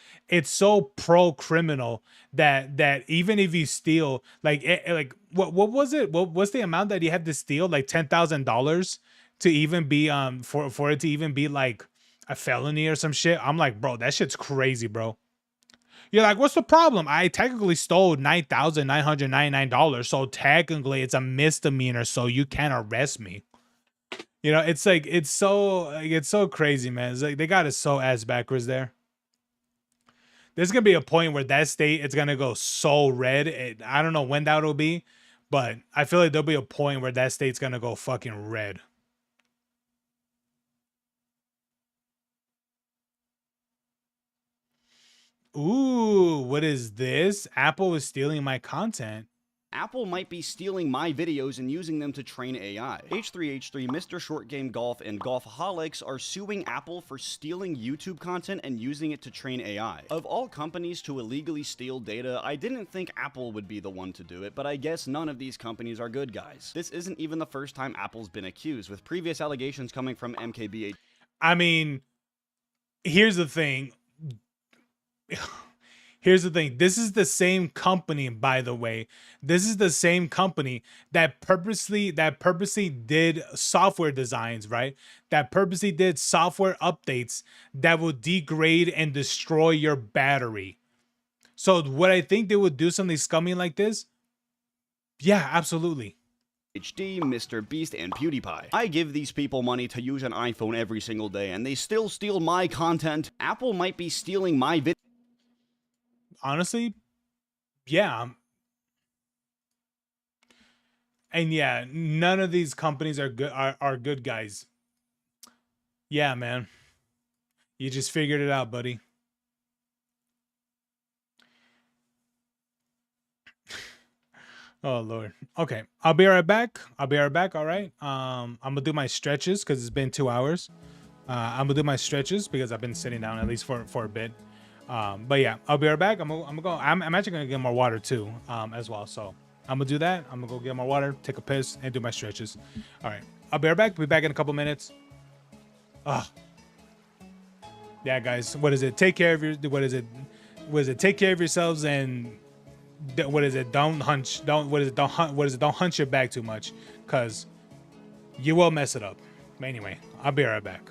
pro criminal that even if you steal, like what was it? What's the amount that you have to steal? Like $10,000 to even be for it to even be like a felony or some shit. I'm like, bro, that shit's crazy, bro. You're like, what's the problem? I technically stole $9,999, so technically it's a misdemeanor, so you can't arrest me. You know, it's like it's so crazy, man. It's like they got it so ass backwards there. There's gonna be a point where that state it's gonna go so red. I don't know when that'll be, but I feel like there'll be a point where that state's gonna go fucking red. Ooh, what is this? Apple is stealing my content. Apple might be stealing my videos and using them to train AI. H3H3, Mr. Short Game Golf, and Golfaholics are suing Apple for stealing YouTube content and using it to train AI. Of all companies to illegally steal data, I didn't think Apple would be the one to do it, but I guess none of these companies are good guys. This isn't even the first time Apple's been accused, with previous allegations coming from MKBHD. I mean, here's the thing. Here's the thing. This is the same company, by the way. This is the same company that purposely did software designs, right? That purposely did software updates that will degrade and destroy your battery. So would I think they would do something scummy like this? Yeah, absolutely. HD, Mr. Beast, and PewDiePie. I give these people money to use an iPhone every single day, and they still steal my content. Apple might be stealing my video. Honestly, yeah. And yeah, none of these companies are good guys. Yeah, man. You just figured it out, buddy. Oh Lord. Okay, I'll be right back. All right. I'm gonna do my stretches because it's been 2 hours. I'm gonna do my stretches because I've been sitting down at least for a bit. But yeah, I'll be right back. I'm actually gonna get more water too, as well. So I'm gonna do that. I'm gonna go get more water, take a piss, and do my stretches. All right. I'll be right back. Be back in a couple minutes. Yeah, guys. What is it? Take care of your. What is it? Take care of yourselves and. What is it? Don't hunch. Don't. What is it? Don't hunt. What is it? Don't hunch your bag too much, cause you will mess it up. Anyway, I'll be right back.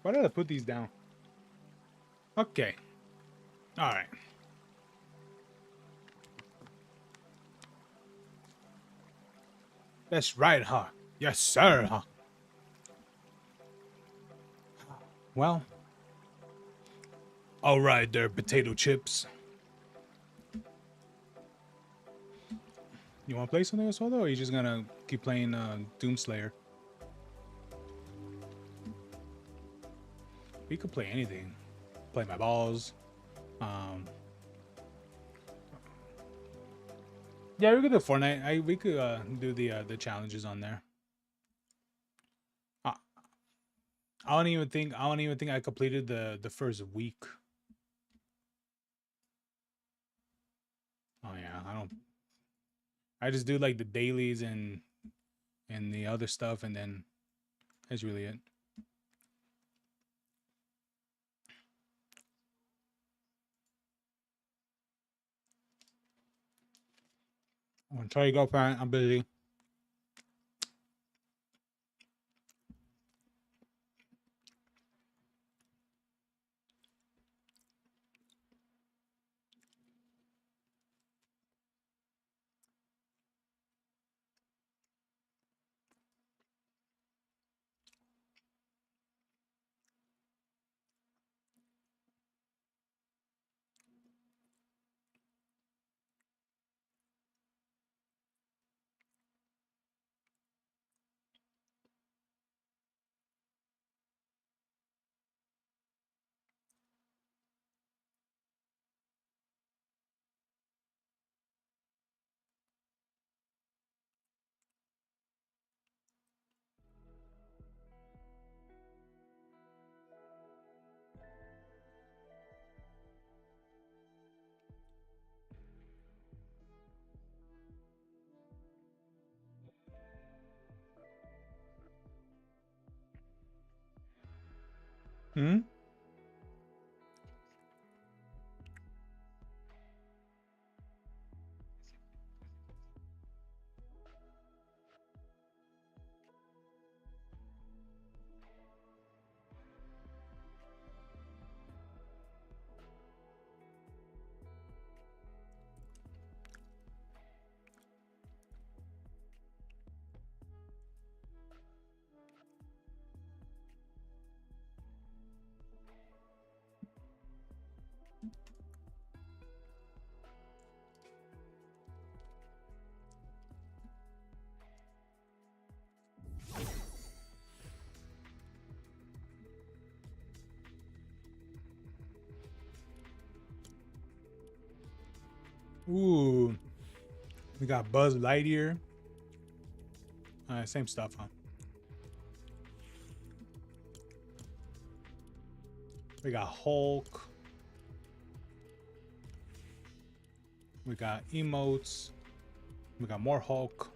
Why did I put these down? Okay. All right. That's right, huh? Yes, sir, huh? Well, all right there, potato chips. You want to play something as well, though, or are you just gonna keep playing Doomslayer? We could play anything. Play my balls. Yeah, we could do Fortnite. We could do the challenges on there. I don't even think I completed the first week. Oh yeah, I just do like the dailies and the other stuff, and then that's really it. I'm gonna try to go, Pat. I'm busy. Hmm. Ooh, we got Buzz Lightyear. Same stuff, huh? We got Hulk. We got emotes. We got more Hulk.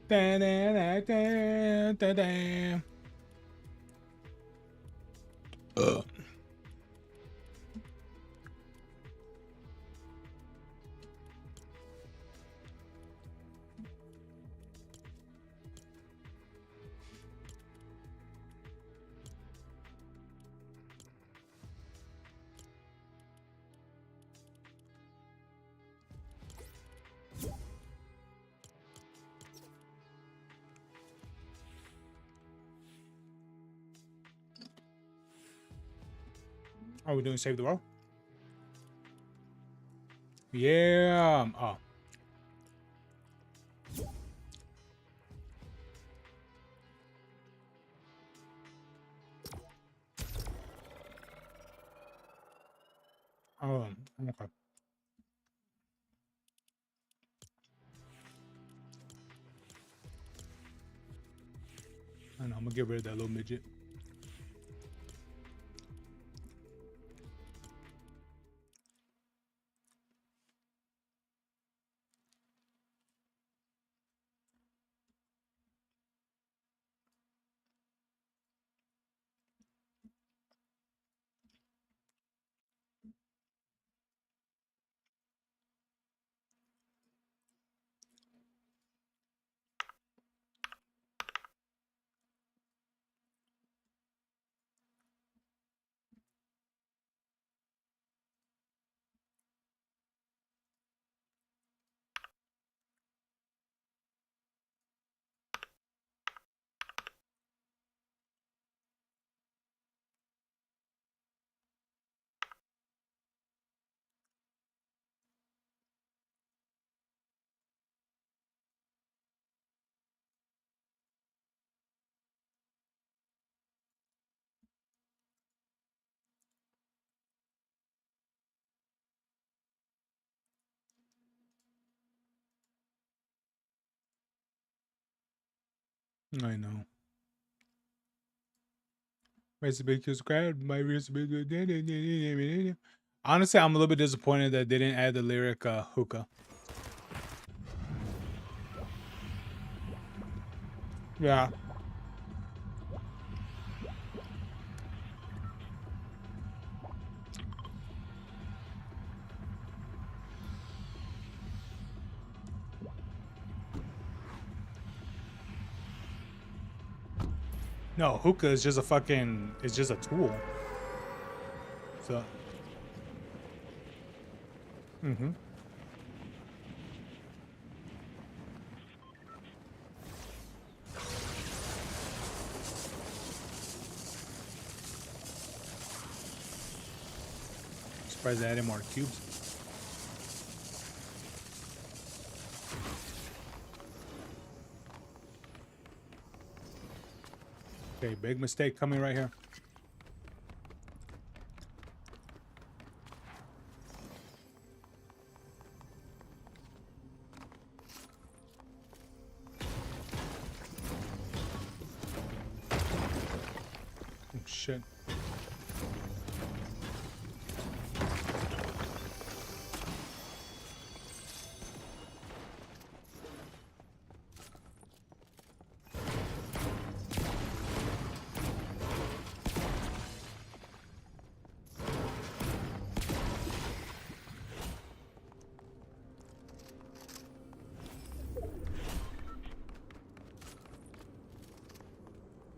Da, da, da, da, da, da. Are we doing Save the World? Yeah. Oh. Oh, okay. I know, I'm gonna get rid of that little midget. I know. Recipe subscribe. My recipe. Honestly, I'm a little bit disappointed that they didn't add the lyric hookah. Yeah. No, hookah is just a fucking. It's just a tool. So. Mm-hmm. Surprised they added more cubes. Okay, big mistake coming right here. Oh shit.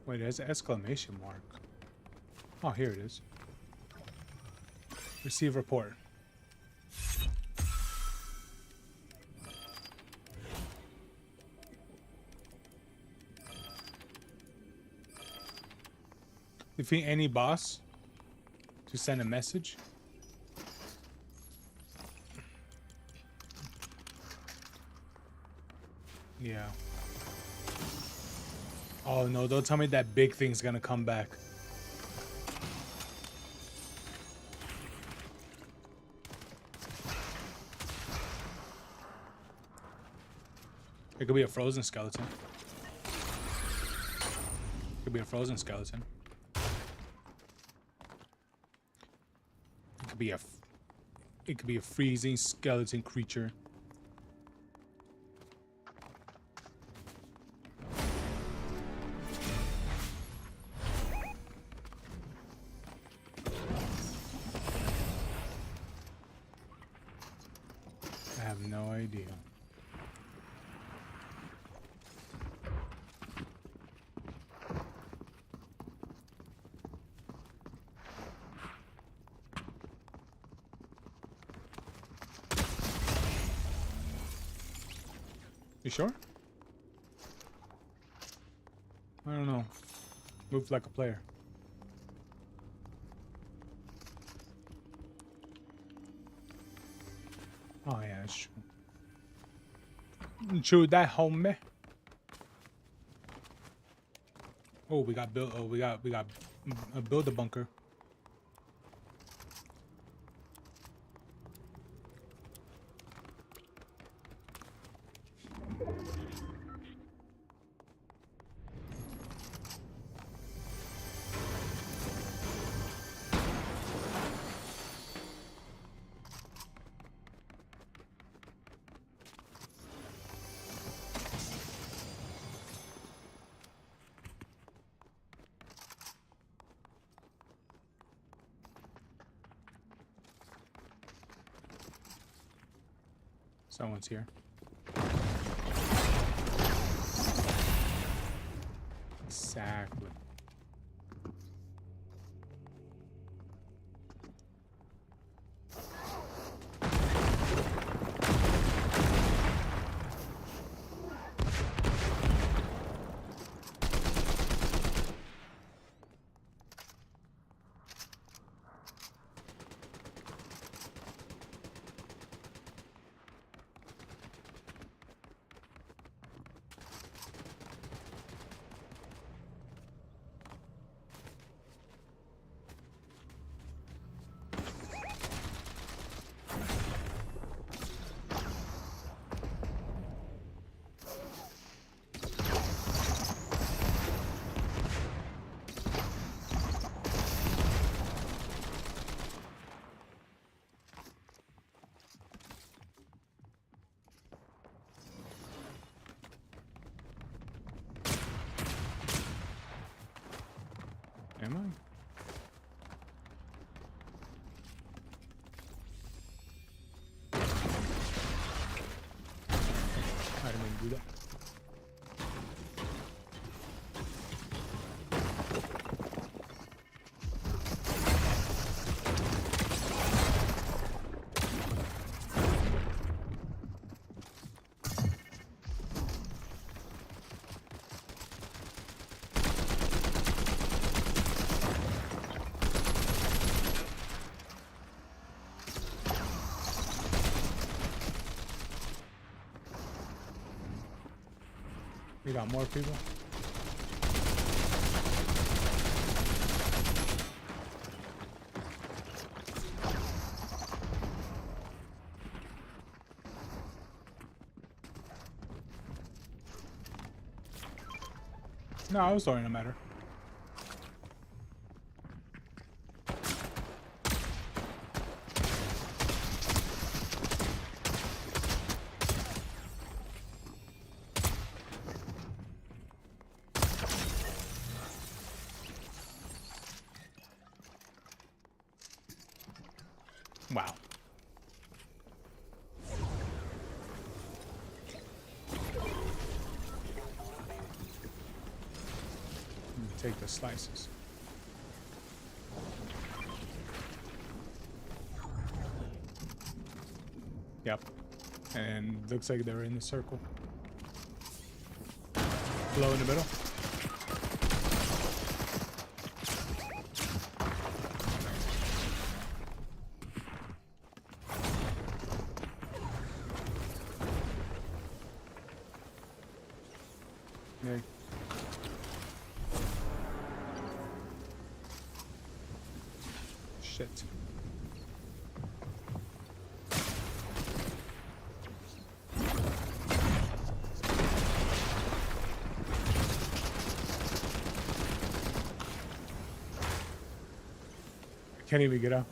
Wait, there's an exclamation mark. Oh, here it is. Receive report. Defeat any boss to send a message. Yeah. Oh no, don't tell me that big thing's gonna come back. It could be a frozen skeleton. It could be a frozen skeleton. It could be a freezing skeleton creature. I have no idea. You sure? I don't know. Move like a player. Oh yeah, that's true. True that, homie. Oh, we got build. Oh, we got build a bunker. Someone's here. Exactly. Am I? I didn't mean to do that. We got more people. No, I was throwing a matter. Wow. Take the slices. Yep. And looks like they're in the circle. Blow in the middle. Yeah. Shit. I can't even get out.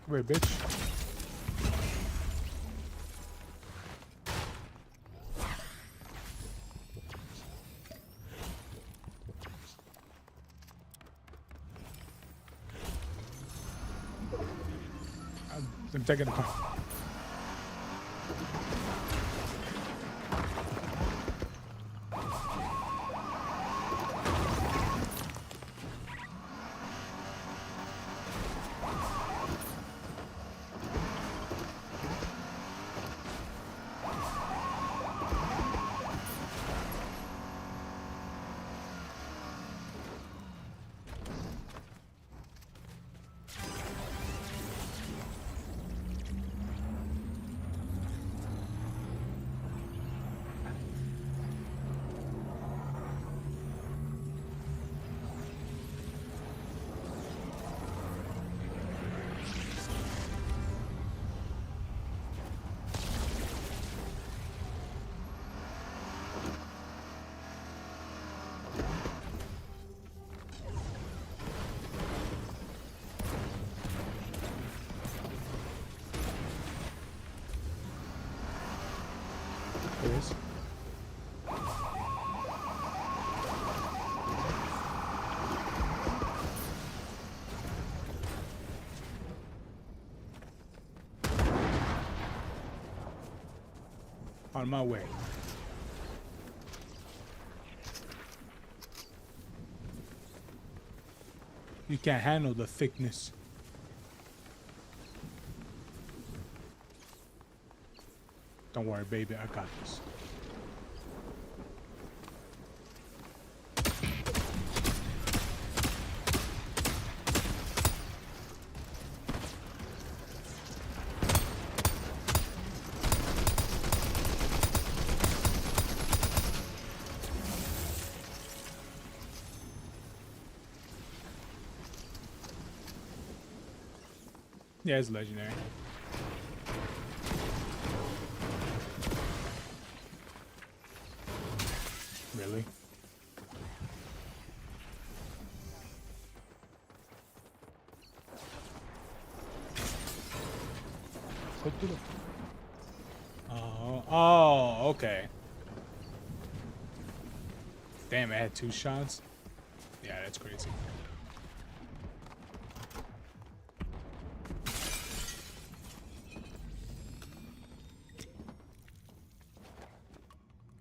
Come here, bitch. I'm taking the car. There is. On my way. You can't handle the thickness. Don't worry, baby, I got this. Yeah, it's legendary. Really? What did it? Oh, okay. Damn, it had 2 shots? Yeah, that's crazy.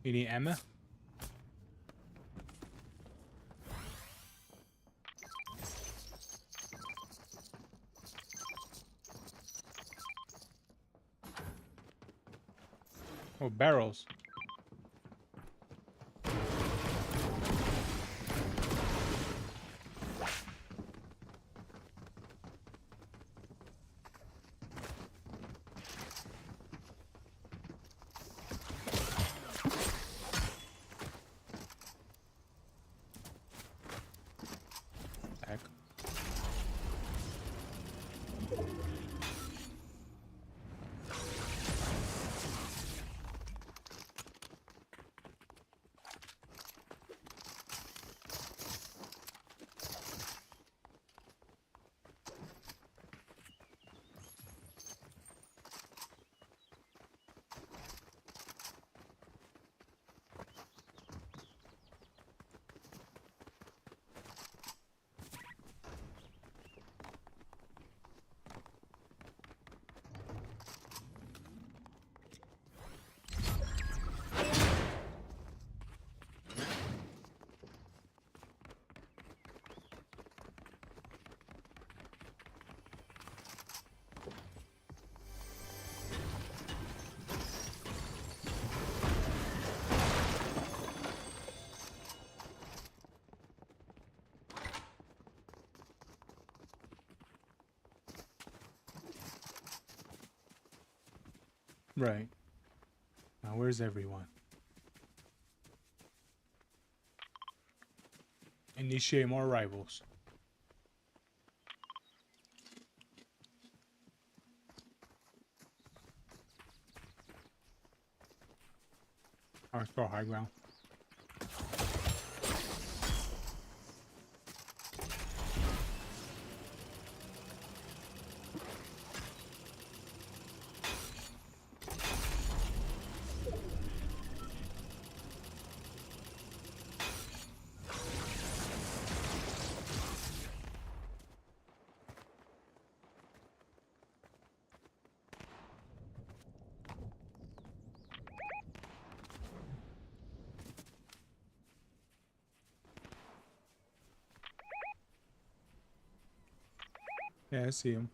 You need ammo? Oh, barrels. Heck. Right. Now where's everyone? Initiate more rivals. Alright, go high ground. Yeah, I see him.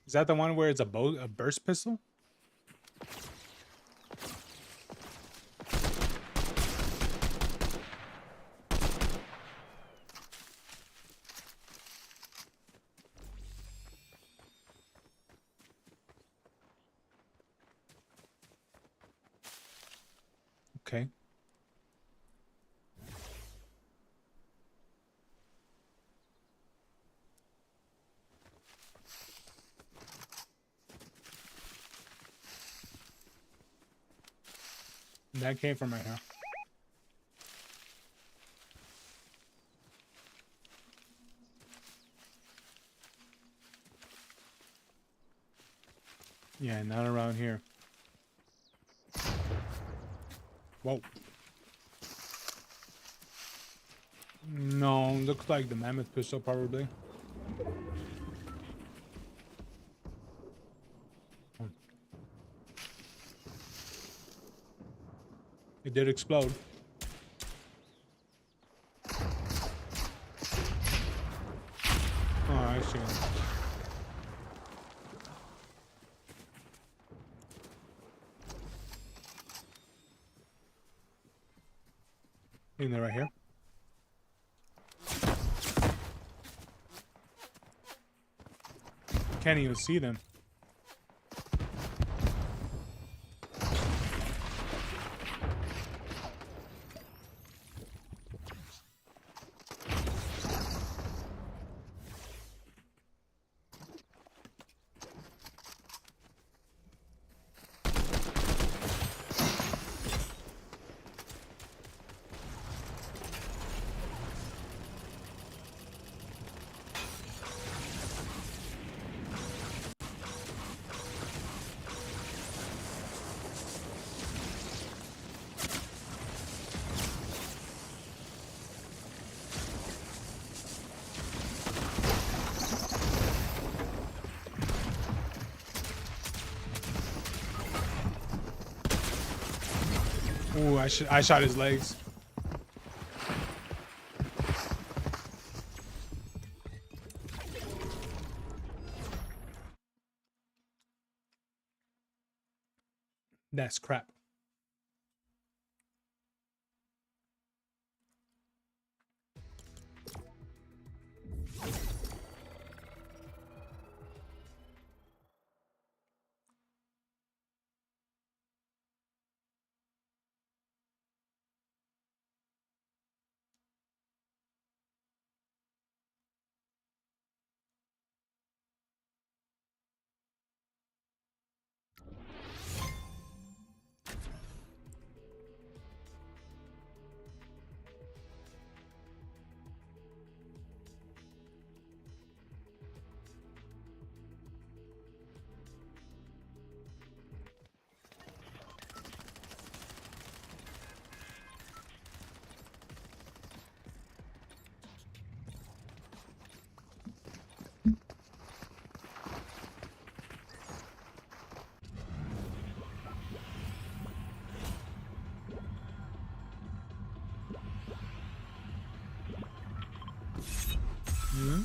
Is that the one where it's a burst pistol? Okay. That came from right here. Yeah, not around here. Whoa. No, looks like the mammoth pistol probably. It did explode. Oh, I see. I think they're right here. Can't even see them. Ooh, I shot his legs. That's crap. Mm-hmm.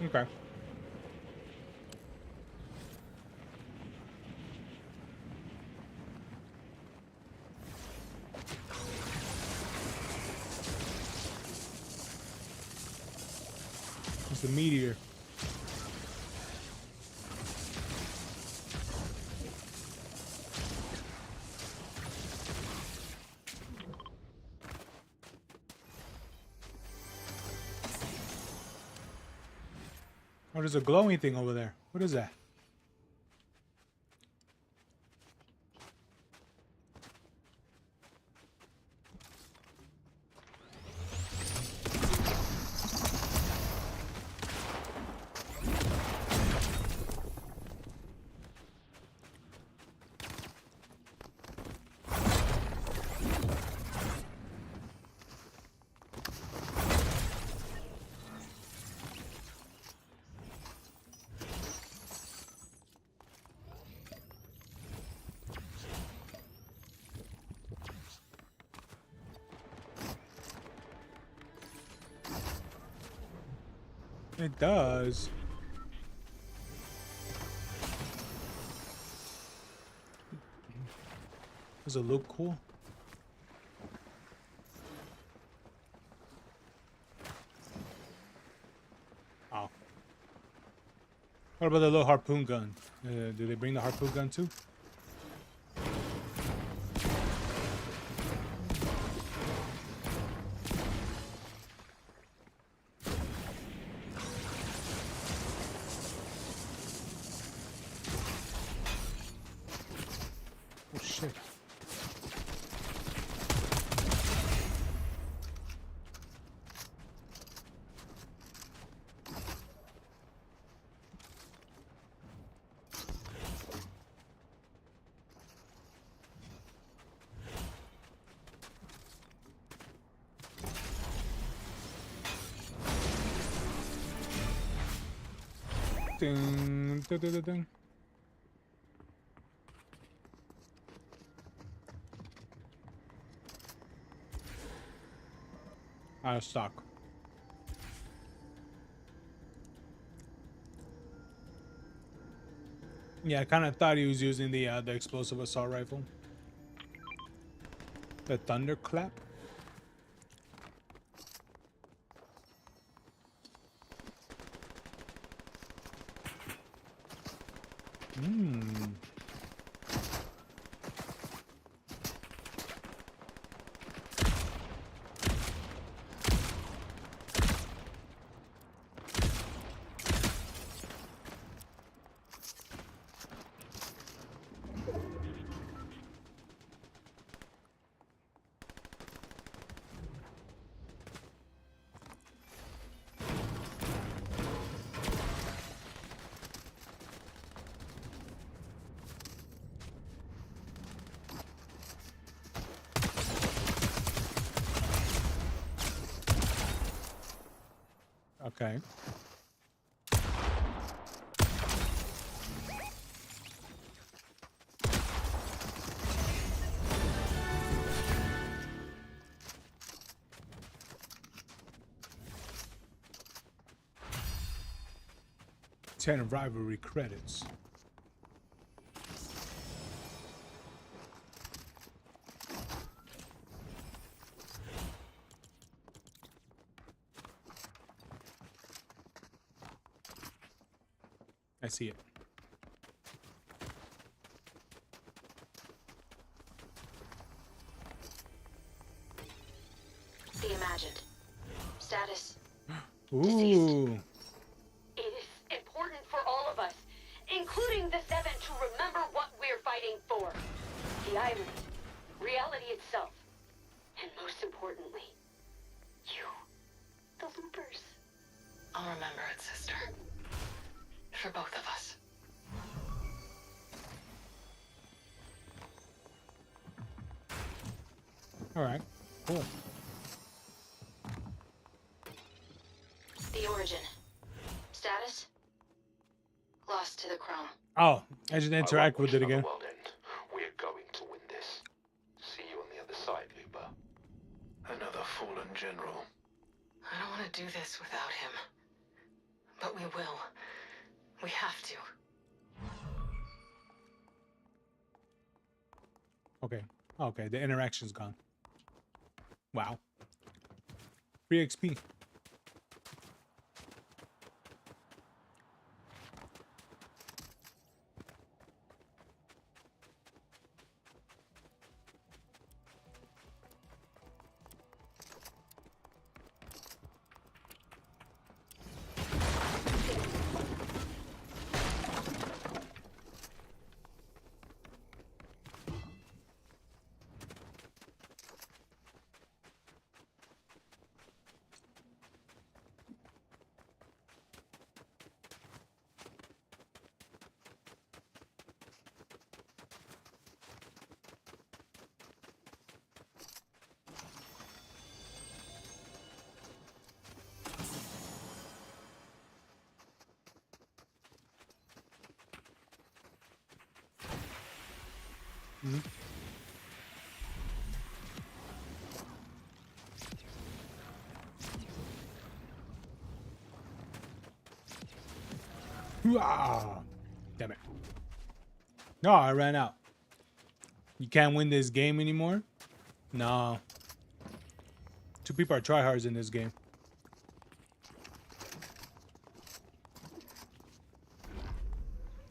Okay. It's a meteor. Oh, there's a glowing thing over there. What is that? It does. Does it look cool? Oh. What about the little harpoon gun? Do they bring the harpoon gun too? Oh shit. Ding, ding, ding, ding, ding. Out of stock. Yeah, I kind of thought he was using the explosive assault rifle. The thunderclap. Hmm. Okay. Ten rivalry credits. I see it. The imagined. Status. Ooh. It is important for all of us, including the Seven, to remember what we're fighting for. The island, reality itself, and most importantly, you, the loopers. I'll remember it, sister. For both of us. All right. Cool. The origin. Status? Lost to the Chrome. Oh, I just interact with it again. We're going to win this. See you on the other side, Looper. Another fallen general. I don't want to do this without him. But we will. We have to. Okay. Okay, the interaction's gone. Wow. Free XP. Damn it. No, I ran out. You can't win this game anymore? No. Two people are tryhards in this game.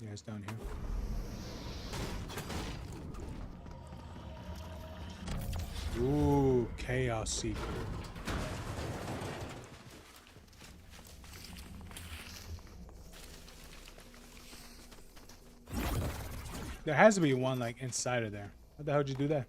Yeah, it's down here. Ooh, Chaos Seeker. There has to be one like inside of there. How the hell did you do that?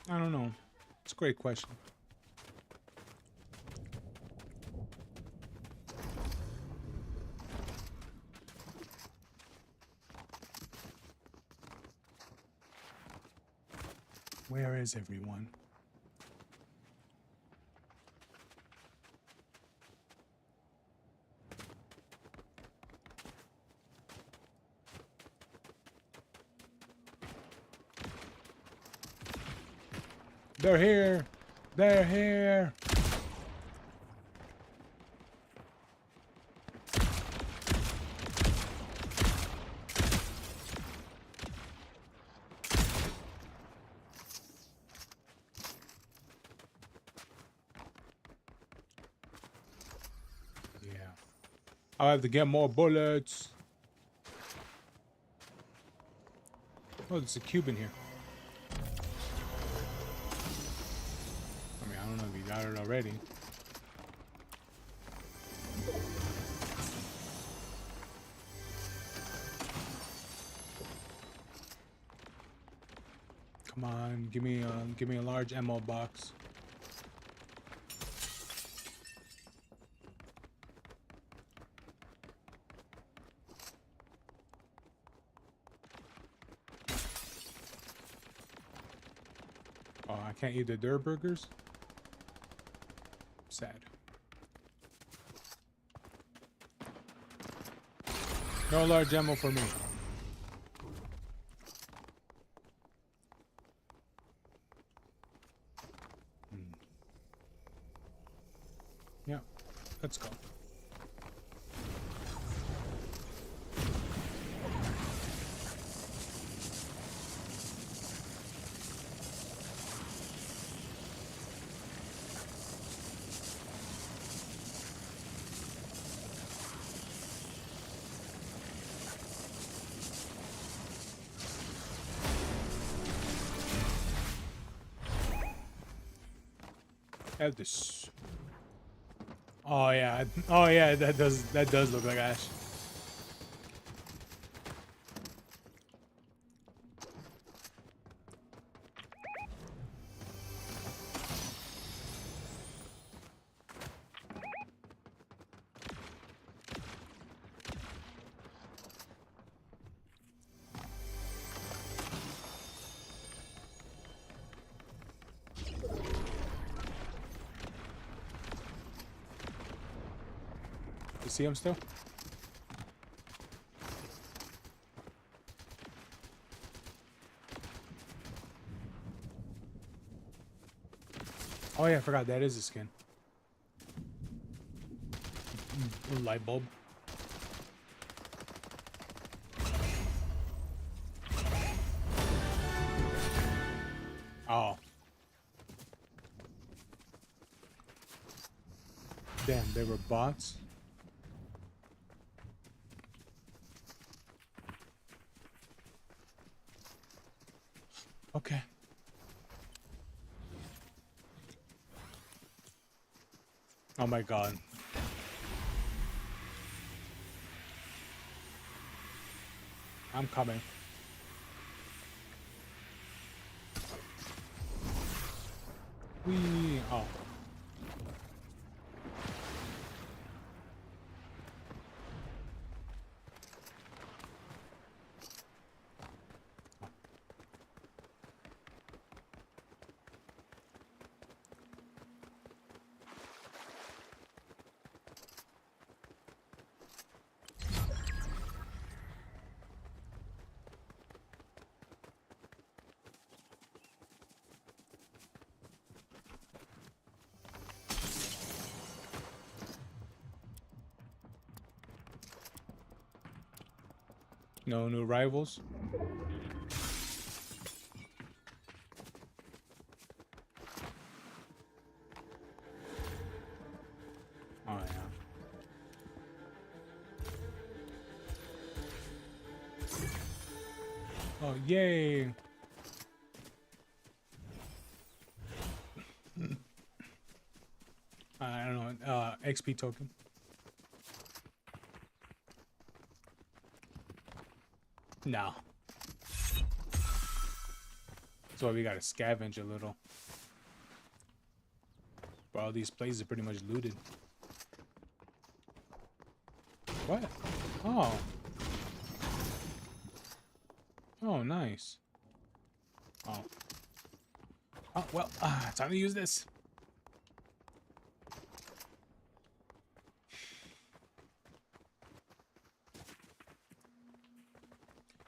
I don't know. It's a great question. Where is everyone? They're here. They're here. Yeah. I have to get more bullets. Oh, there's a cube in here. I mean, I don't know if you got it already. Come on, give me a large ammo box. Oh, I can't eat the Durr burgers? Sad. No large ammo for me. Yeah, let's go. Have this. Oh yeah. Oh yeah, that does look like Ash. You see him still? Oh yeah, I forgot that is a skin. Light bulb. Oh. Damn, they were bots. Okay. Oh my god. I'm coming. Wee. Oh. No new rivals. Oh yeah. Oh yay. I don't know. XP token. No. That's why we gotta scavenge a little. But all these places are pretty much looted. What? Oh. Oh, nice. Oh. Oh, well, time to use this.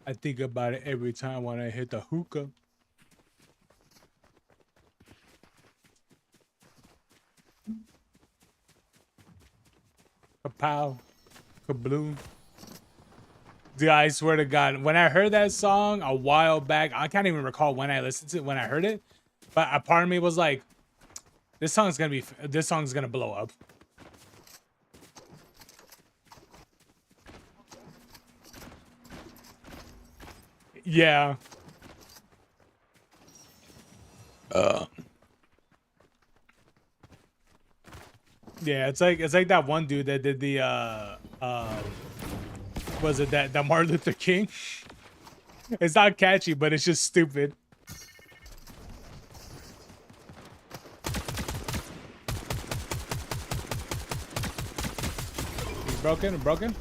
I think about it every time when I hit the hookah. Kapow. Kabloom. Dude, I swear to God, when I heard that song a while back, I can't even recall when I listened to it, when I heard it, but a part of me was like, this song's gonna blow up. Yeah. Yeah, it's like that one dude that did the was it that Martin Luther King? It's not catchy, but it's just stupid. He's broken, broken.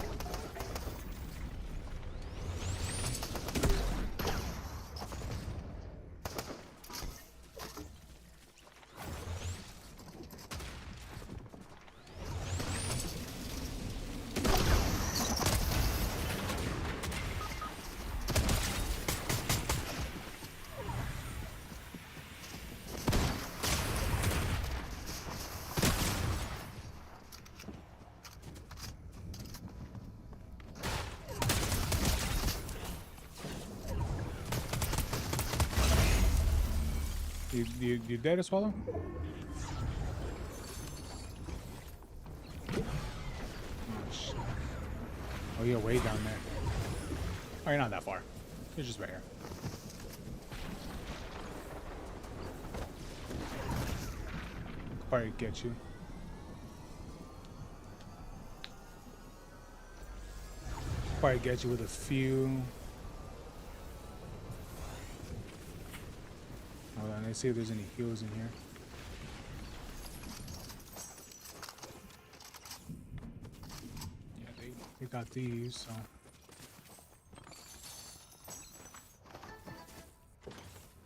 You dare to swallow? Oh, you're way down there. Oh, you're not that far. You're just right here. Probably get you. Probably get you with a few. Hold on, let's see if there's any heals in here. Yeah, they got these, so.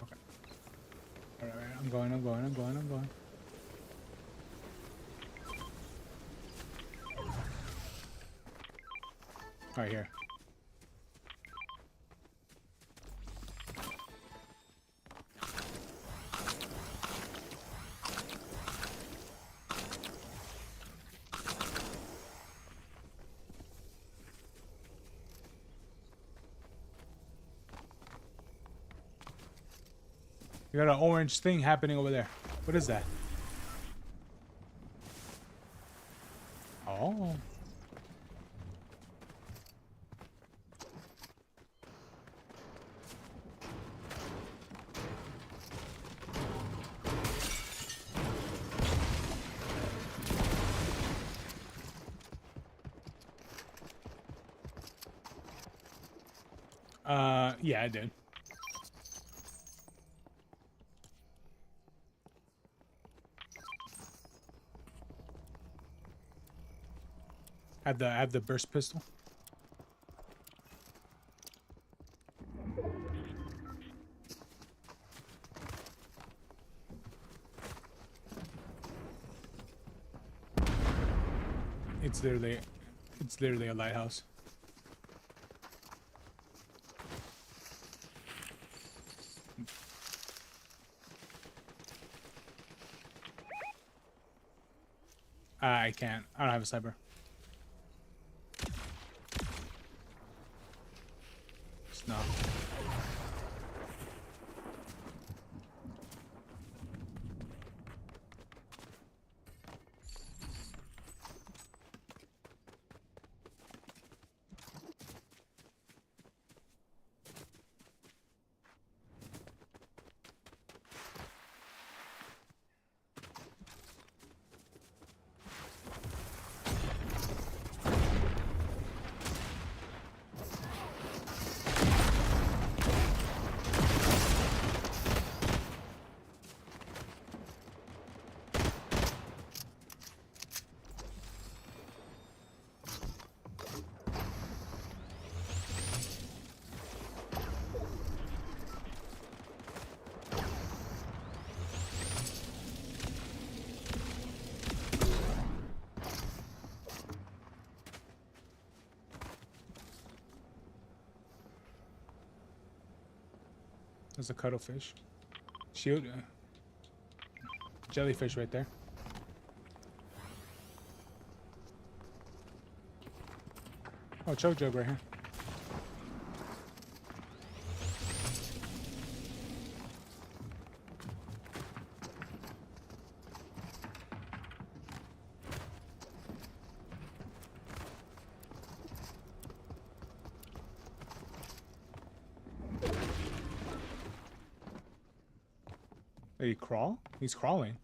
Okay. Alright, I'm going. Right here. You got an orange thing happening over there. What is that? Oh. Yeah, I did. I have the burst pistol. It's literally a lighthouse. I can't. I don't have a sniper. It's not. There's a cuttlefish. Shield. Jellyfish right there. Oh, choke jug right here. Did he crawl? He's crawling.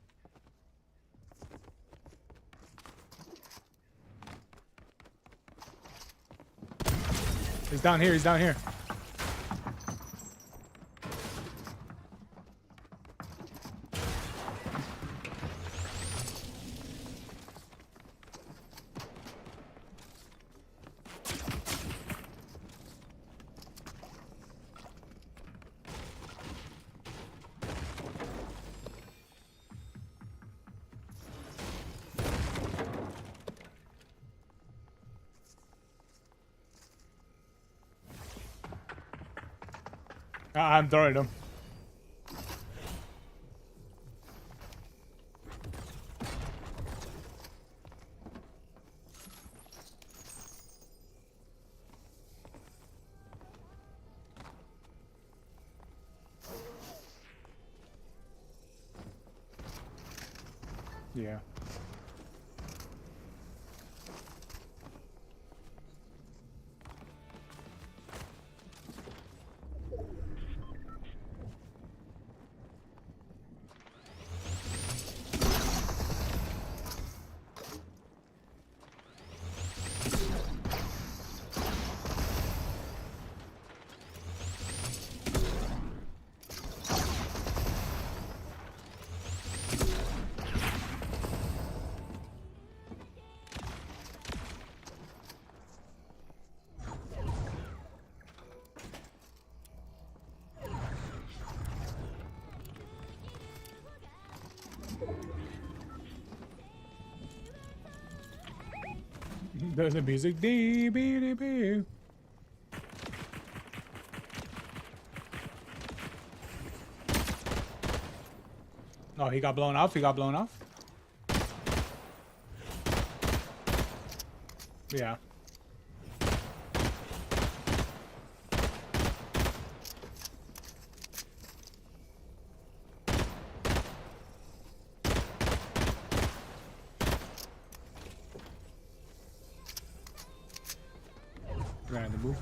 He's down here. He's down here. I'm throwing him. Yeah. There's the music. Dee, bee, dee, bee. Oh, he got blown off. He got blown off. Yeah. Ran the move.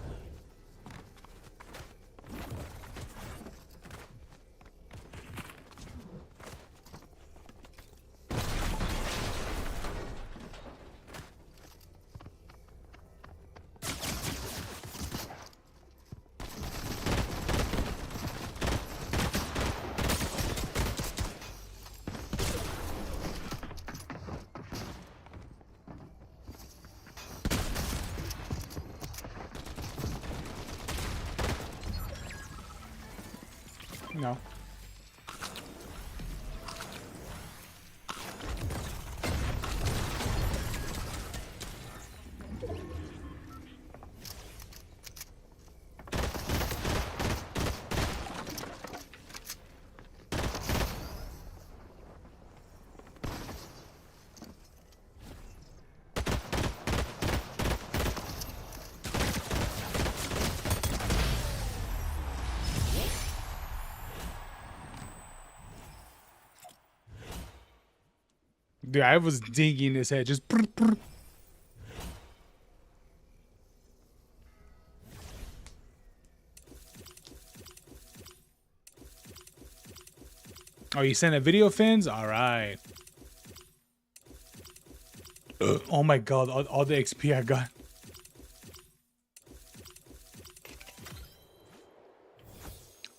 No. Dude, I was dinking his head. Just. Brr, brr. Oh, you sent a video, Fins? All right. Oh my god, all the XP I got.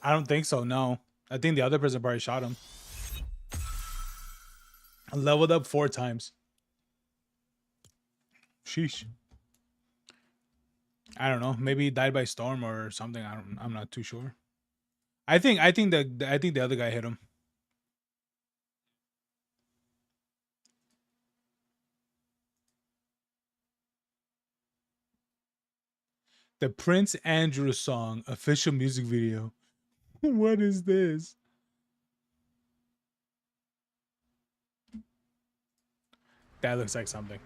I don't think so, no. I think the other person probably shot him. I leveled up 4 times. Sheesh. I don't know. Maybe he died by storm or something. I'm not too sure. I think the other guy hit him. The Prince Andrew song official music video. What is this? That looks like something.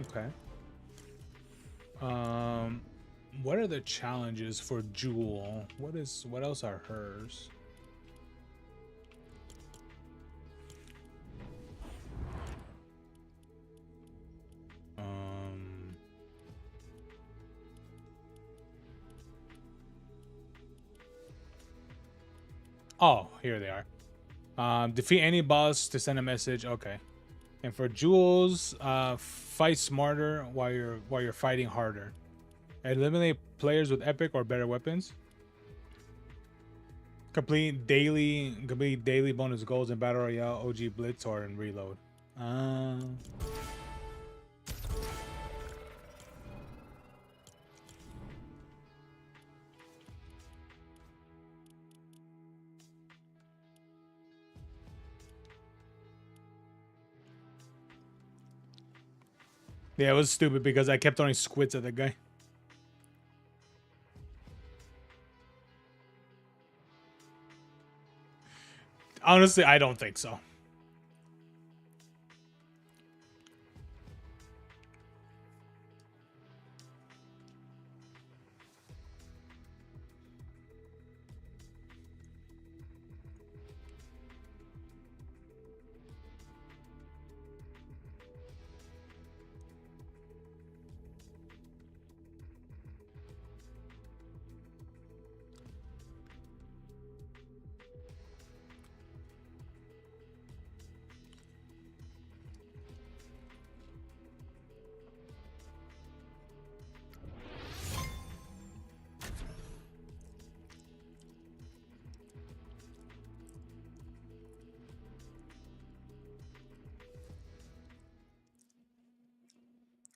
Okay. What are the challenges for Jewel? What else are hers? Oh, here they are. Defeat any boss to send a message. Okay. And for Jules, fight smarter while you're fighting harder. Eliminate players with epic or better weapons. Complete daily bonus goals in Battle Royale, OG Blitz, or in Reload. Yeah, it was stupid because I kept throwing squids at the guy. Honestly, I don't think so.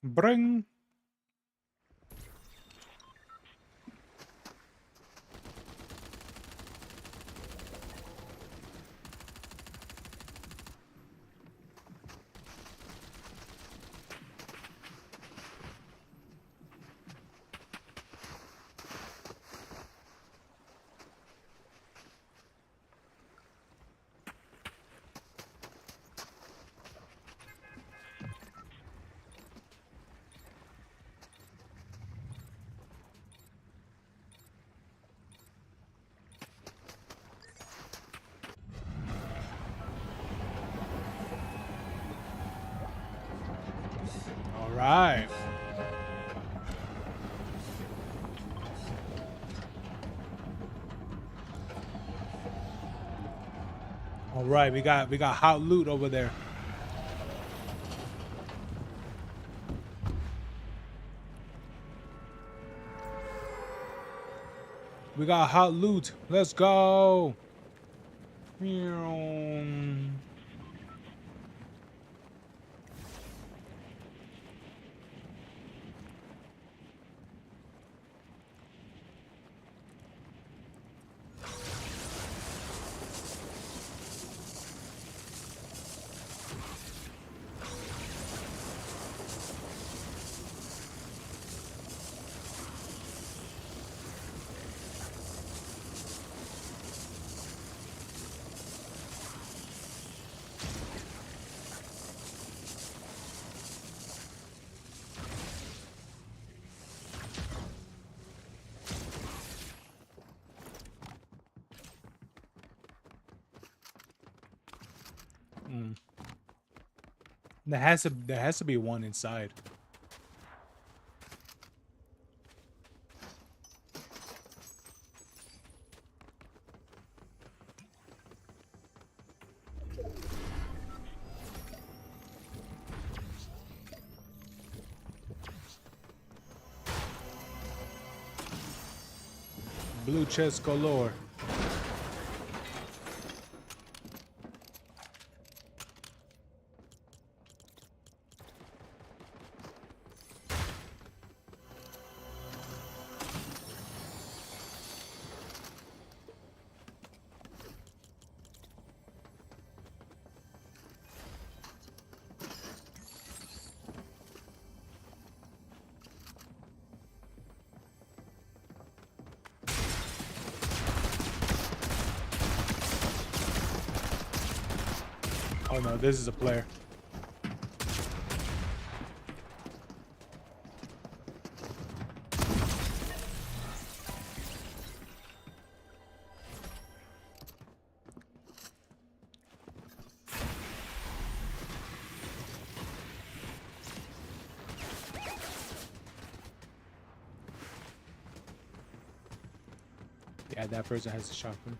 Bring. All right. All right, we got hot loot over there. We got hot loot. Let's go. There has to be one inside. Blue chest galore. Oh no, this is a player. Yeah, that person has a shotgun.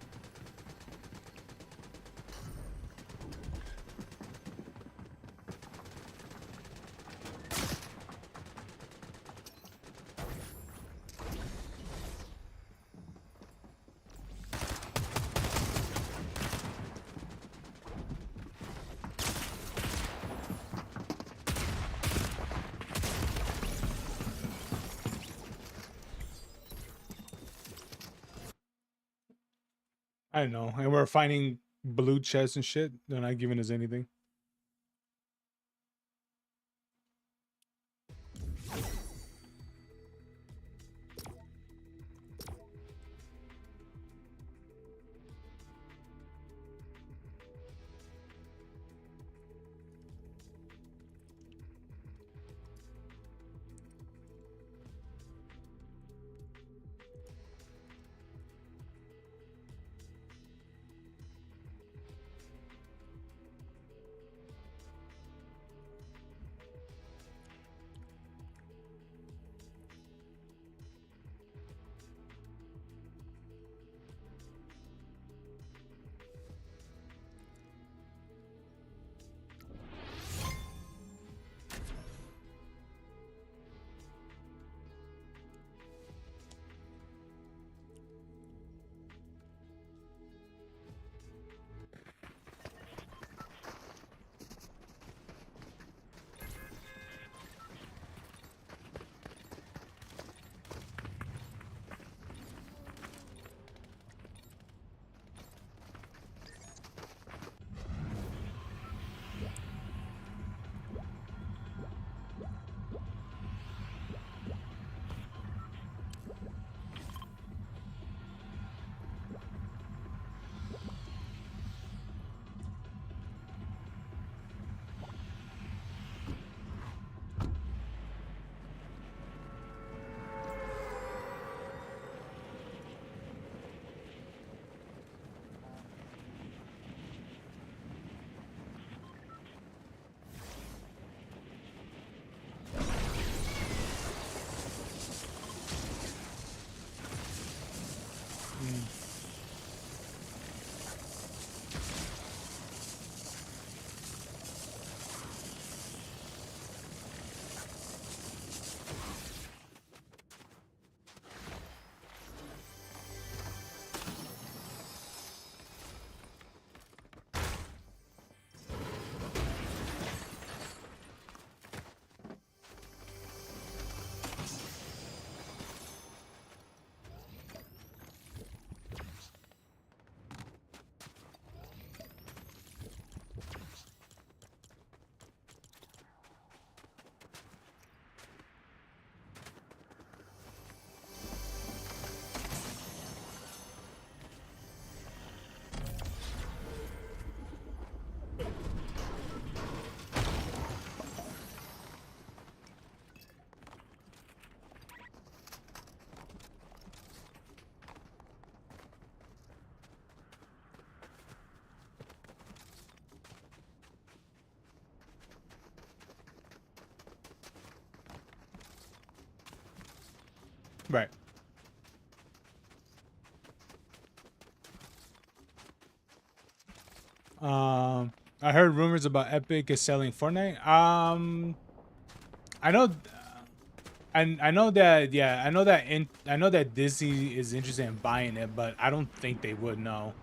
I don't know. And we're finding blue chests and shit. They're not giving us anything. Right. I heard rumors about Epic is selling Fortnite. I know, I know that. Yeah, I know that. I know that Disney is interested in buying it, but I don't think they would know.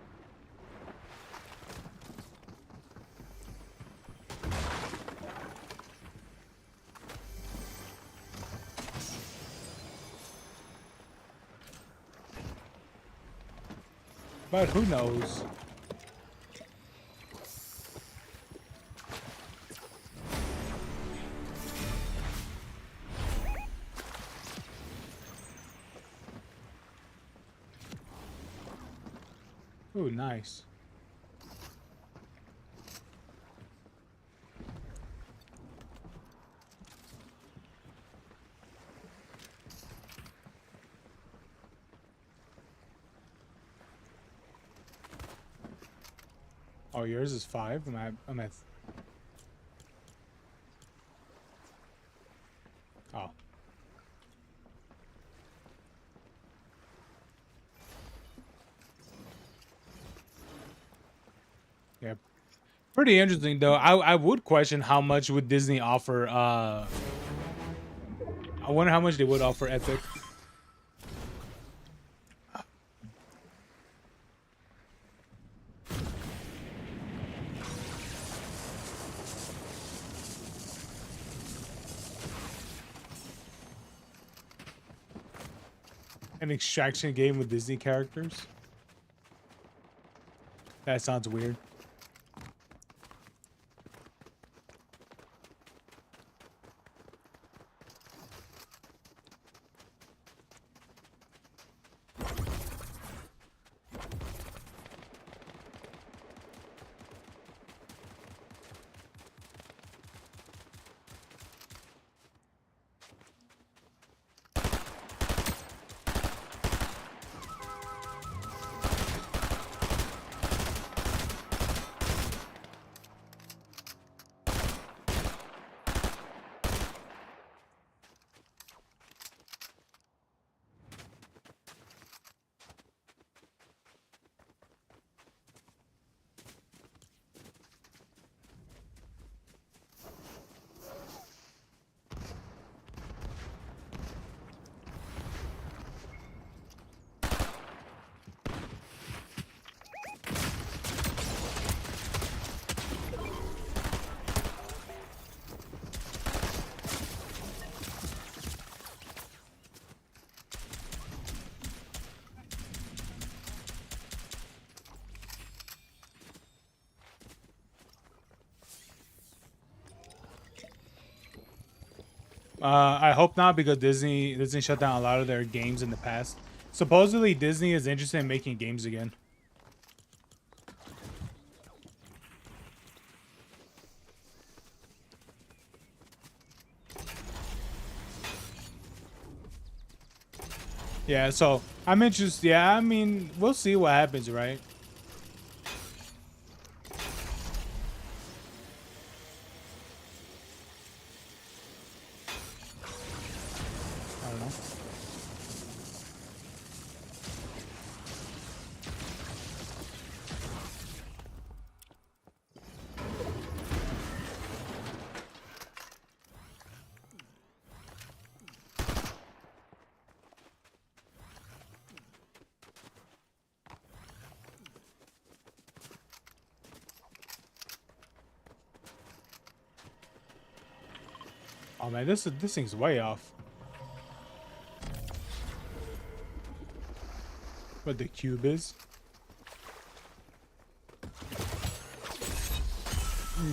But who knows? Ooh, nice. Oh, yours is 5. I'm at. Oh. Yeah. Pretty interesting though. I would question how much would Disney offer. I wonder how much they would offer Epic. An extraction game with Disney characters. That sounds weird. I hope not, because Disney shut down a lot of their games in the past. Supposedly Disney is interested in making games again. Yeah, so I'm interested. Yeah, I mean, we'll see what happens, right? I don't know. Oh man, this thing's way off. What the cube is?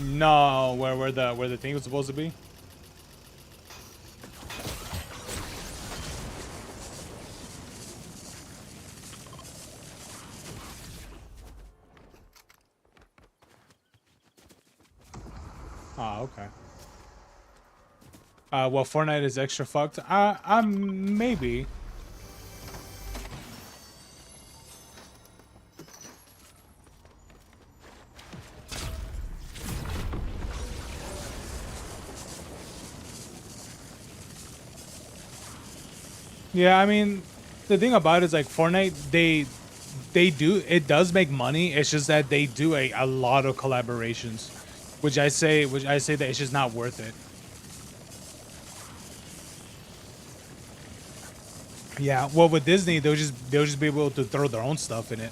No, where the thing was supposed to be? Oh, okay. Well, Fortnite is extra fucked. Maybe. Yeah, I mean, the thing about it is like Fortnite, it does make money. It's just that they do a lot of collaborations, which I say that it's just not worth it. Yeah, well, with Disney, they'll just be able to throw their own stuff in it.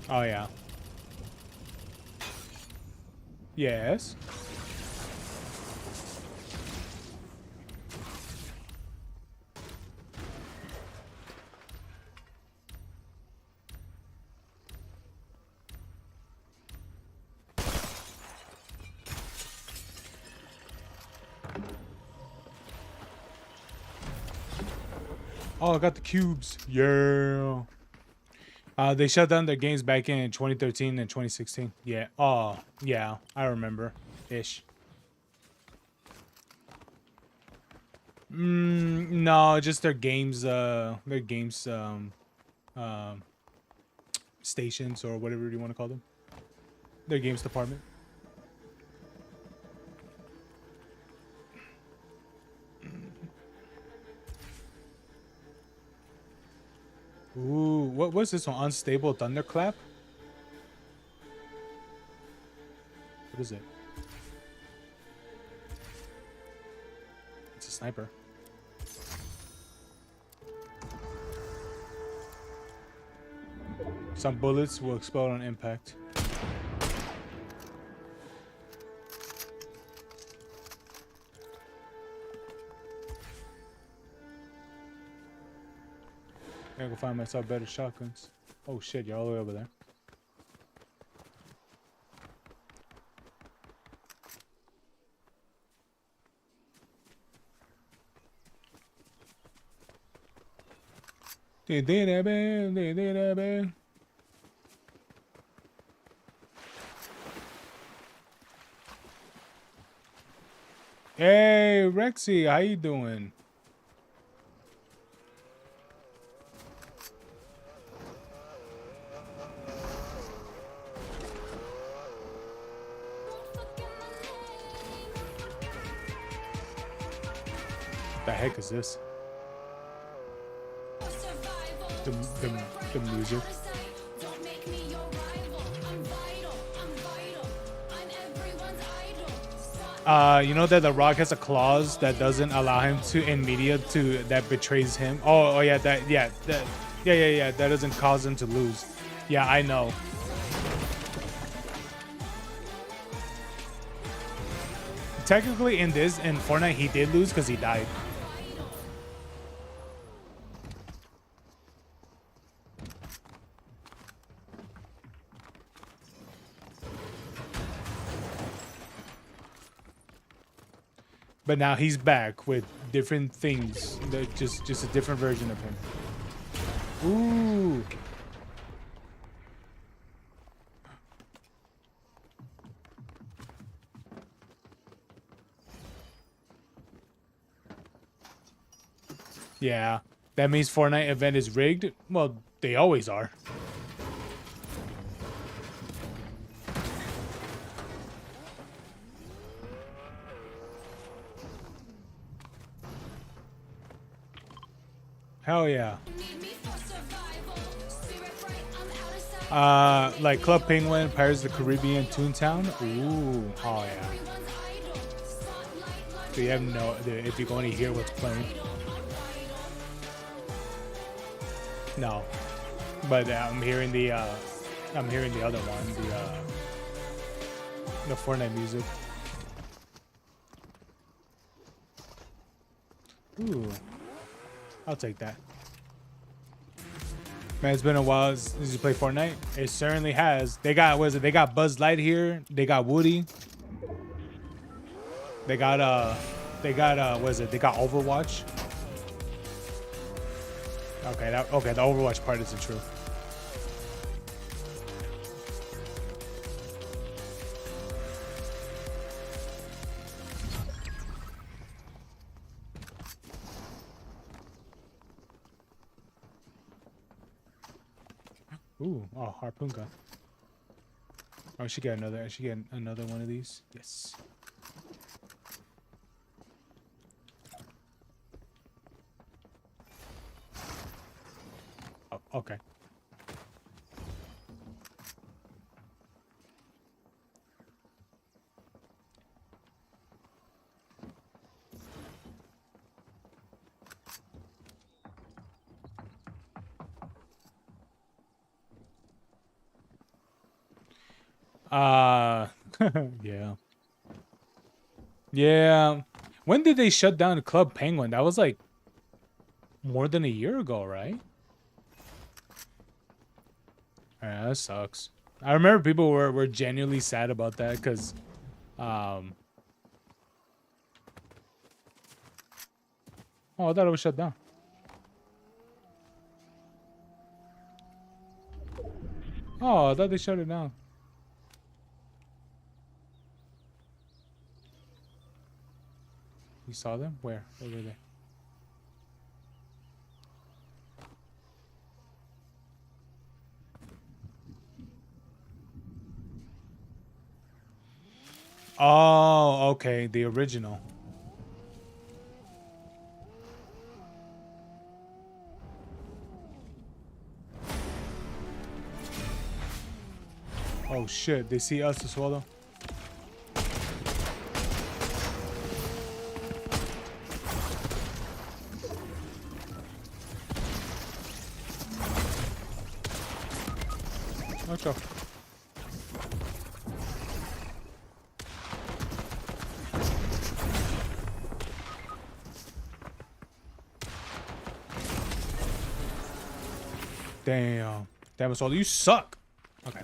Oh yeah. Yes. Oh, I got the cubes. Yeah. They shut down their games back in 2013 and 2016. Yeah. Oh, yeah. I remember. Ish. No, just their games stations or whatever you want to call them. Their games department. Ooh, what was this one? Unstable thunderclap? What is it? It's a sniper. Some bullets will explode on impact. I gotta go find myself better shotguns. Oh shit, you're all the way over there. Hey, Rexy, how you doing? What the heck is this? The music. You know that The Rock has a clause that doesn't allow him to in media that betrays him. Oh yeah, that doesn't cause him to lose. Yeah, I know. Technically, in Fortnite, he did lose because he died. But now he's back with different things. Just a different version of him. Ooh. Yeah. That means Fortnite event is rigged? Well, they always are. Hell yeah. Like Club Penguin, Pirates of the Caribbean, Toontown. Ooh, oh yeah. So you have no, if you can only hear what's playing. No, but I'm hearing the other one, the Fortnite music. Ooh. I'll take that. Man, it's been a while since you play Fortnite. It certainly has. They got, what is it? They got Buzz Lightyear. They got Woody. They got what is it? They got Overwatch. Okay, the Overwatch part isn't true. Ooh, oh, harpoon gun. Oh, I should get another. I should get another one of these. Yes. Oh, okay. Yeah. Yeah. When did they shut down Club Penguin? That was like more than a year ago, right? Yeah, that sucks. I remember people were genuinely sad about that because oh, I thought it was shut down. Oh, I thought they shut it down. You saw them? Where? Where were they? Oh, okay, the original. Oh shit, they see us as well though. Let's go. Damn. Damn us all. You suck. Okay.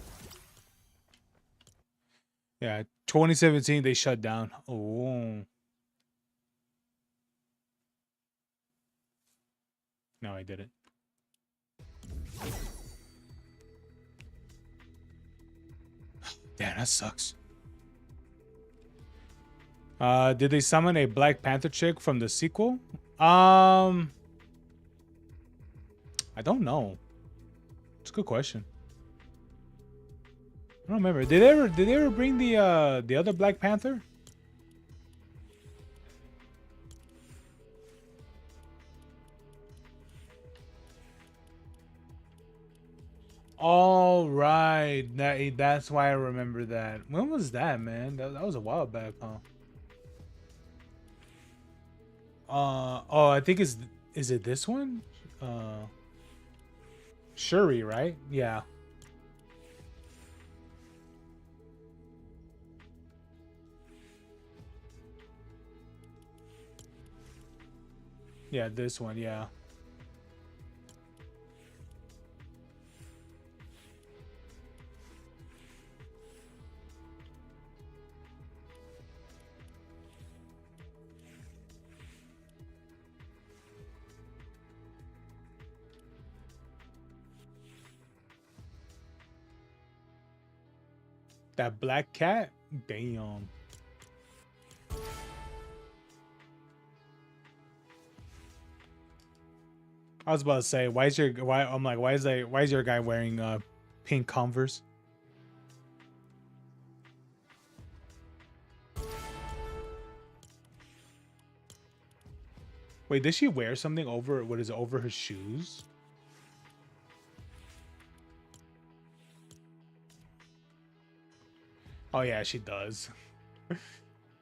Yeah, 2017 they shut down. Oh. No, I didn't. Damn, that sucks. Did they summon a Black Panther chick from the sequel? I don't know. It's a good question. I don't remember. Did they ever bring the other Black Panther? All right. That's why I remember that. When was that, man? That was a while back, huh? Oh, I think is it this one? Shuri, right? Yeah. Yeah, this one, yeah. That black cat? Damn. I was about to say, why is your guy wearing pink Converse? Wait, did she wear something over what is it, over her shoes? Oh yeah, she does.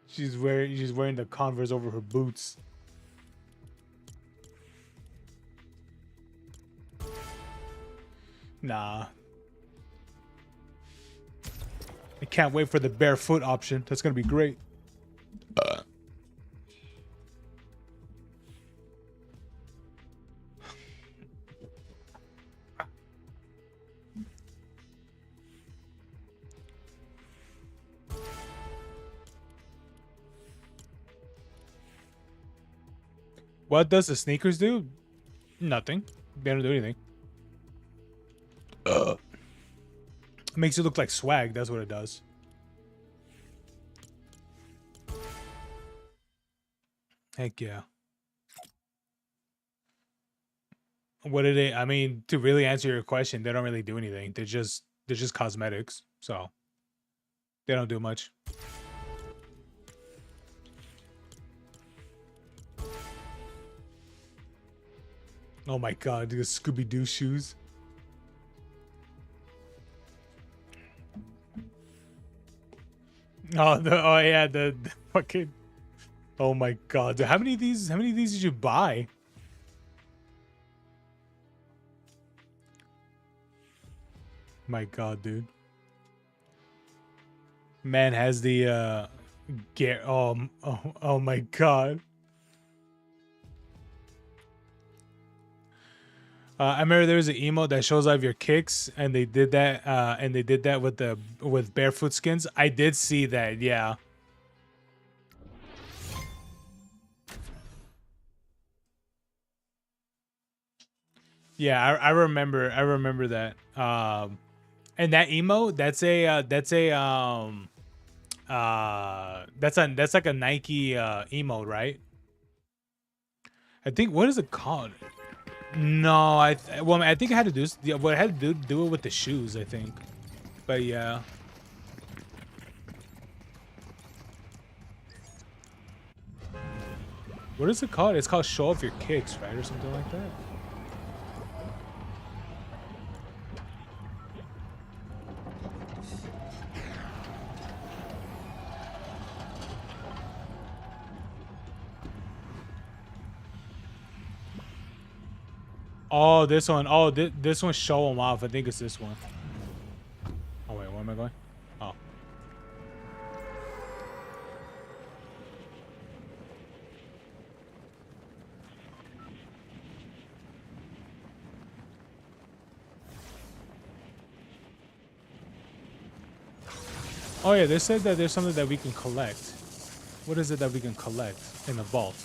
she's wearing the Converse over her boots. Nah. I can't wait for the barefoot option. That's gonna be great. What does the sneakers do? Nothing. They don't do anything. Makes it look like swag. That's what it does. Heck yeah. What did they? I mean, to really answer your question, they don't really do anything. They're just cosmetics. So they don't do much. Oh my god, the Scooby-Doo shoes. Oh, oh yeah, the fucking. Oh my god, how many of these did you buy? My god, dude. Man has the oh my god. I remember there was an emote that shows off your kicks, and they did that with barefoot skins. I did see that, yeah. Yeah, I remember that. And that emote, that's like a Nike emote, right? I think, what is it called? No, I think I had to do this. What I had to do it with the shoes, I think. But yeah. What is it called? It's called show off your kicks, right? Or something like that. Oh, this one. Oh, this one show them off. I think it's this one. Oh, wait. Where am I going? Oh. Oh, yeah. They said that there's something that we can collect. What is it that we can collect in the vault?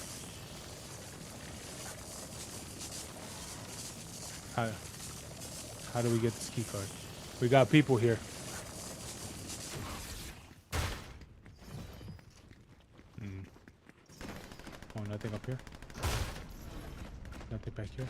How do we get this key card? We got people here. Oh, nothing up here. Nothing back here.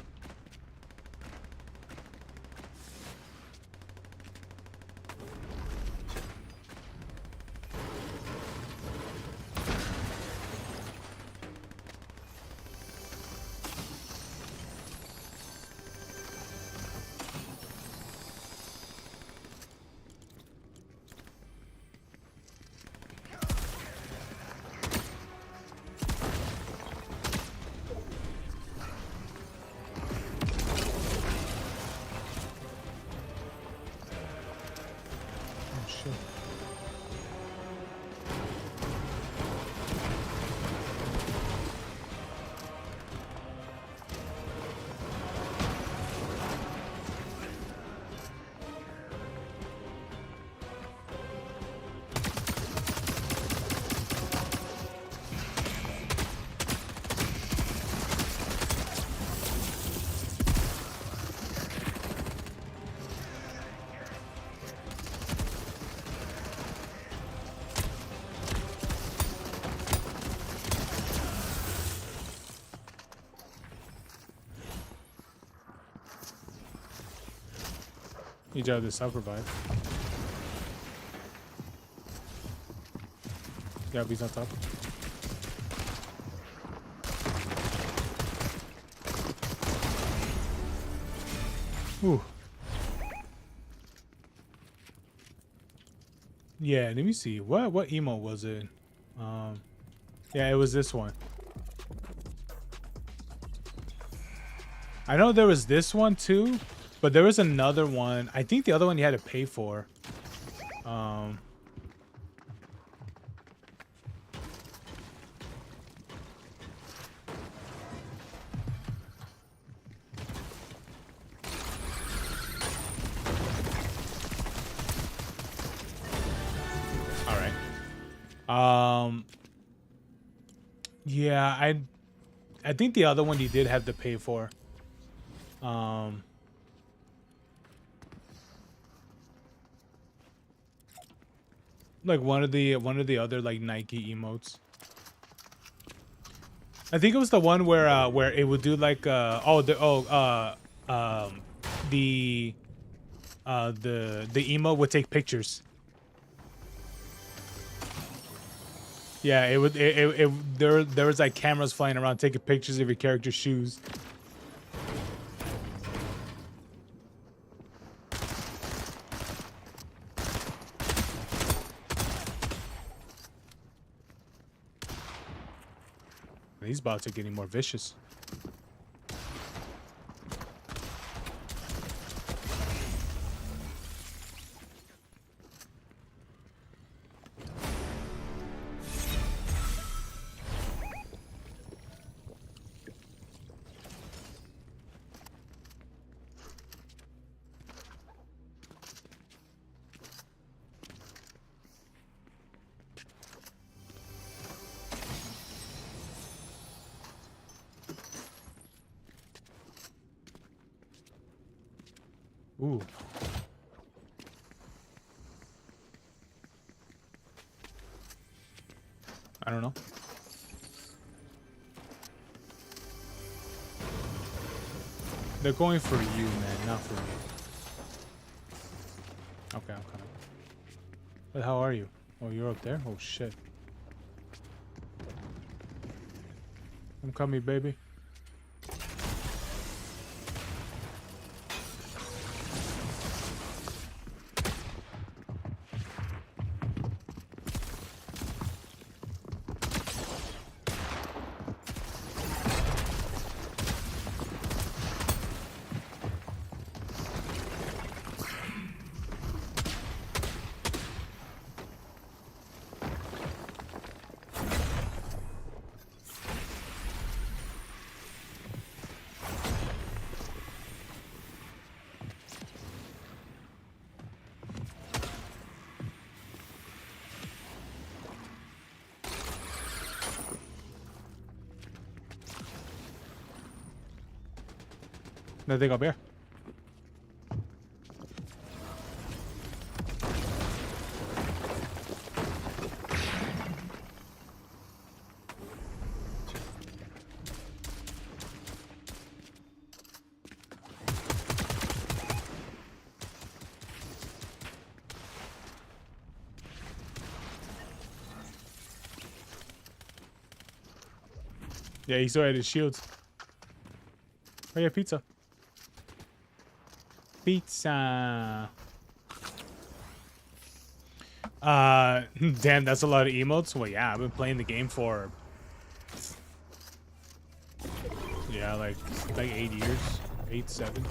Each other self-revive. Yeah, he's on top. Ooh. Yeah, let me see. What emote was it? Yeah, it was this one. I know there was this one too, but there was another one. I think the other one you had to pay for. All right. Yeah, I think the other one you did have to pay for. Like one of the other like Nike emotes. I think it was the one where it would do like the emote would take pictures. Yeah, it would there was like cameras flying around taking pictures of your character's shoes. These bots are getting more vicious. Ooh. I don't know. They're going for you, man, not for me. Okay, I'm coming. But how are you? Oh, you're up there? Oh, shit. I'm coming, baby. Nothing up here. Yeah, he still had his shields. Oh yeah, pizza. Pizza. Damn, that's a lot of emotes. Well, yeah, I've been playing the game for, yeah, like 8 years, 8, 7.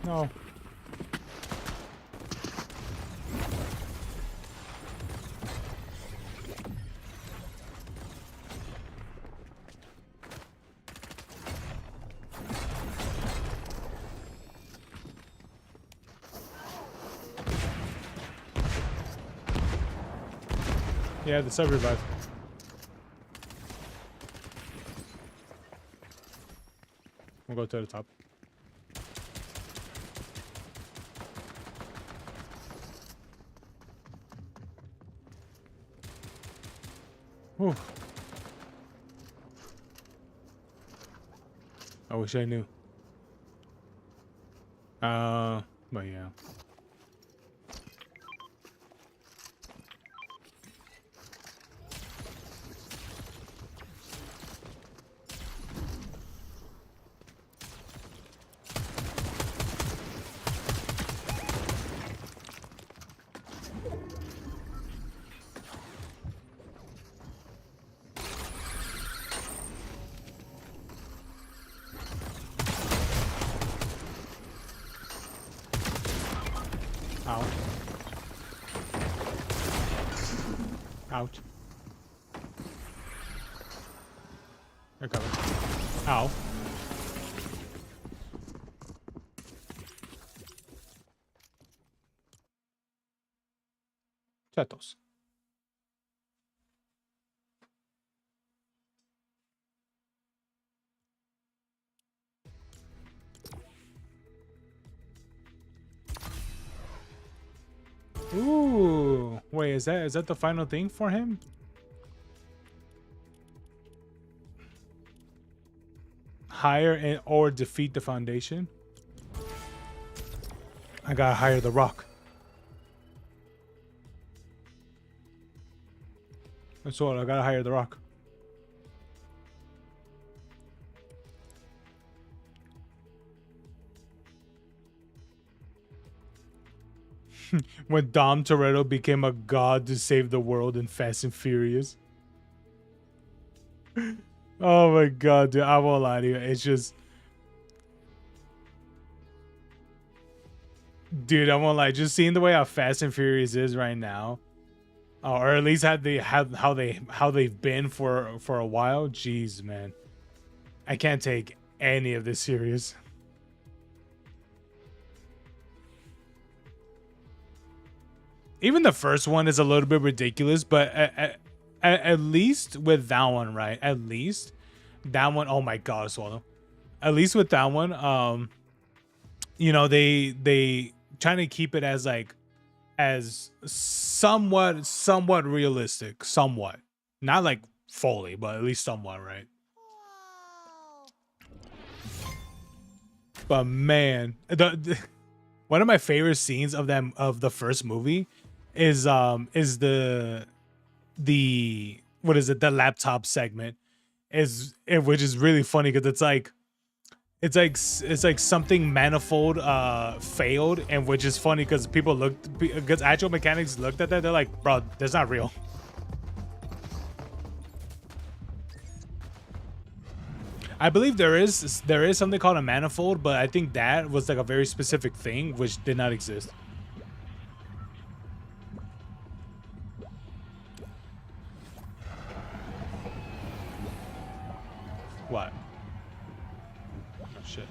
No. Yeah, the sub revive. We'll go to the top. Whew. I wish I knew. But yeah. Ow. Ouch. They're coming. Ow. Chatos. Ooh, wait, is that the final thing for him? Hire and or defeat the foundation? I gotta hire the rock. That's all, I gotta hire the rock. When Dom Toretto became a god to save the world in Fast and Furious. Oh my god, dude, I won't lie to you. It's just, dude, I won't lie. Just seeing the way how Fast and Furious is right now, or at least how they've been for a while. Jeez, man, I can't take any of this serious. Even the first one is a little bit ridiculous, but at least with that one, right? At least that one. Oh my god, Swallow. At least with that one, you know, they trying to keep it as like as somewhat realistic, somewhat. Not like fully, but at least somewhat, right? But man, one of my favorite scenes of the first movie is the what is it, the laptop segment, which is really funny because it's like something manifold failed, and which is funny because because actual mechanics looked at that, they're like, bro, that's not real. I believe there is something called a manifold, but I think that was like a very specific thing which did not exist. What? Oh shit.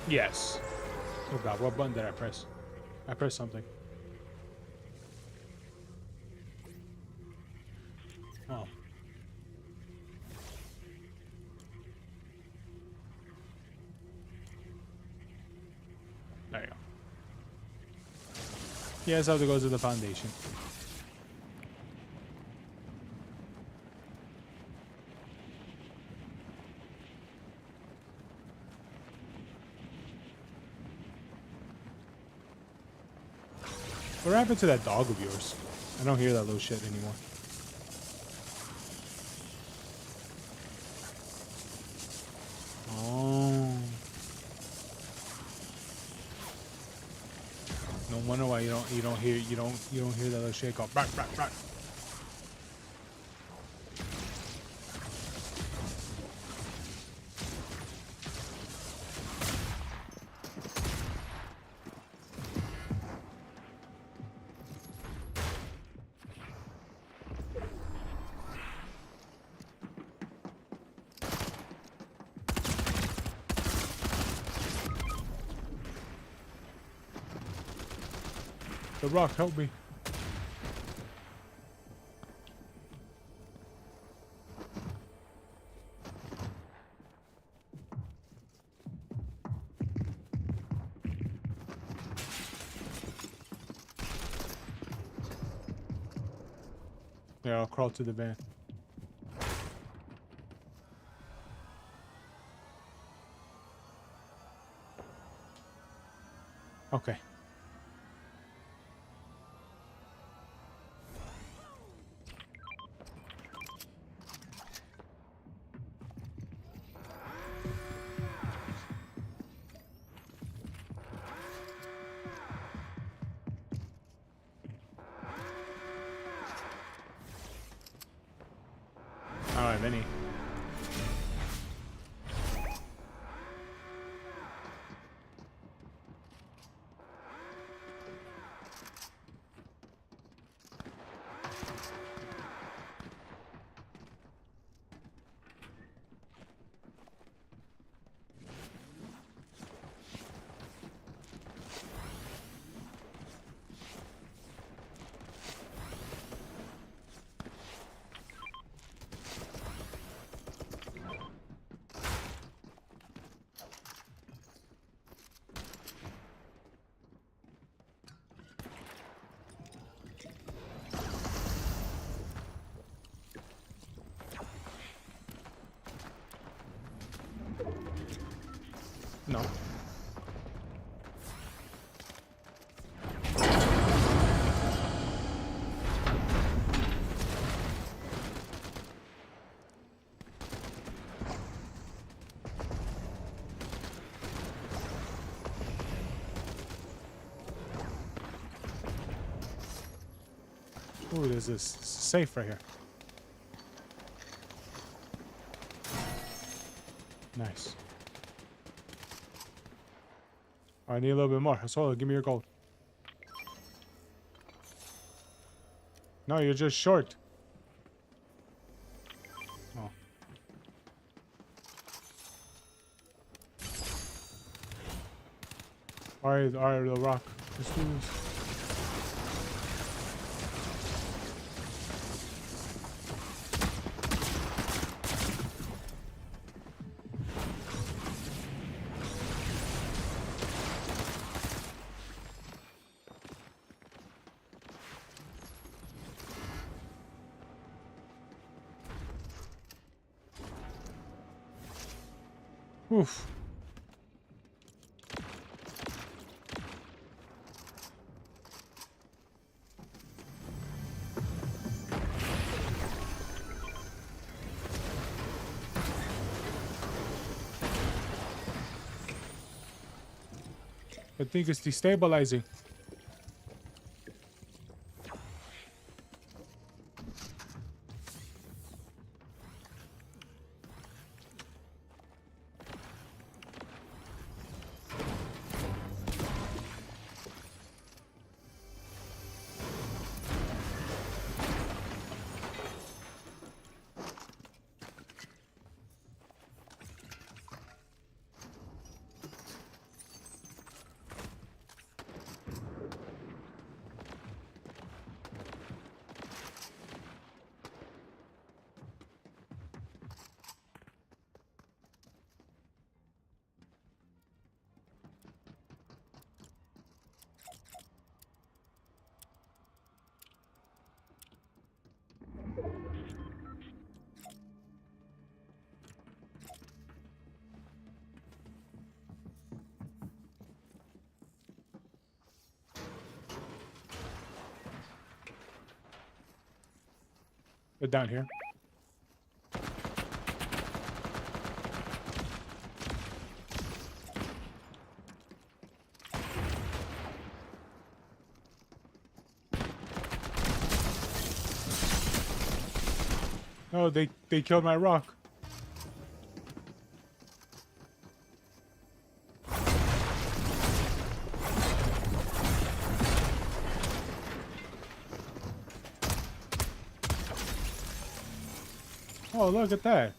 Yes. Oh god, what button did I press? I pressed something. Oh. There you go. Yes, I have to go to the foundation. What happened to that dog of yours? I don't hear that little shit anymore. Oh. No wonder why you don't hear that little shit called bark bark bark. The rock, help me. Yeah, I'll crawl to the van. Okay. I don't have any. No. Ooh, there's this safe right here. Nice. I need a little bit more. So give me your gold. No, you're just short. Oh. Alright, the rock. Let's do this. Oof. I think it's destabilizing. They're down here. Oh, they killed my rock. Oh, look at that.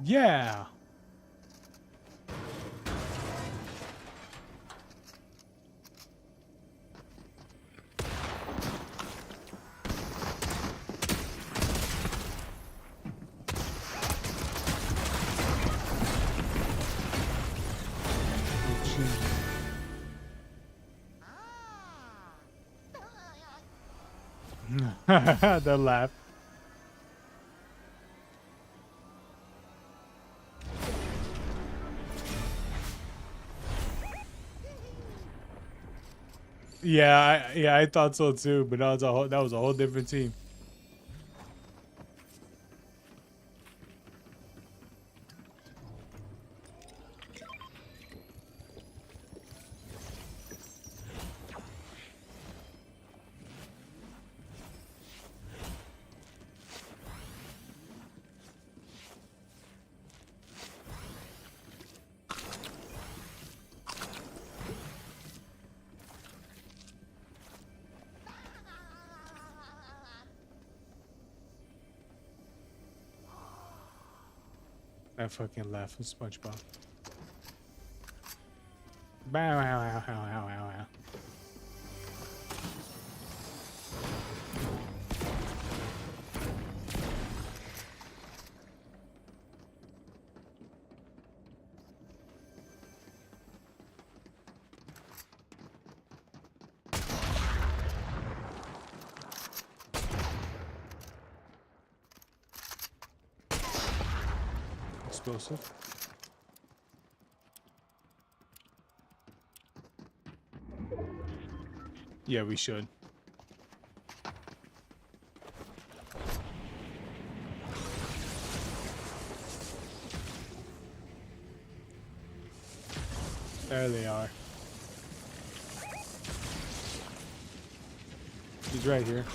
Yeah. The laugh. Yeah, I thought so too, but that was a whole different team. That fucking laugh was SpongeBob. Bow, ow, ow, ow, ow, ow, ow. Explosive. Yeah, we should. There they are. He's right here.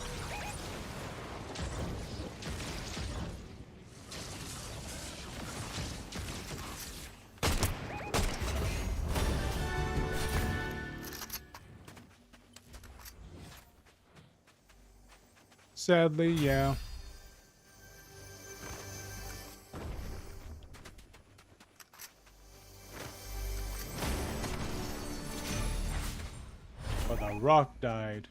Sadly, yeah. But the rock died.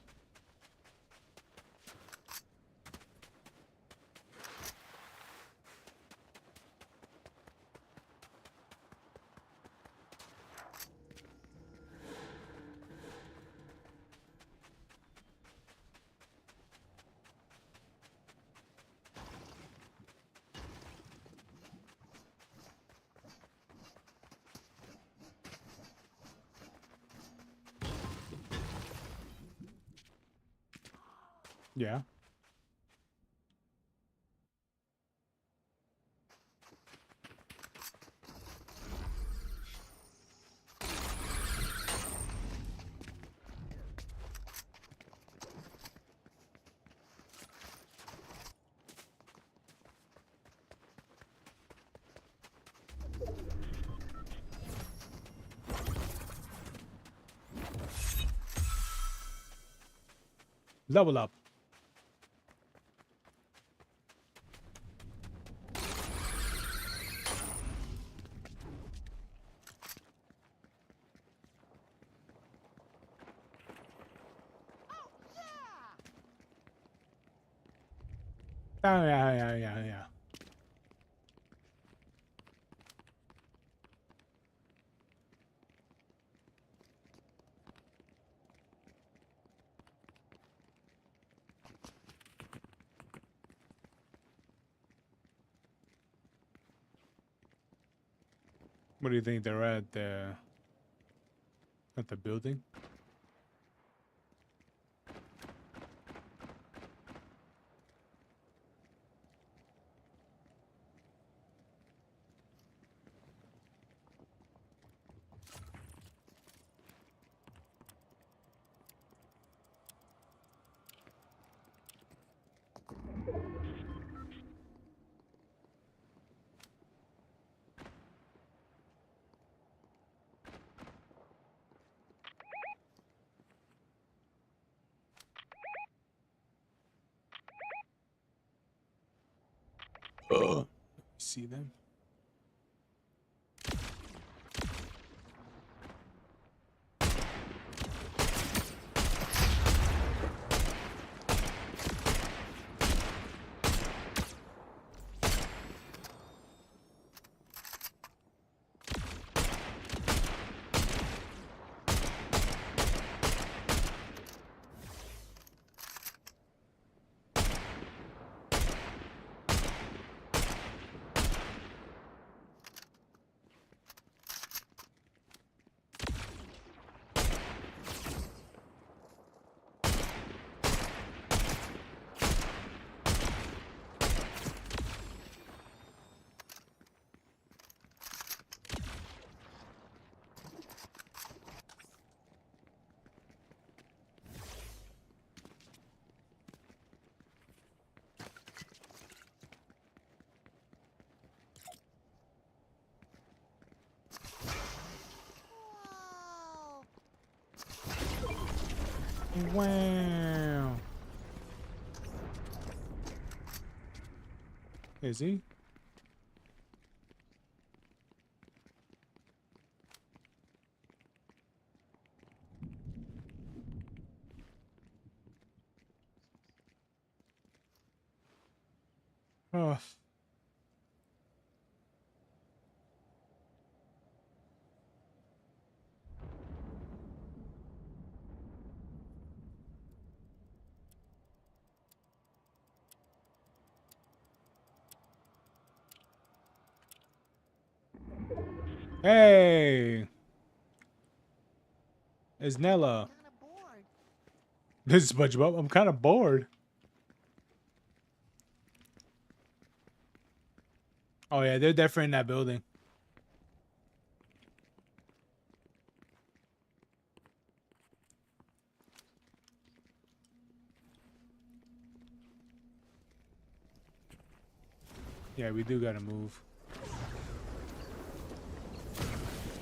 Yeah. Level up. Yeah. What do you think they're at the building? See them? Wow. Is he? Oh. Hey. It's Nella. This is SpongeBob. I'm kind of bored. Oh yeah, they're definitely in that building. Yeah, we do gotta move.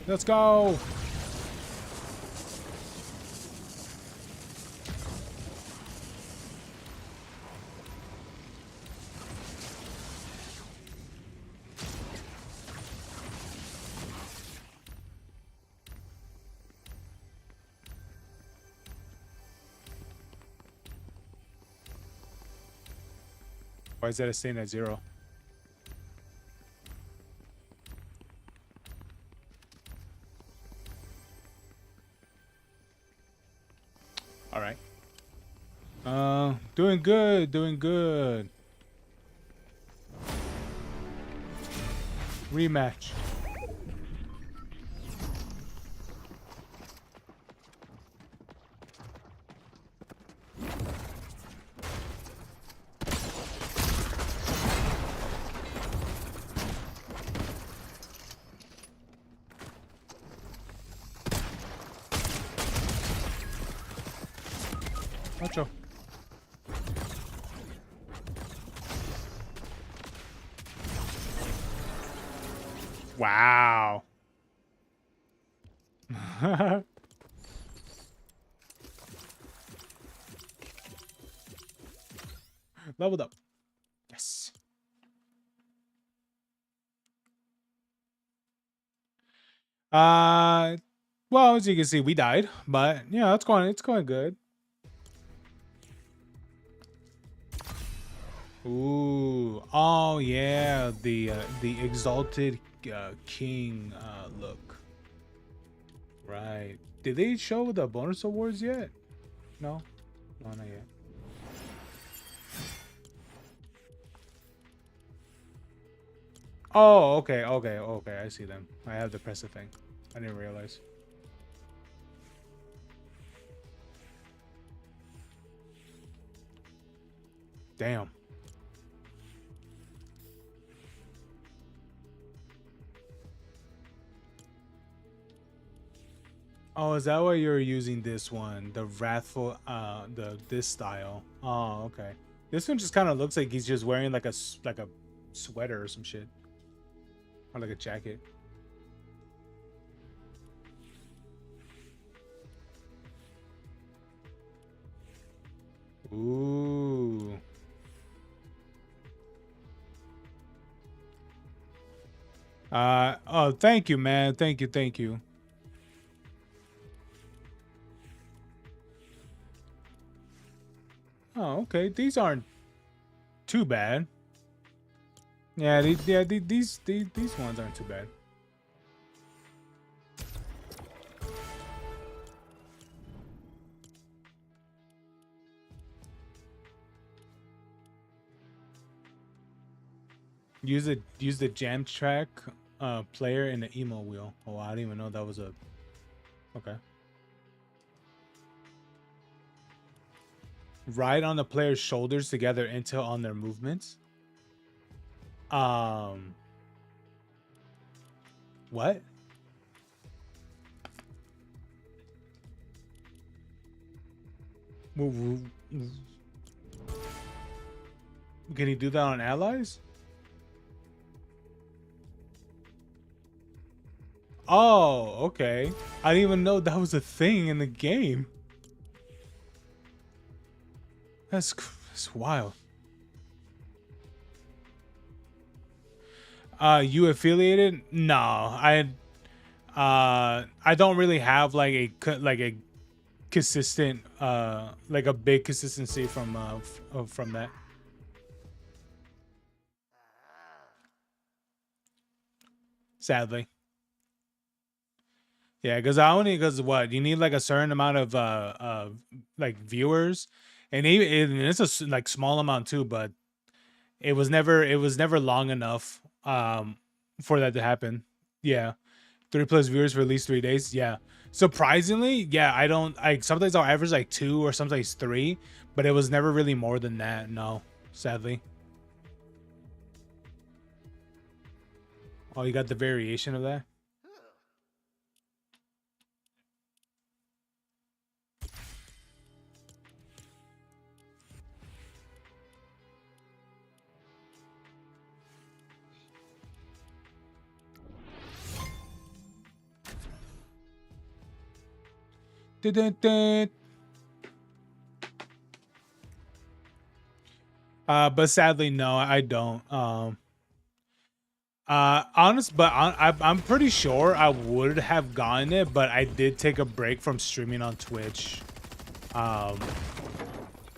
Let's go. Why is that a staying at 0? All right. Doing good, doing good. Rematch. Ocho. Wow. Leveled up. Yes. Well, as you can see, we died, but yeah, it's going good. Ooh, oh yeah, the exalted king look. Right. Did they show the bonus awards yet? No, no, not yet. Oh, okay, okay. I see them. I have the press thing. I didn't realize. Damn. Oh, is that why you're using this one? The wrathful, this style. Oh, okay. This one just kind of looks like he's just wearing like a sweater or some shit, or like a jacket. Ooh. Oh, thank you, man. Thank you. Oh, okay. These aren't too bad. Yeah, these ones aren't too bad. Use the jam track player in the emo wheel. Oh, I didn't even know that was a. Okay. Ride on the player's shoulders together intel on their movements. What? Can he do that on allies? Oh, okay. I didn't even know that was a thing in the game. That's wild. You affiliated? No, I don't really have like a consistent like a big consistency from that. Sadly. Yeah, because what you need like a certain amount of like viewers, and even and it's a like small amount too, but it was never long enough for that to happen. Yeah, 3+ viewers for at least 3 days. Yeah, surprisingly, yeah, I sometimes I'll average like 2 or sometimes 3, but it was never really more than that. No, sadly. Oh, you got the variation of that. But sadly, no, I don't. I'm pretty sure I would have gotten it, but I did take a break from streaming on Twitch.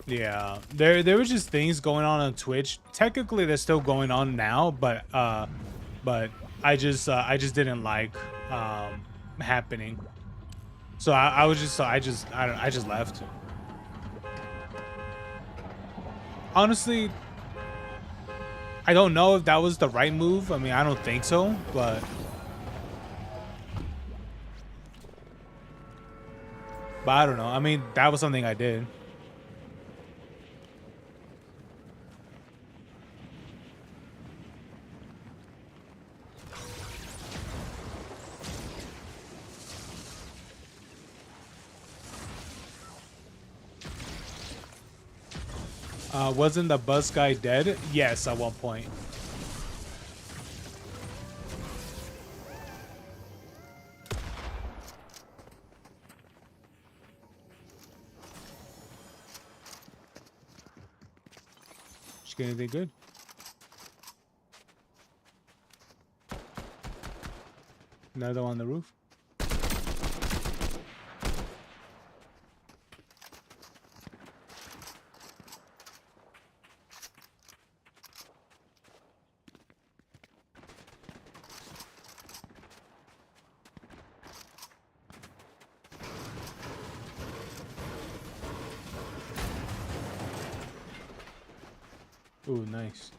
Yeah, there was just things going on Twitch. Technically, they're still going on now, but I just didn't like happening. So I just left. Honestly, I don't know if that was the right move. I mean, I don't think so, but I don't know. I mean, that was something I did. Wasn't the bus guy dead? Yes, at one point. Just get anything good? Another one on the roof. Ooh, nice.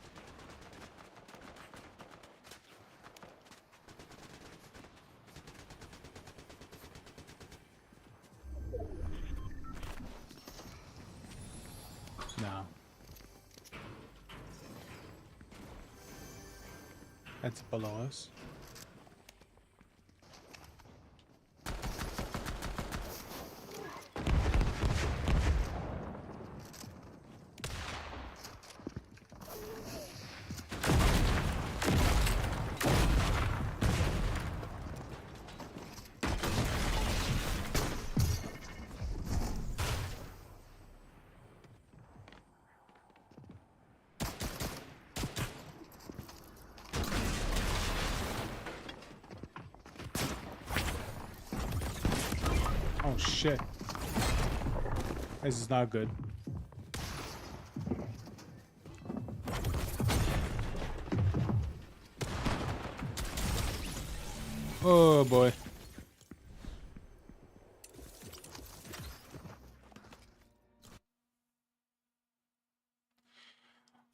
No. That's below us. Oh shit. This is not good. Oh boy.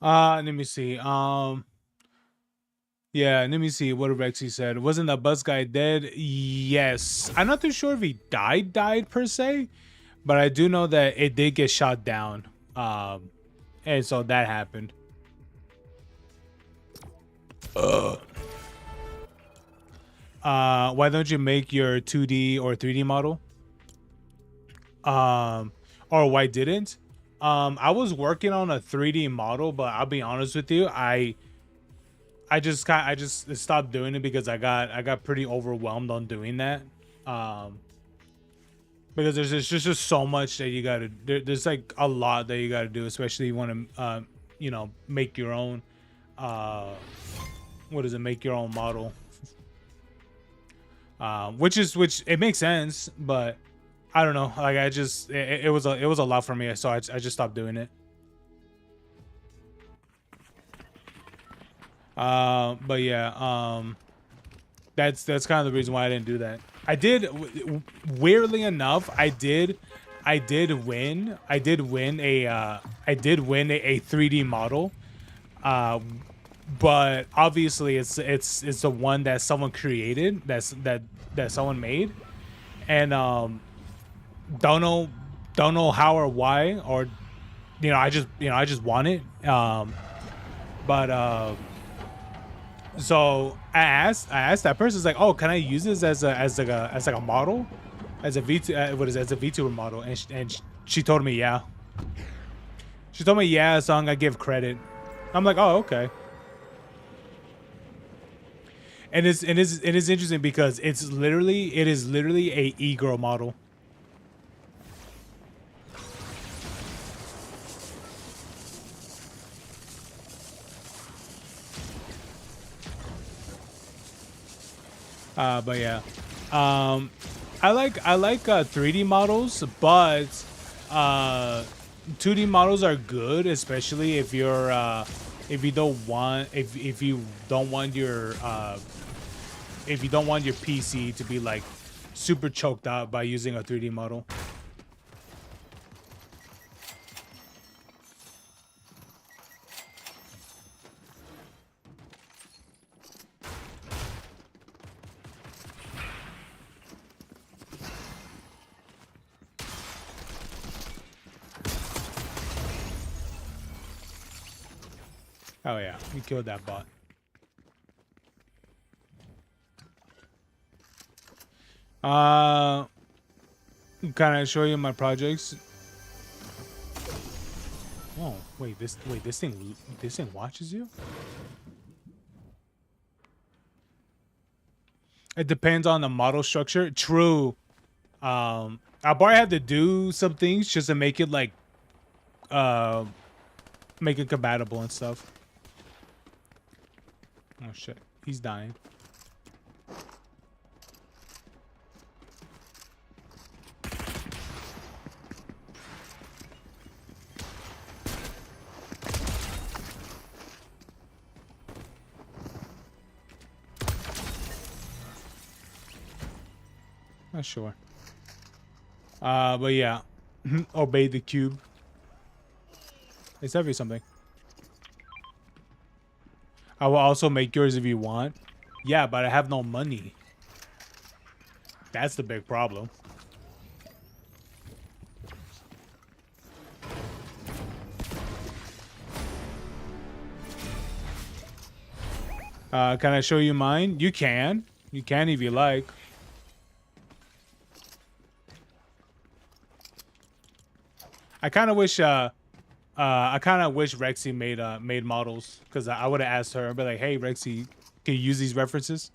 Let me see. Yeah, let me see what Rexy said. Wasn't the bus guy dead? Yes. I'm not too sure if he died per se, but I do know that it did get shot down. And so that happened. Why don't you make your 2D or 3D model? Or why didn't? I was working on a 3D model, but I'll be honest with you, I just stopped doing it because I got pretty overwhelmed on doing that. Because there's just so much that you gotta there's like a lot that you gotta do, especially you want to you know, make your own make your own model. Which it makes sense, but I don't know, like I just it was a lot for me, so I just stopped doing it. But yeah, that's kind of the reason why I didn't do that. I did, weirdly enough, I did win a 3D model, but obviously it's the one that someone created, that someone made, and don't know how or why, or you know, I just won it, but so I asked that person, it's like, oh, can I use this as like a model, as a VTuber model, and she told me yeah. She told me yeah, so I'm gonna give credit. I'm like, oh, okay. And it is interesting because it is literally a e-girl model. But yeah, I like 3D models, but 2D models are good, especially if you're if you don't want your PC to be like super choked out by using a 3D model. Oh yeah, we killed that bot. Can I show you my projects? Oh, Wait, this thing watches you? It depends on the model structure. True. I'll probably have to do some things just to make it like make it compatible and stuff. Oh shit. He's dying. Not sure. But yeah. Obey the cube. It's definitely something. I will also make yours if you want. Yeah, but I have no money. That's the big problem. Can I show you mine? You can. You can if you like. I kind of wish Rexy made models, because I would have asked her and be like, "Hey Rexy, can you use these references?"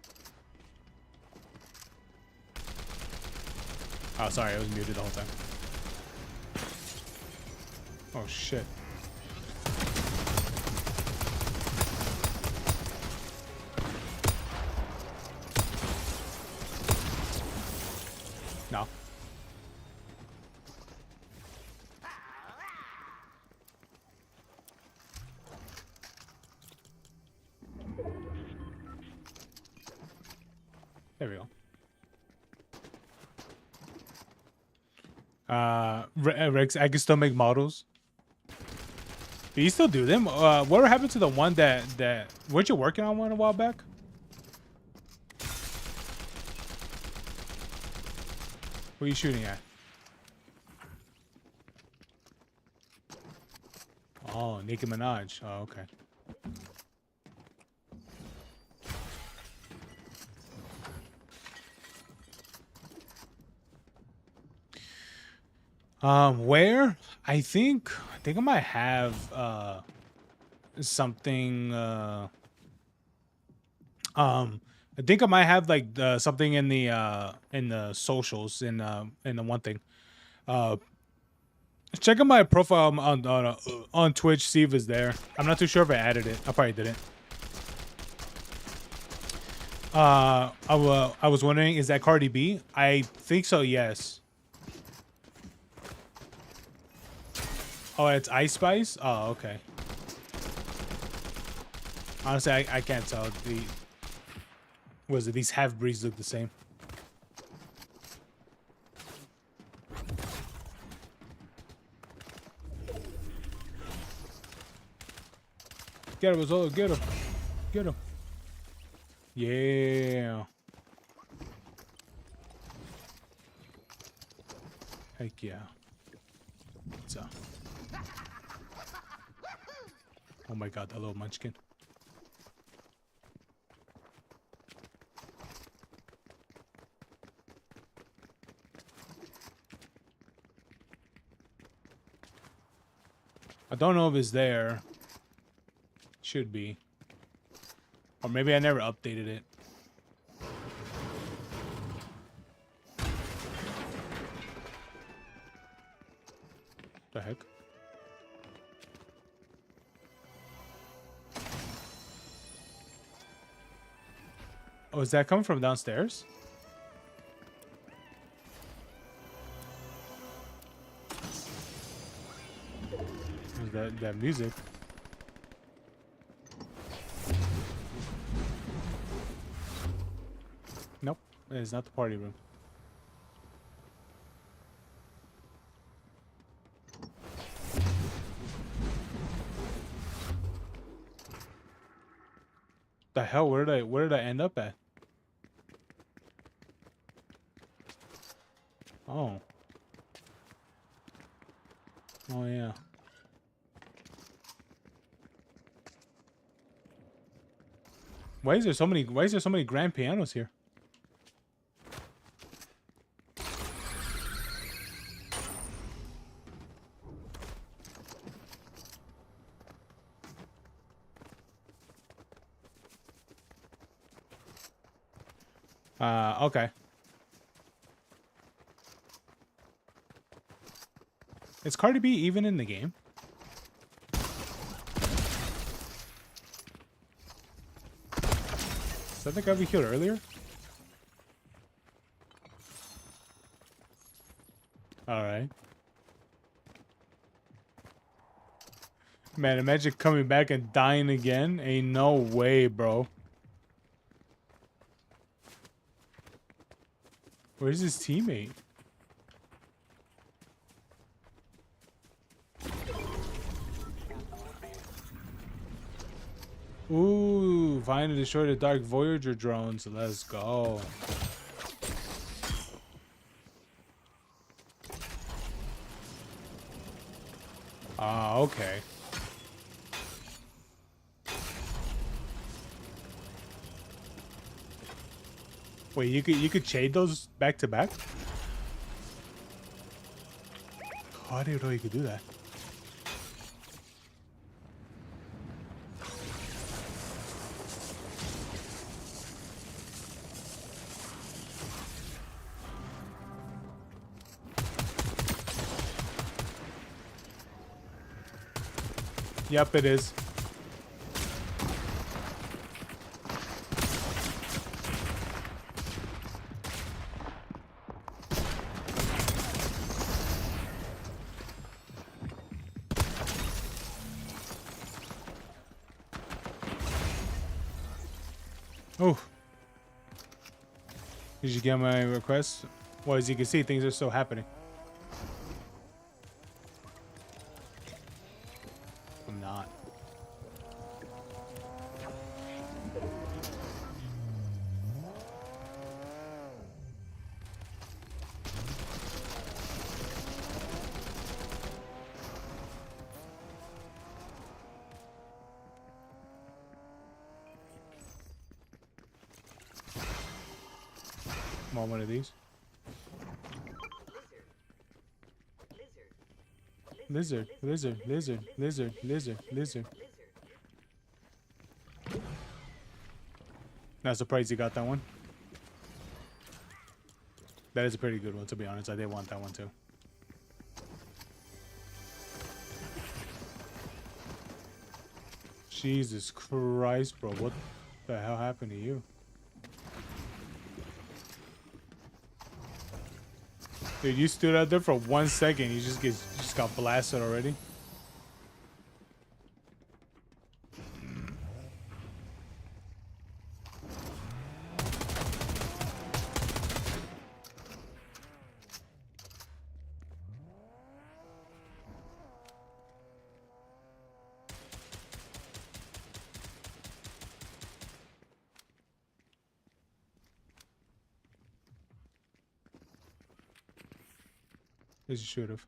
Oh, sorry, I was muted the whole time. Oh shit. No. There we go. Rex, I can still make models. Do you still do them? What happened to the one that weren't you working on one a while back? What are you shooting at? Oh, Nicki Minaj. Oh, okay. Where? I think I might have something I think I might have like something in the socials in the one thing. Check out my profile on Twitch, see if it's there. I'm not too sure if I added it. I probably didn't. I was wondering, is that Cardi B? I think so, yes. Oh, it's Ice Spice? Oh, okay. Honestly, I can't tell. These half-breeds look the same. Get him, Azolo, get him. Get him. Yeah. Heck yeah. What's up? Oh my god, that little munchkin. I don't know if it's there. Should be. Or maybe I never updated it. The heck? Oh, is that coming from downstairs? That music. Nope, it's not the party room. The hell? Where did I end up at? Oh. Oh yeah. Why is there so many grand pianos here? Okay. Is Cardi B even in the game? Is that the guy we killed earlier? Alright. Man, imagine coming back and dying again. Ain't no way, bro. Where's his teammate? Ooh, find and destroy the Dark Voyager drones. Let's go. Ah, okay. Wait, you could shade those back to back? Oh, I didn't know you could do that. Yep, it is. Oh. Did you get my request? Well, as you can see, things are still happening. I'm not. Want one of these? Lizard, lizard, lizard, lizard, lizard, lizard. Not surprised you got that one. That is a pretty good one, to be honest. I did want that one too. Jesus Christ, bro. What the hell happened to you? Dude, you stood out there for 1 second. You just got blasted already. As you should have.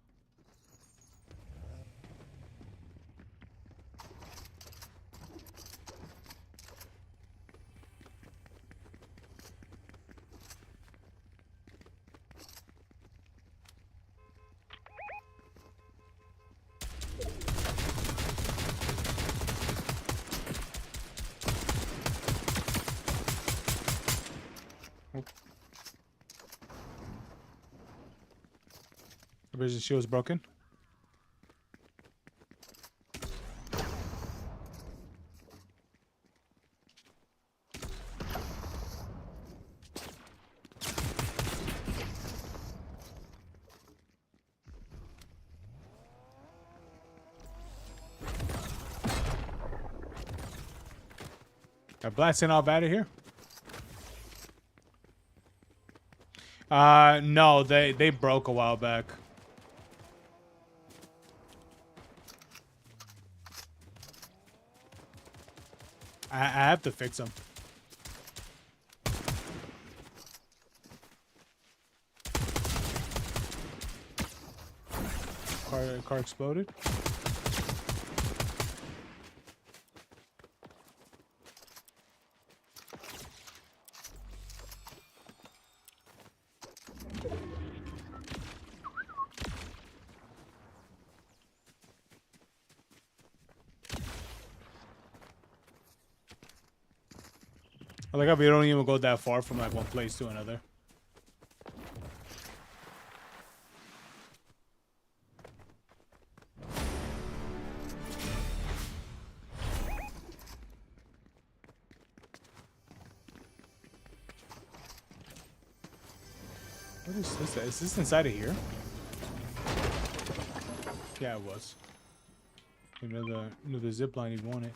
The bridge shield's broken. They're blasting off out of here. No, they broke a while back. I have to fix them. Car exploded. I like how we don't even go that far from like one place to another. What is this? Is this inside of here? Yeah, it was. Another zip line you'd want it.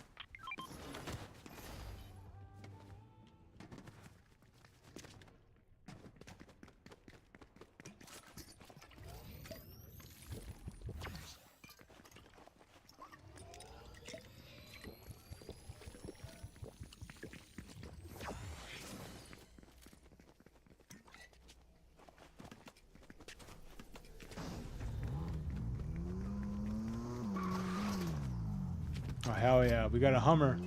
Oh, hell yeah. We got a Hummer.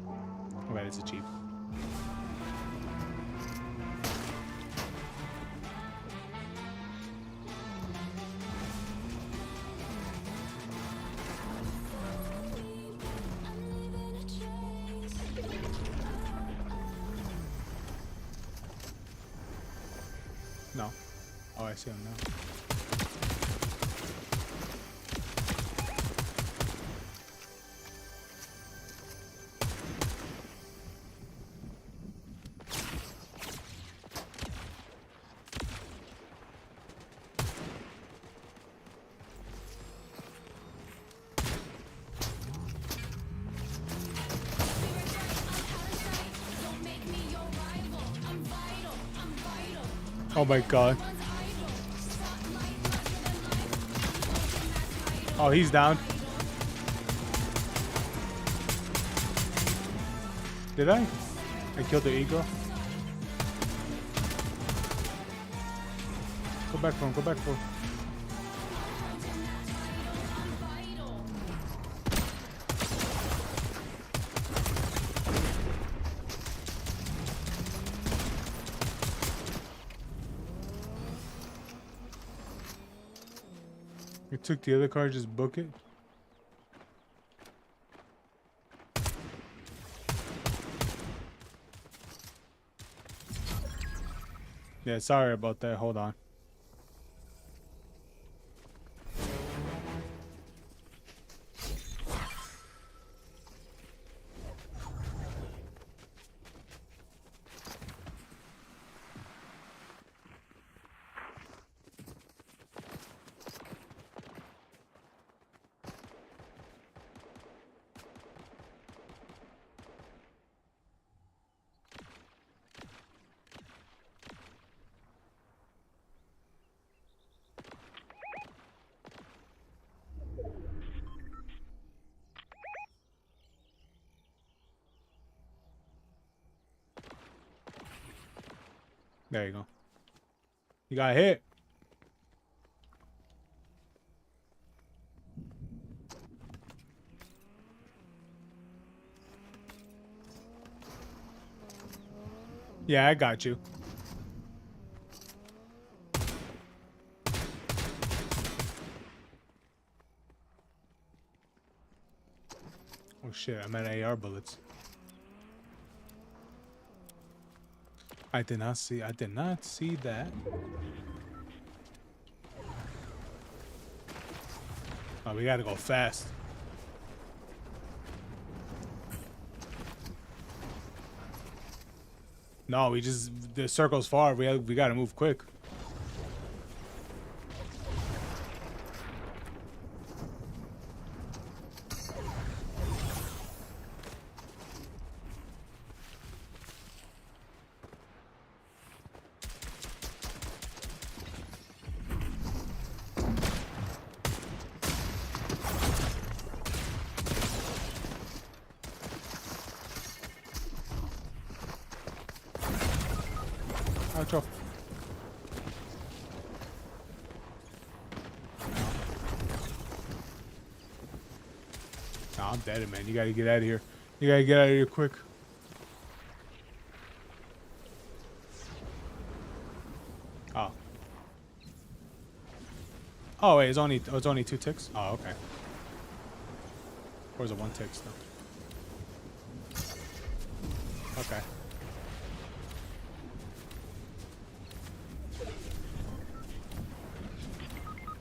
Oh, wait, it's a Jeep. No. Oh, I see him now. Oh my god. Oh, he's down. Did I? I killed the eagle. Go back for him, go back for him. We took the other car, just book it. Yeah, sorry about that. Hold on. There you go. You got hit. Yeah, I got you. Oh shit, I'm at AR bullets. I did not see that. Oh, we gotta go fast. No, the circle's far. We gotta move quick. Outro. Nah, I'm dead, man. You gotta get out of here. You gotta get out of here quick. Oh. Oh wait, it's only 2 ticks? Oh, okay. Or is it 1 tick still? Okay.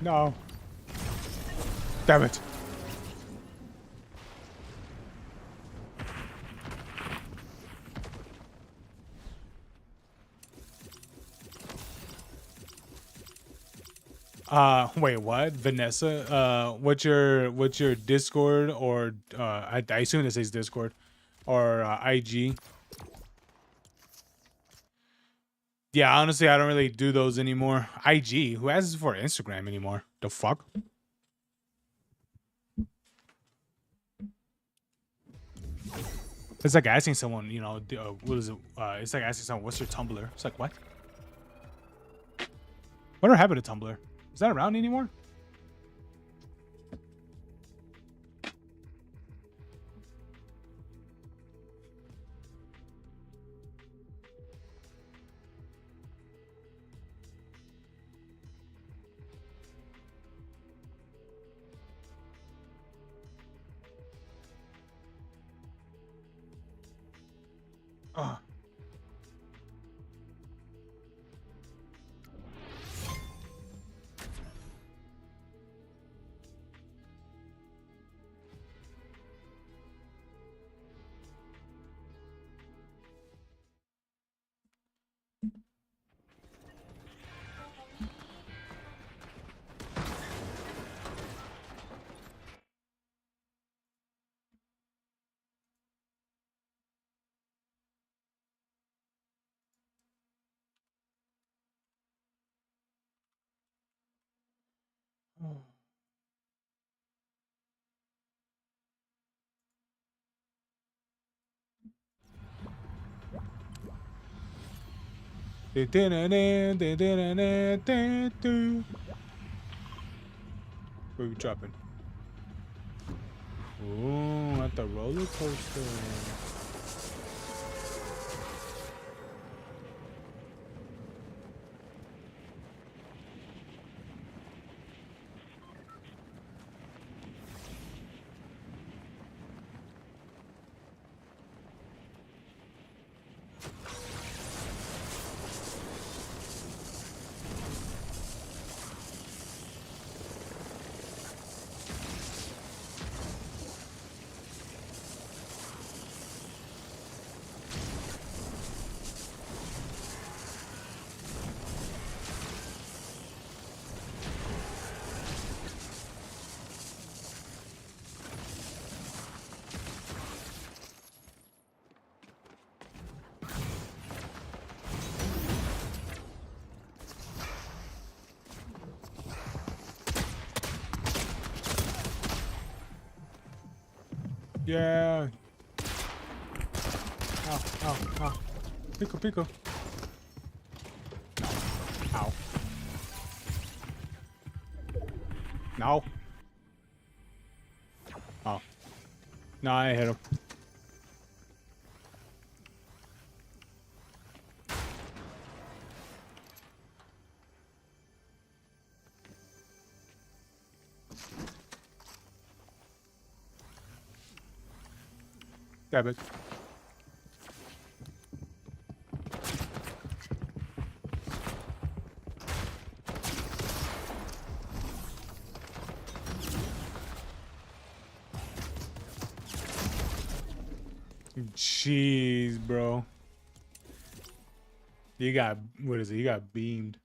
No. Damn it. Wait, what? Vanessa? What's your Discord or I assume it says Discord or IG? Yeah, honestly, I don't really do those anymore. IG, who has this for Instagram anymore? The fuck? It's like asking someone, you know, what is it? It's like asking someone, what's your Tumblr? It's like, what? Whatever happened to Tumblr? Is that around anymore? Ugh. Where you dropping? Ooh, at the roller coaster. Yeah. Ow, ow, ow. Pico, pico. Ow. No. Oh. No, I hit him. Damn it. Jeez, bro. You got, what is it? You got beamed.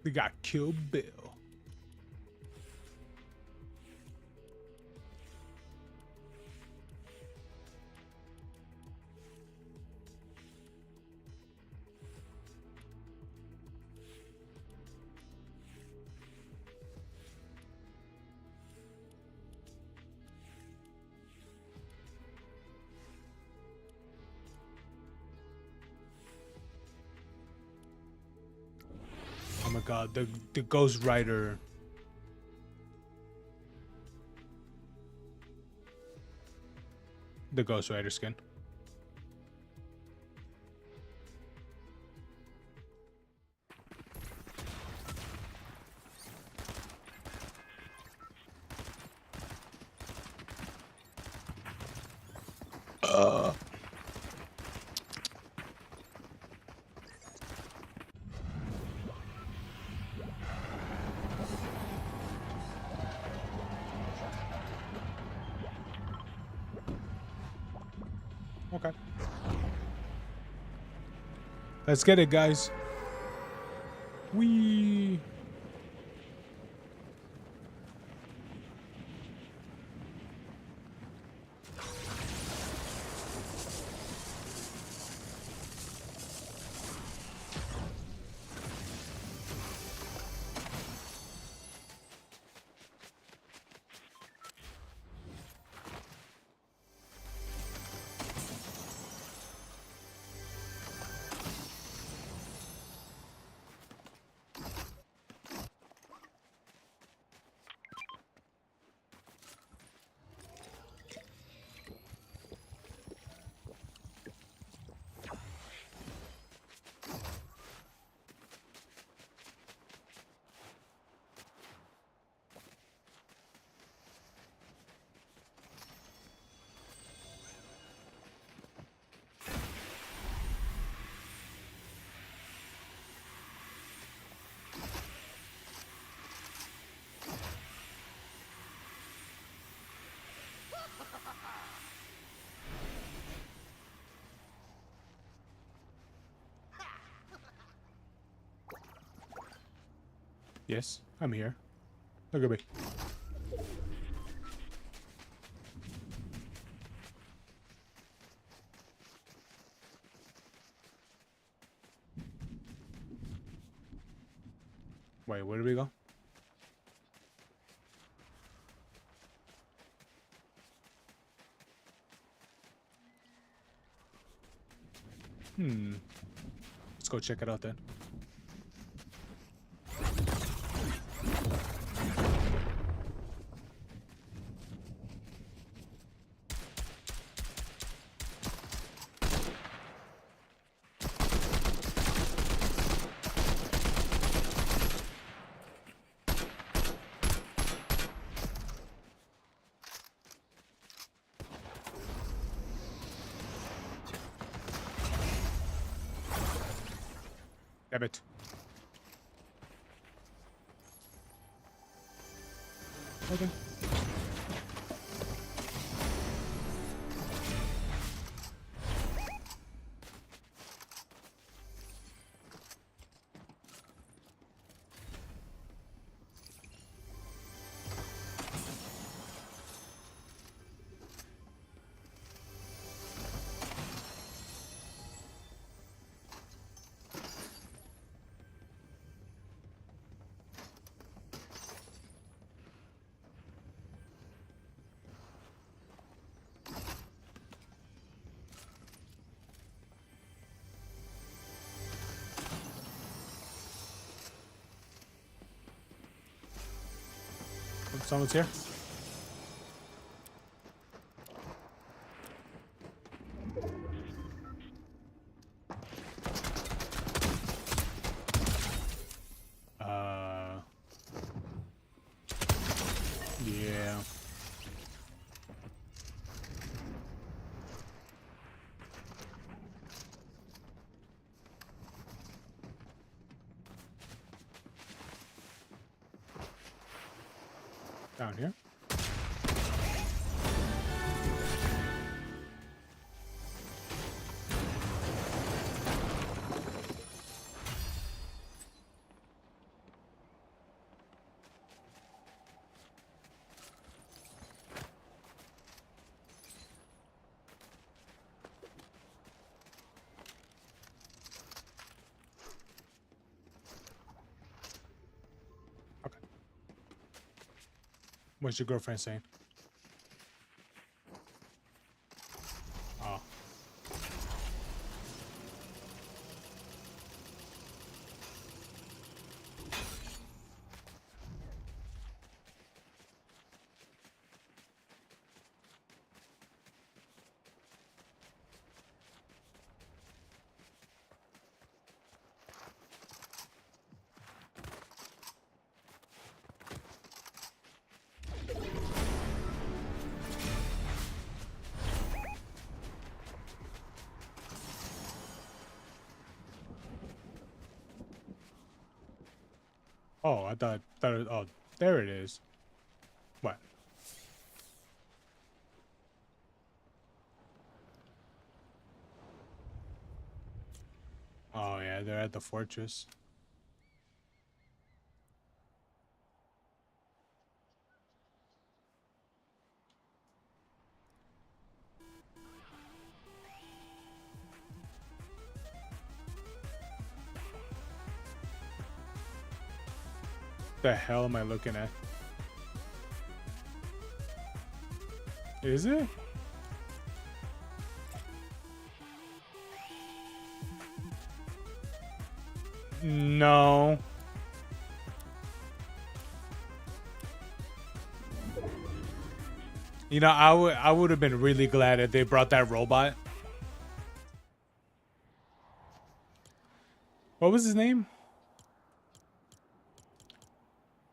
We got Kill Bill. my god, the Ghost Rider. The Ghost Rider skin. Okay. Let's get it, guys. Wee. Yes, I'm here. Look at me. Wait, where did we go? Let's go check it out then. Damn it. Okay. Someone's here. Yeah. Down here. What's your girlfriend saying? Oh. Oh, I thought it, oh, there it is. What? Oh yeah, they're at the fortress. The hell am I looking at? Is it? No. You know, I would have been really glad if they brought that robot. What was his name?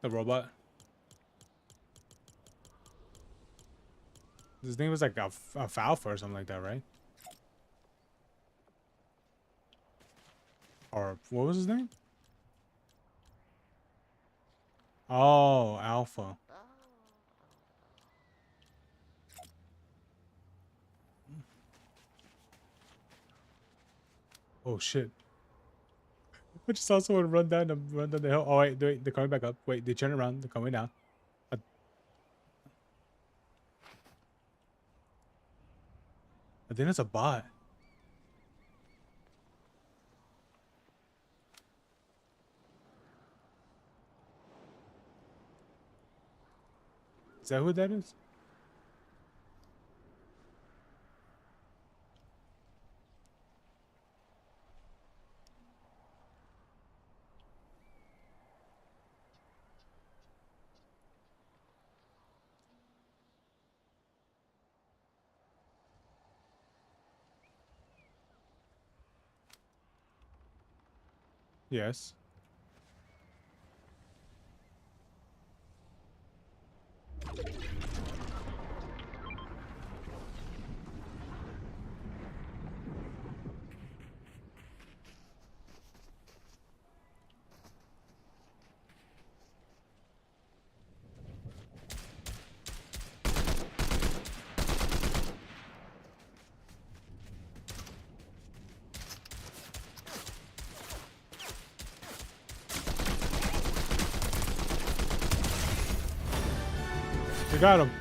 The robot. His name was like a Falfa or something like that, right? Or what was his name? Oh, Alpha. Oh shit! I just saw someone run down the hill. Oh wait, they're coming back up. Wait, they turn around. They're coming down. I think it's a bot. Is that who that is? Yes. We got him.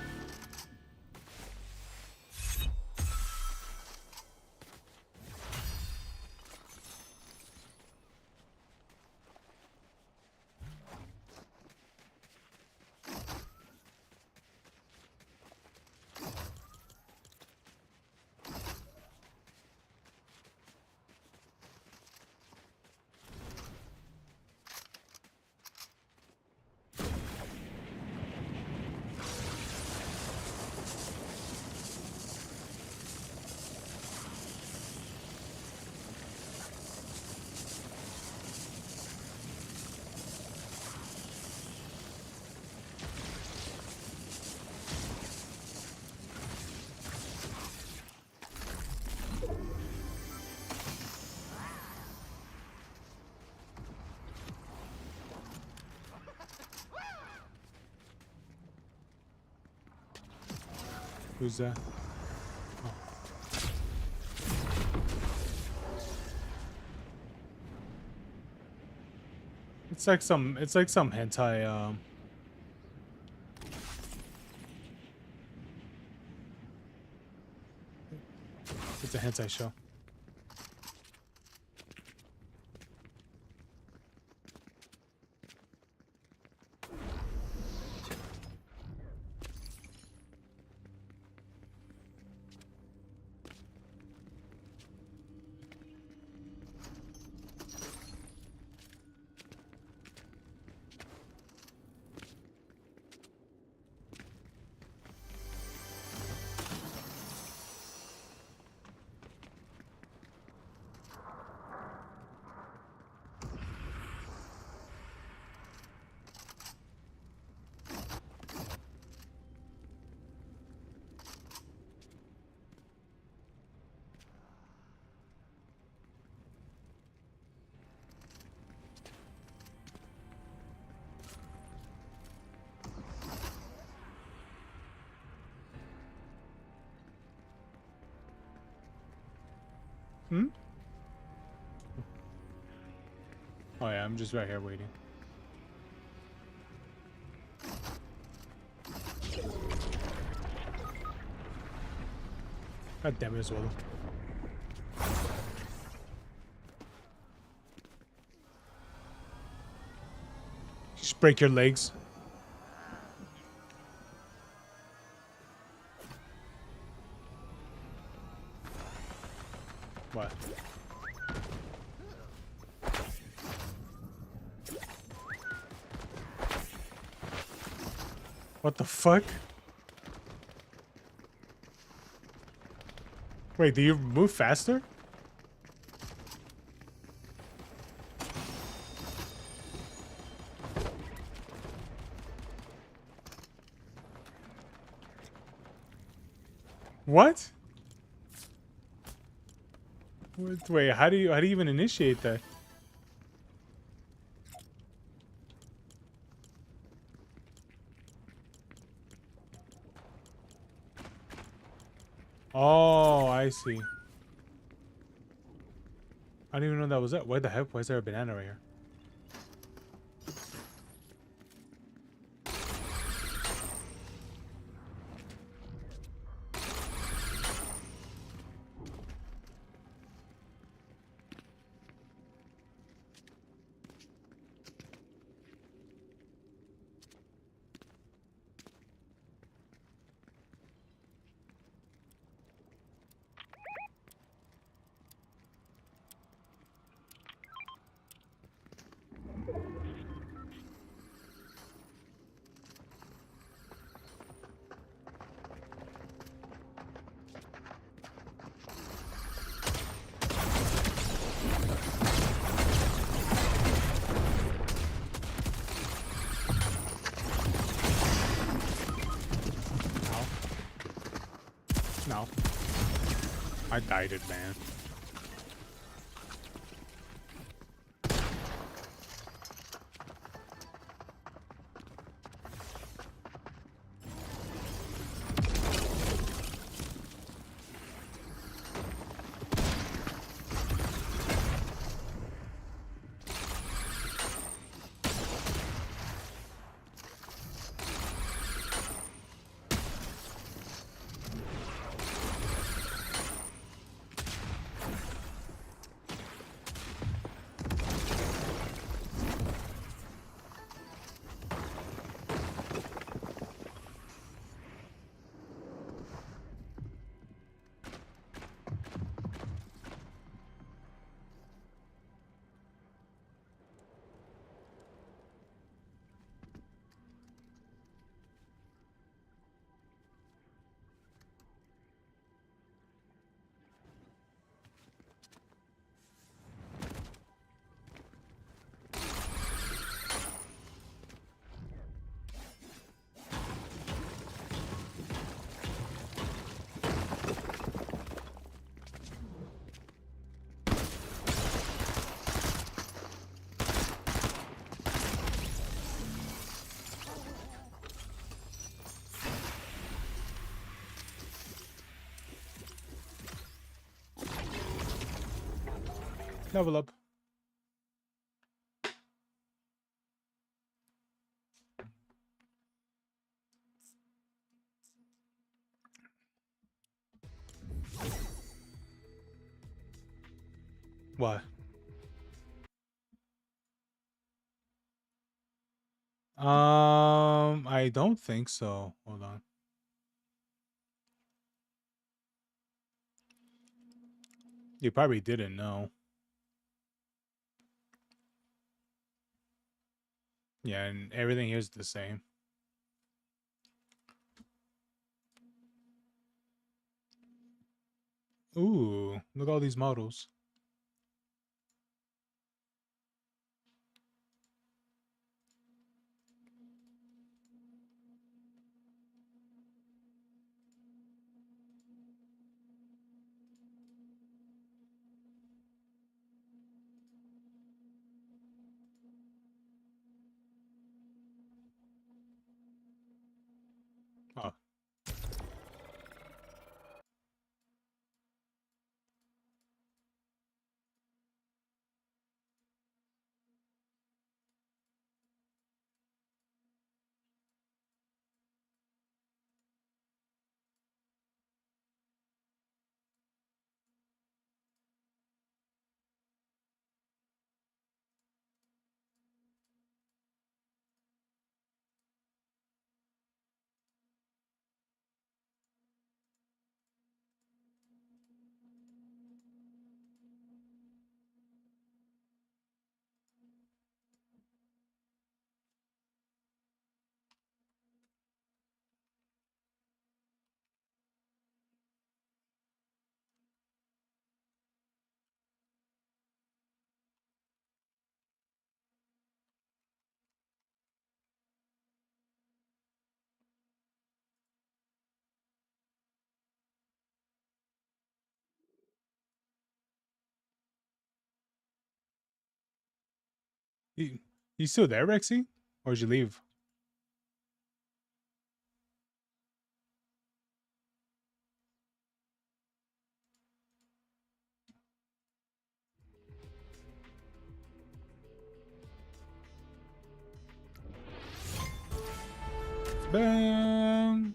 Who's that? Oh. It's like some hentai it's a hentai show. Oh yeah, I'm just right here waiting. God damn it, Swallow. Just break your legs. What? What the fuck? Wait, do you move faster? What? Wait, how do you even initiate that? Oh, I see. I didn't even know that was it. What the heck? Why is there a banana right here? No. I died it, man. Level up. What? I don't think so. Hold on. You probably didn't know. Yeah, and everything here's the same. Ooh, look at all these models. Oh. You still there, Rexy? Or did you leave? Bam.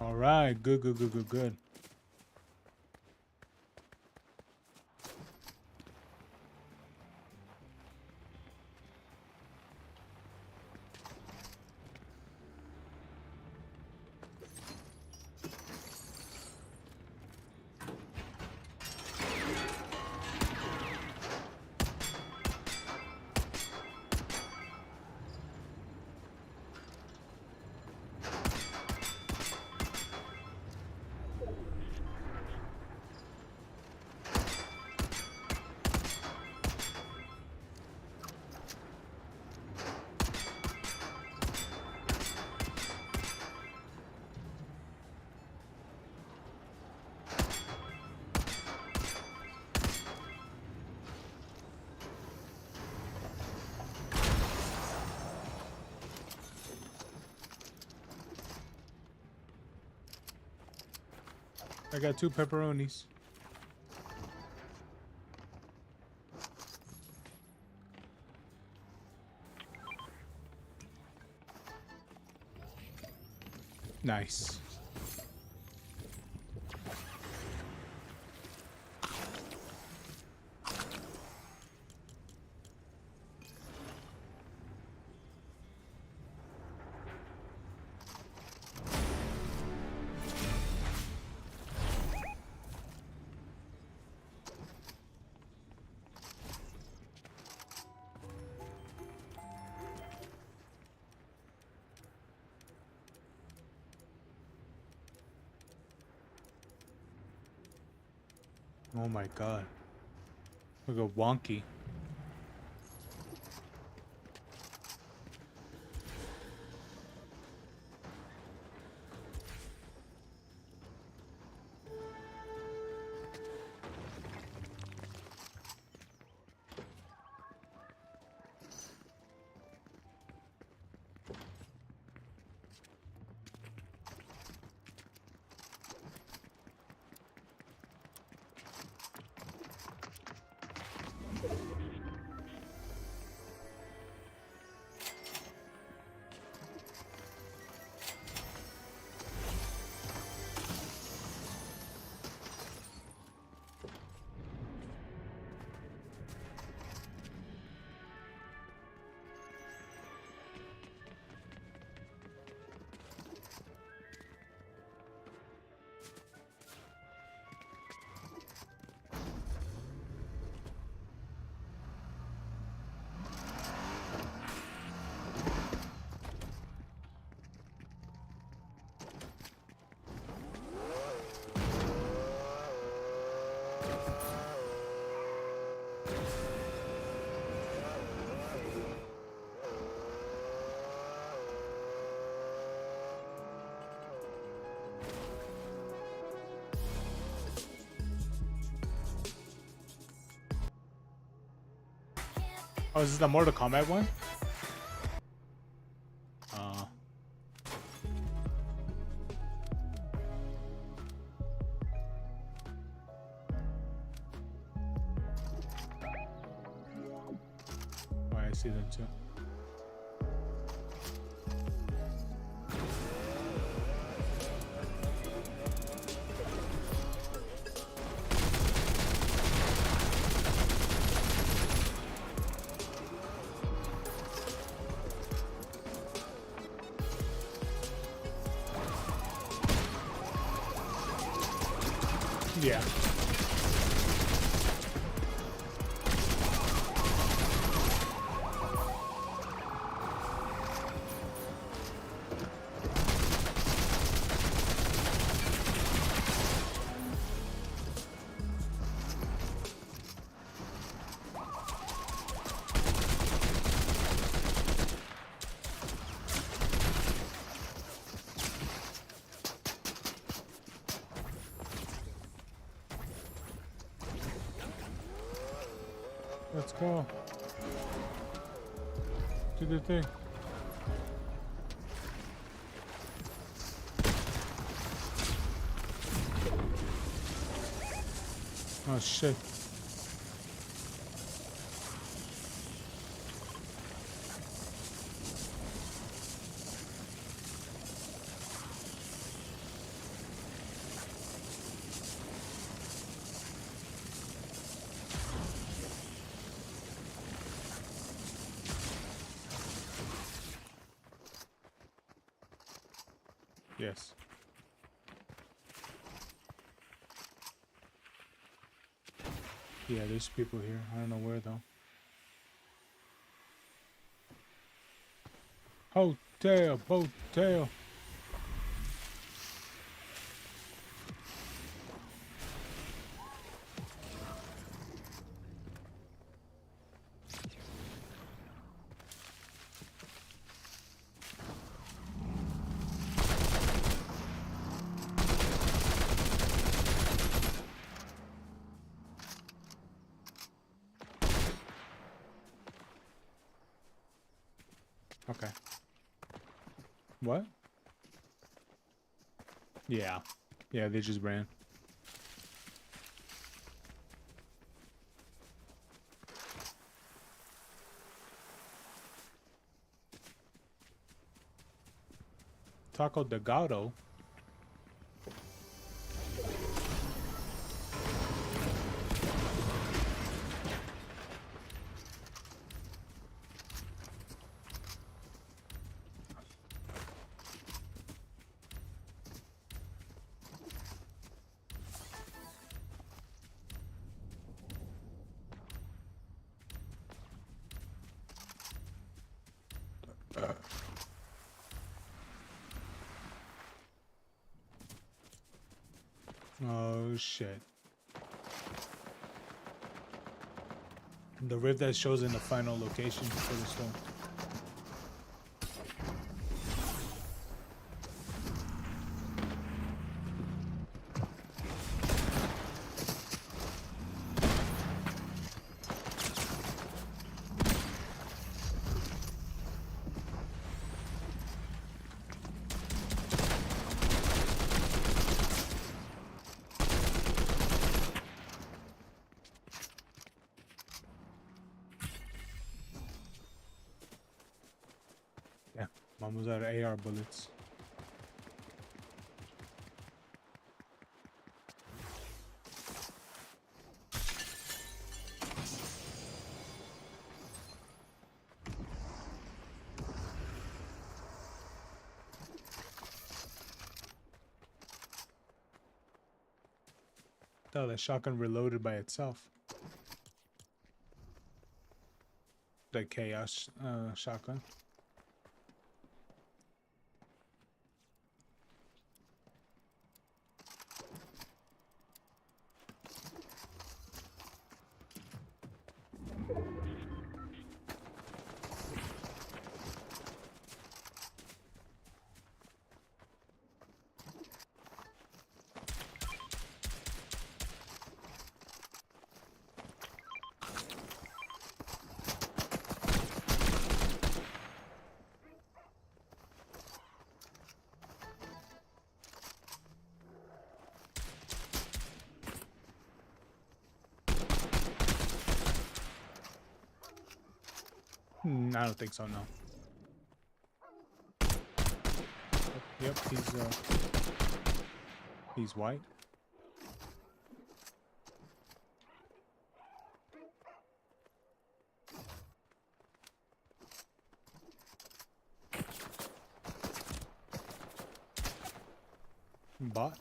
All right, good, good, good, good, good. I got 2 pepperonis. Nice. Oh my god. Look at wonky. Oh, is this the Mortal Kombat one? Oh, I see them too. Yeah. Let's go. Do the thing. Oh shit. Yes. Yeah, there's people here. I don't know where though. Hotel, boattail. Okay. What? Yeah. Yeah, they just ran. Taco de Gato. Oh shit. The rift that shows in the final location for the stone. Yeah, mom was out of AR bullets. Oh, that shotgun reloaded by itself. The chaos shotgun. I don't think so, no. Yep, he's white. Bot.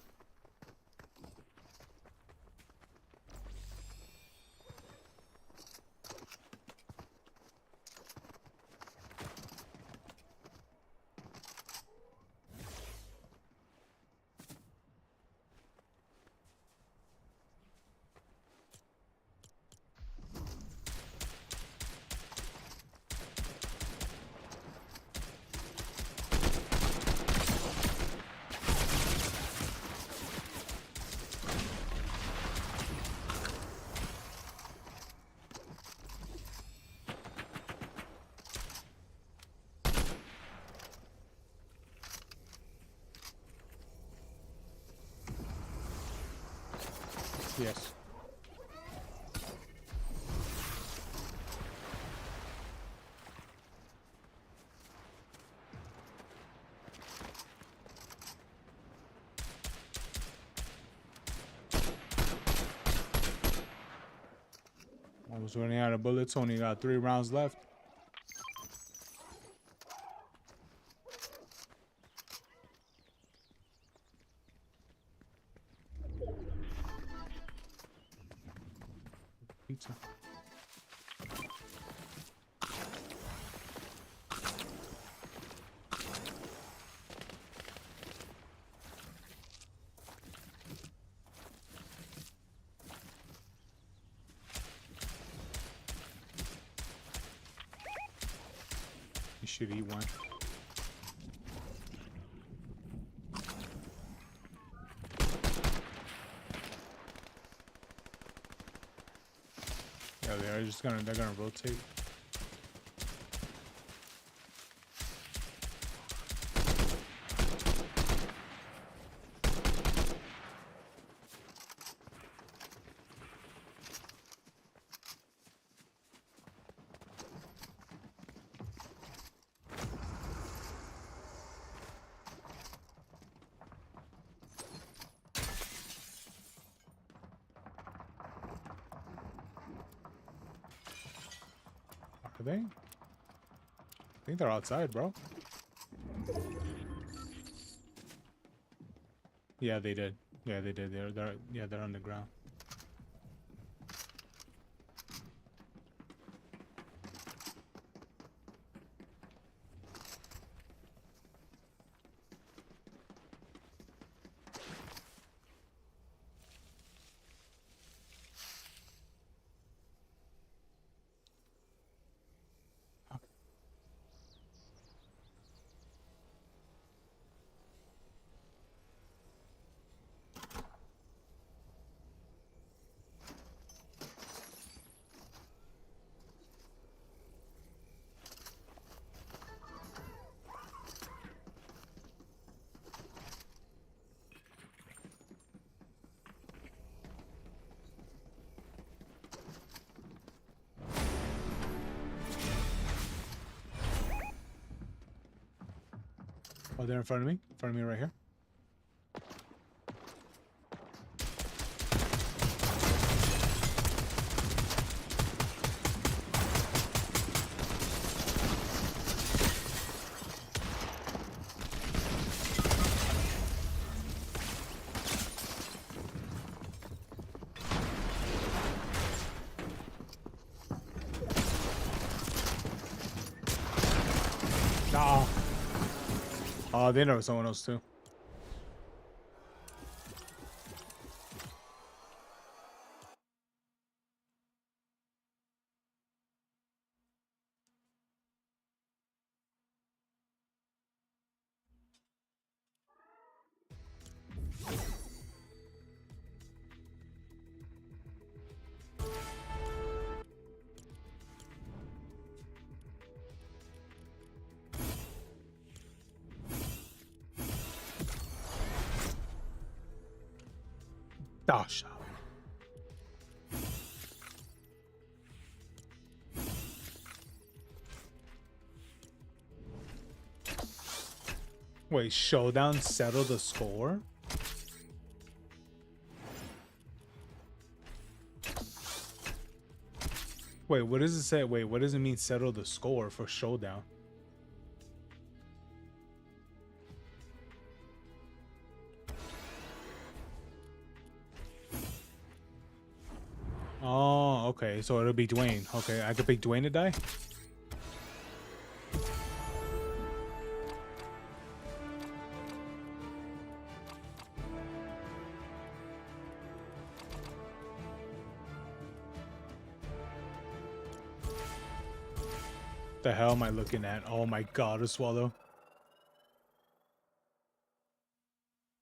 Yes. I was running out of bullets, only got 3 rounds left. Pizza. You should eat one. Yeah, they're gonna rotate. Are they? I think they're outside, bro. Yeah, they did. Yeah, they did. They're on the ground. Oh, they're in front of me. In front of me right here. Nah. Oh, they know someone else too. Gosh. Wait, showdown settle the score? Wait, what does it say? Wait, what does it mean settle the score for showdown? Oh, okay. So it'll be Dwayne. Okay, I could pick Dwayne to die? The hell am I looking at? Oh my god, a swallow.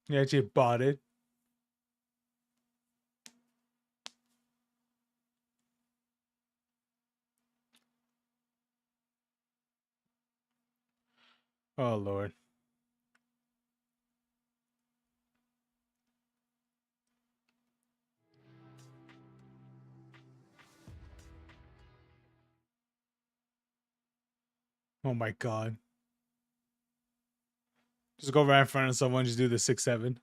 You actually bought it. Oh lord. Oh my god. Just go right in front of someone, just do the 6-7.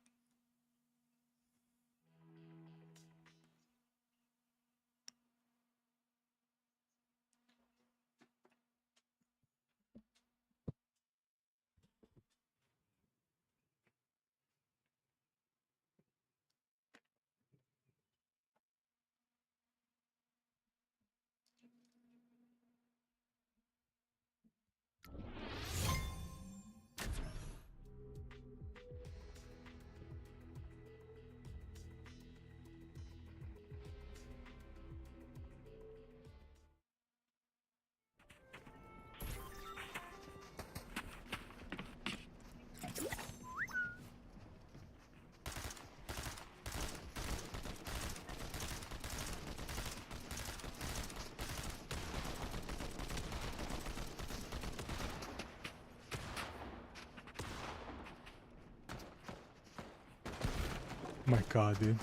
Oh my god, dude.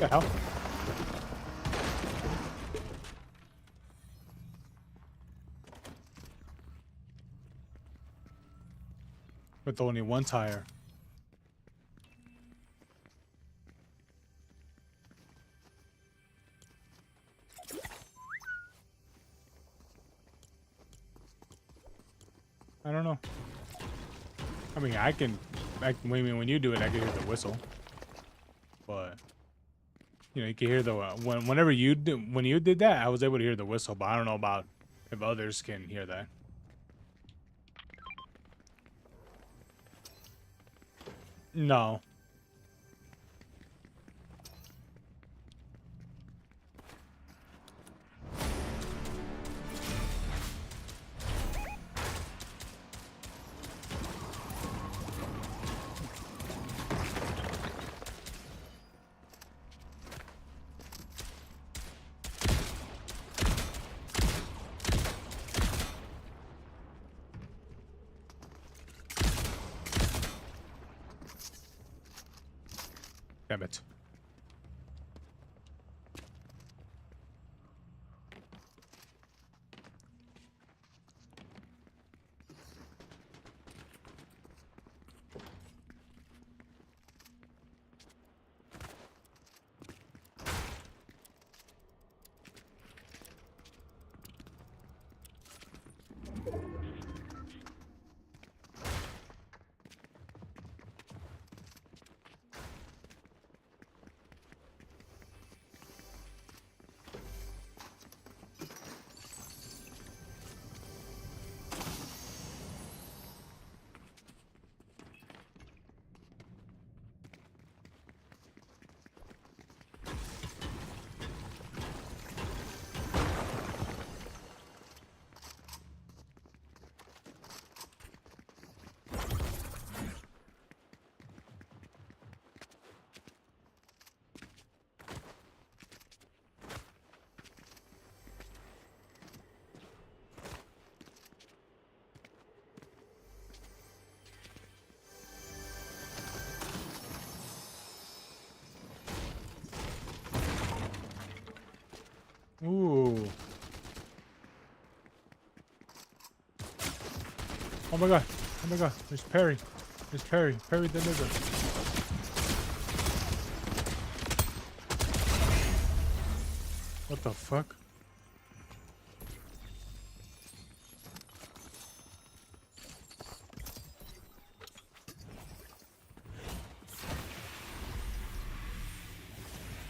The hell? With only one tire. I don't know. I mean, when you do it, I can hear the whistle. But You know, you can hear the whenever when you did that, I was able to hear the whistle, but I don't know about if others can hear that. No. Damn it. Ooh. Oh my god. Oh my god. There's Perry. There's Perry. Perry the nigga. What the fuck?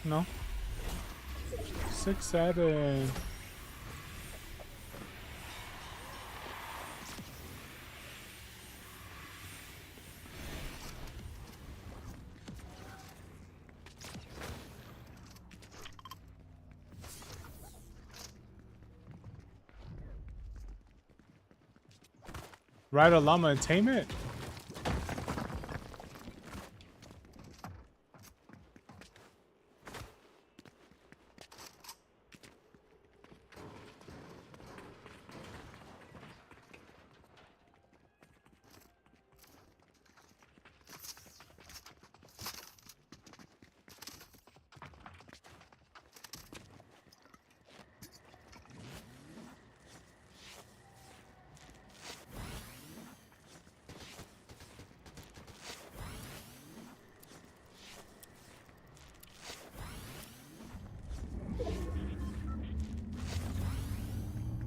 No. 6, 7. Ride a llama and tame it?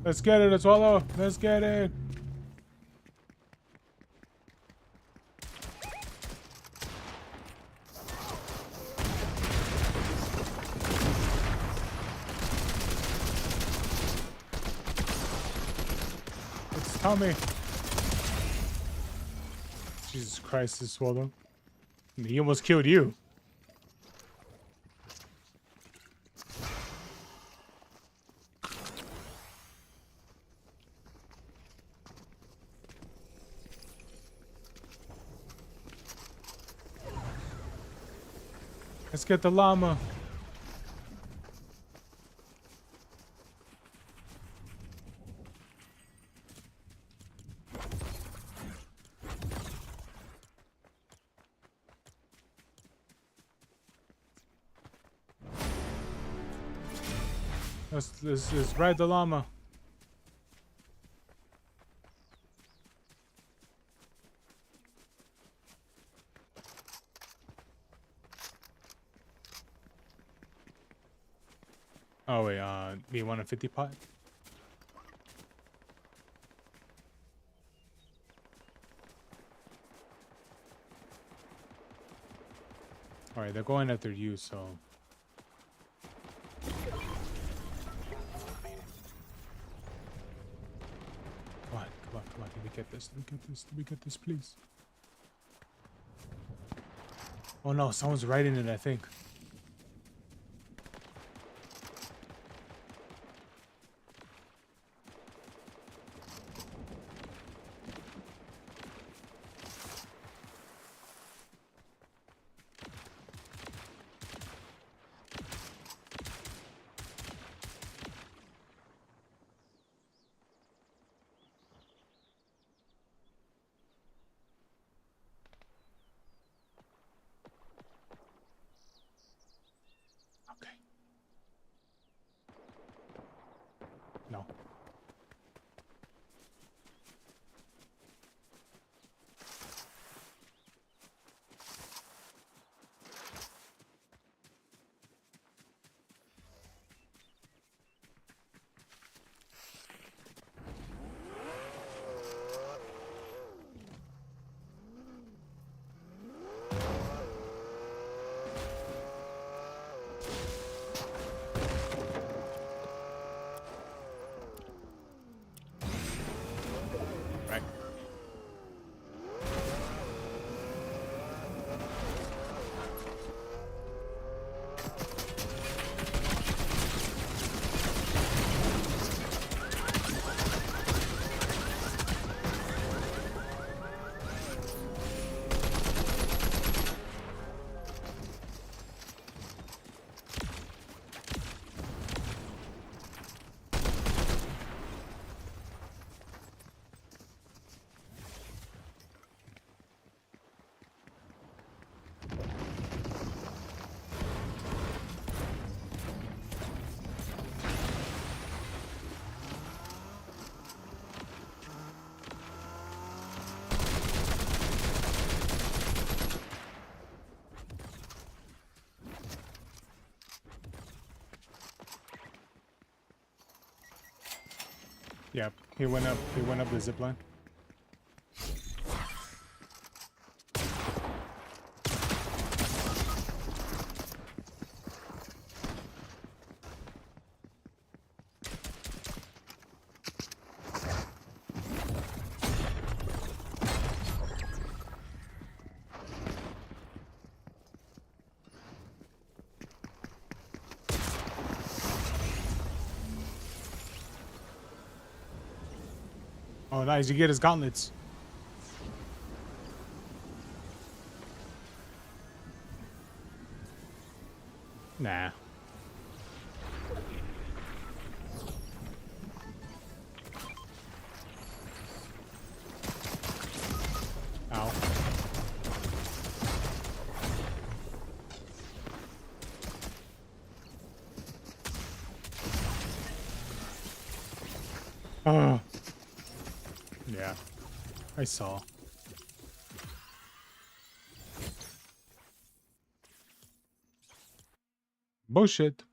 Let's get it, let's swallow. Let's get it. It's Tommy. Jesus Christ, this swallow. He almost killed you. Let's get the llama. Let's ride the llama. Oh wait, me 1 and 50 pot. All right, they're going after you, so Let me get this. Let me get this. Let me get this, please. Oh no, someone's writing it, I think. No. Right. Yeah, he went up the zip line. Oh, nice. You get his gauntlets. Nah. Ow. Oh. Yeah. I saw. Bullshit.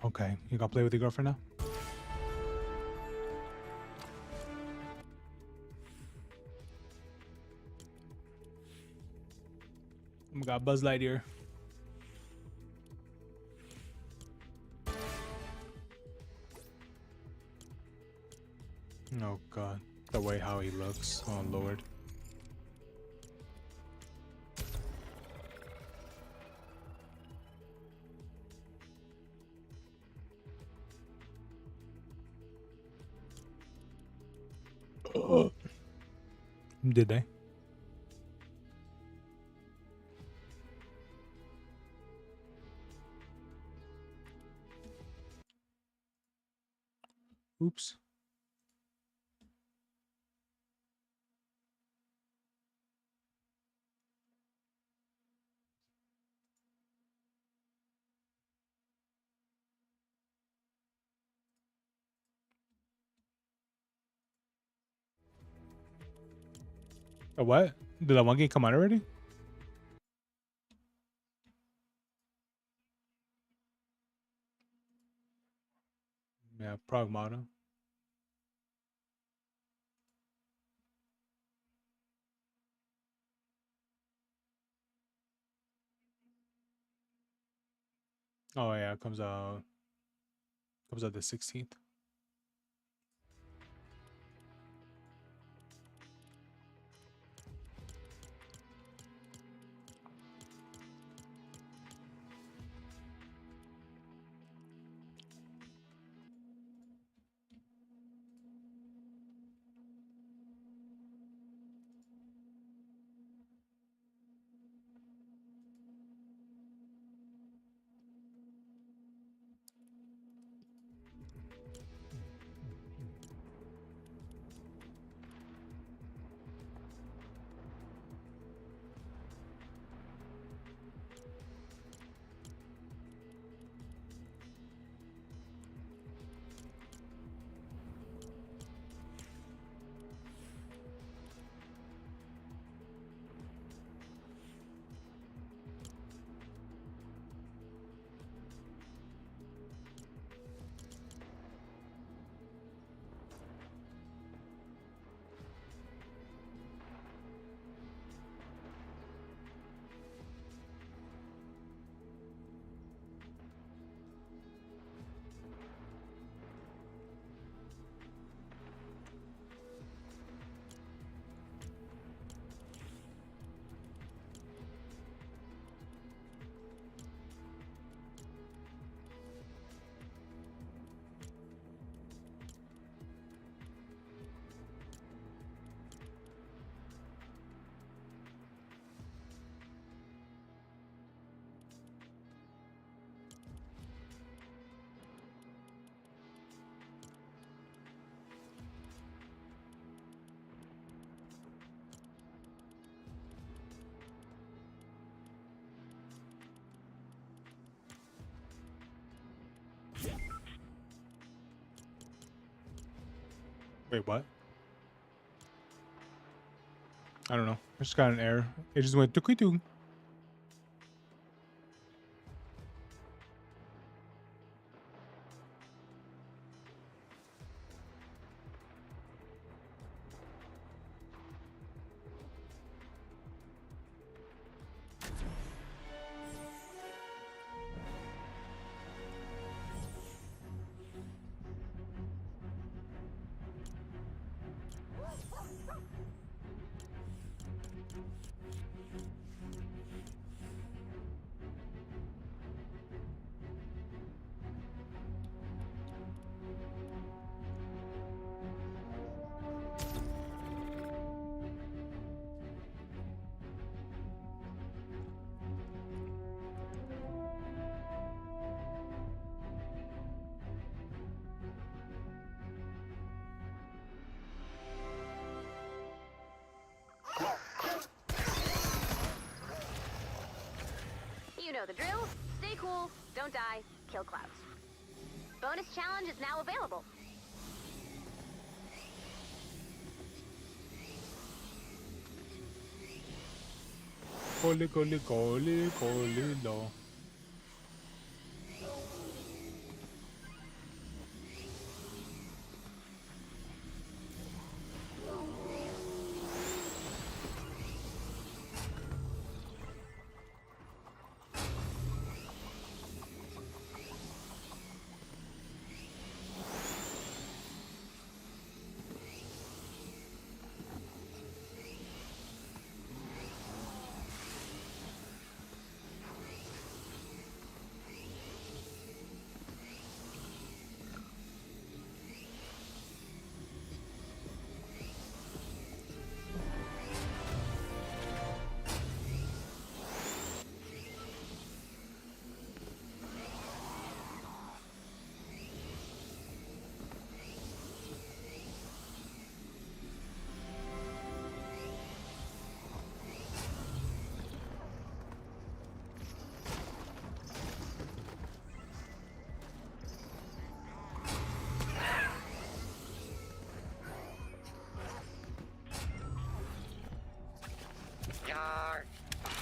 Okay, you gonna play with your girlfriend now? We got Buzz Lightyear. Oh god, the way how he looks. Oh lord. Did they? Oops. A what? Did that one game come out already? Yeah, Pragmata. Oh yeah, it comes out the 16th. Wait, what? I don't know. I just got an error. It just went tuk-tuk. You know the drill. Stay cool, don't die, kill clouds. Bonus challenge is now available. Coli, lo.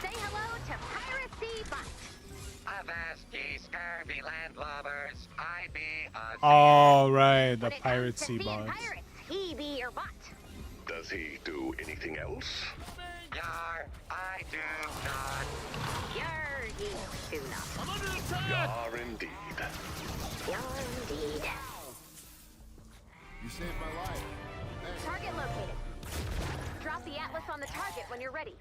Say hello to Piracy Bot. Avast ye scurvy landlubbers, I be a... All right, the piracy bots. Pirates, he be your bot. Does he do anything else? Yar, I do not. Yar, He's too not. I'm under attack! You're indeed. You're indeed. You saved my life. Thanks. Target located. Drop the Atlas on the target when you're ready.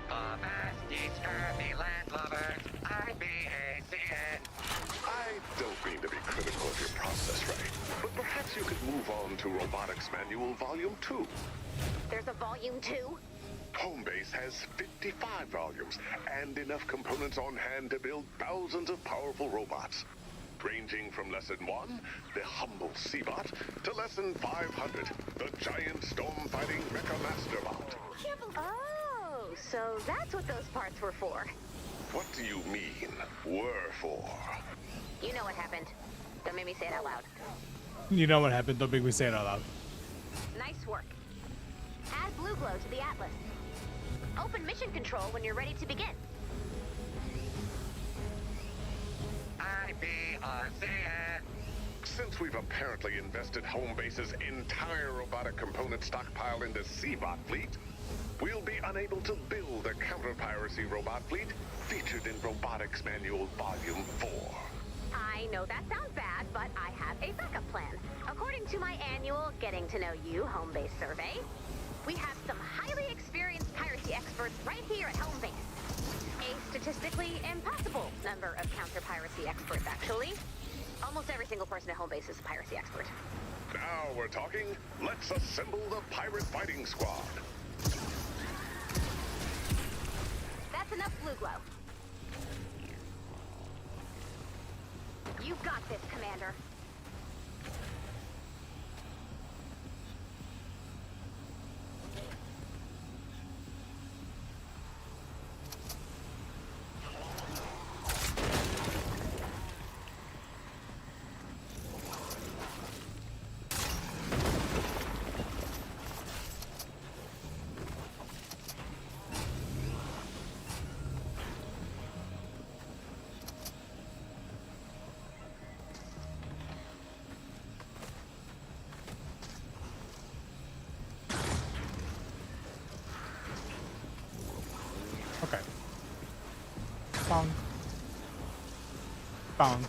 Avasti, scurvy landlubbers, IBACN. I don't mean to be critical of your process, Ray, but perhaps you could move on to Robotics Manual Volume 2. There's a volume 2? Homebase has 55 volumes and enough components on hand to build thousands of powerful robots. Ranging from Lesson 1, the humble Seabot, to Lesson 500, the giant storm-fighting Mecha Masterbot. Oh, so that's what those parts were for. What do you mean, were for? You know what happened. Don't make me say it out loud. You know what happened. Don't make me say it out loud. Nice work. Add blue glow to the Atlas. Open mission control when you're ready to begin. IBRCN. Since we've apparently invested Homebase's entire robotic component stockpile into Seabot fleet, we'll be unable to build a counter-piracy robot fleet featured in Robotics Manual Volume 4. I know that sounds bad, but I have a backup plan. According to my annual Getting to Know You home-base survey, we have some highly experienced piracy experts right here at home base. A statistically impossible number of counter-piracy experts, actually. Almost every single person at home base is a piracy expert. Now we're talking. Let's assemble the pirate fighting squad. That's enough blue glow. You've got this, Commander. Okay. Bong. Bong.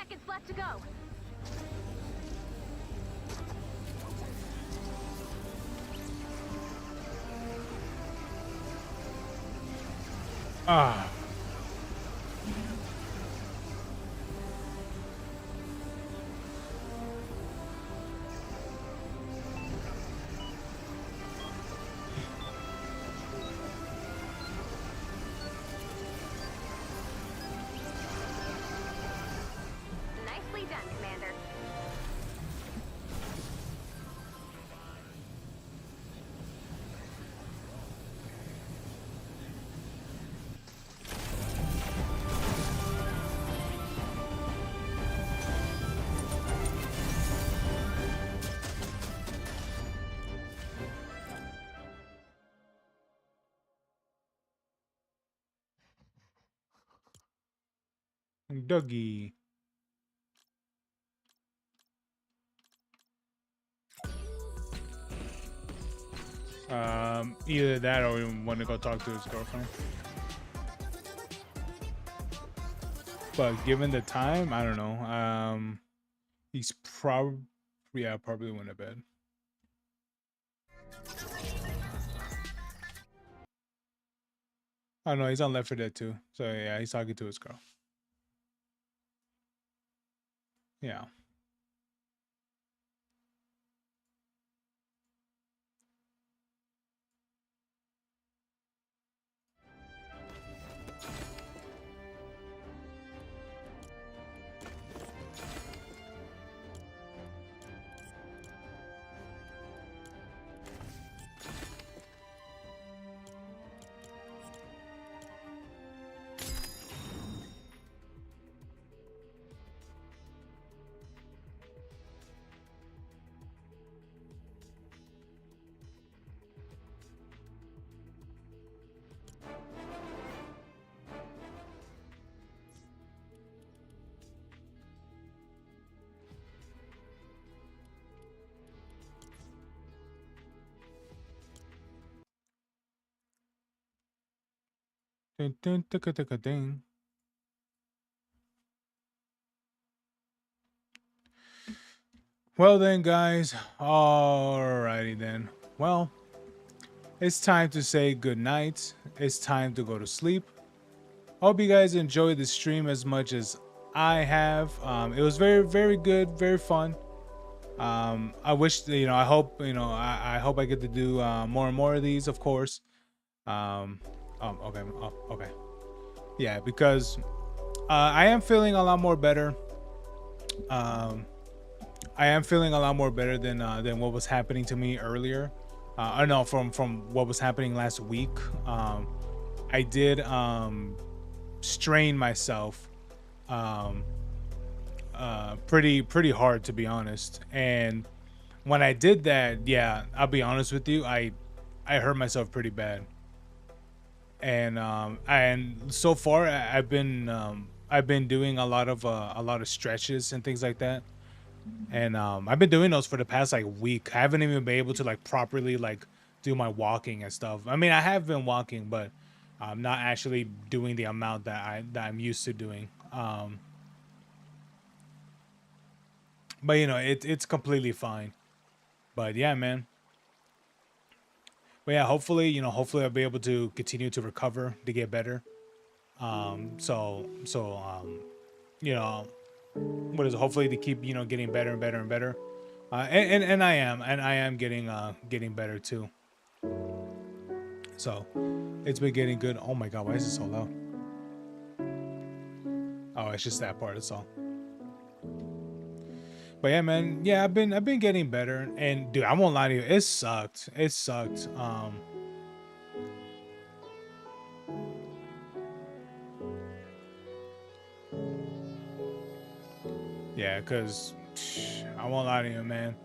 seconds left to go. Ah. Nicely done, Commander. Dougie. Either that or we want to go talk to his girlfriend. But given the time, I don't know. He's probably probably went to bed. Oh no, he's on Left 4 Dead 2. So yeah, he's talking to his girl. Yeah. Dun, dun, ticka, ticka, ding. Well then, guys. Alrighty then. Well, it's time to say good night. It's time to go to sleep. Hope you guys enjoyed the stream as much as I have. It was very, very good, very fun. I wish, I hope, I hope I get to do more and more of these, of course. Okay. Oh, okay. Yeah, because I am feeling a lot more better. I am feeling a lot more better than what was happening to me earlier. I know from what was happening last week. I did strain myself pretty hard, to be honest. And when I did that, yeah, I'll be honest with you, I hurt myself pretty bad. And so far I've been doing a lot of stretches and things like that. And I've been doing those for the past like week. I haven't even been able to like properly like do my walking and stuff. I mean, I have been walking, but I'm not actually doing the amount that I'm used to doing. But it's completely fine. But yeah, man. But yeah, hopefully I'll be able to continue to recover, to get better. What is it? Hopefully to keep getting better and better and better. And I am getting better too. So it's been getting good. Oh my god, why is it so loud? Oh, it's just that part, that's all. But yeah, man, yeah, I've been getting better. And dude, I won't lie to you, it sucked. Yeah, cause I won't lie to you, man.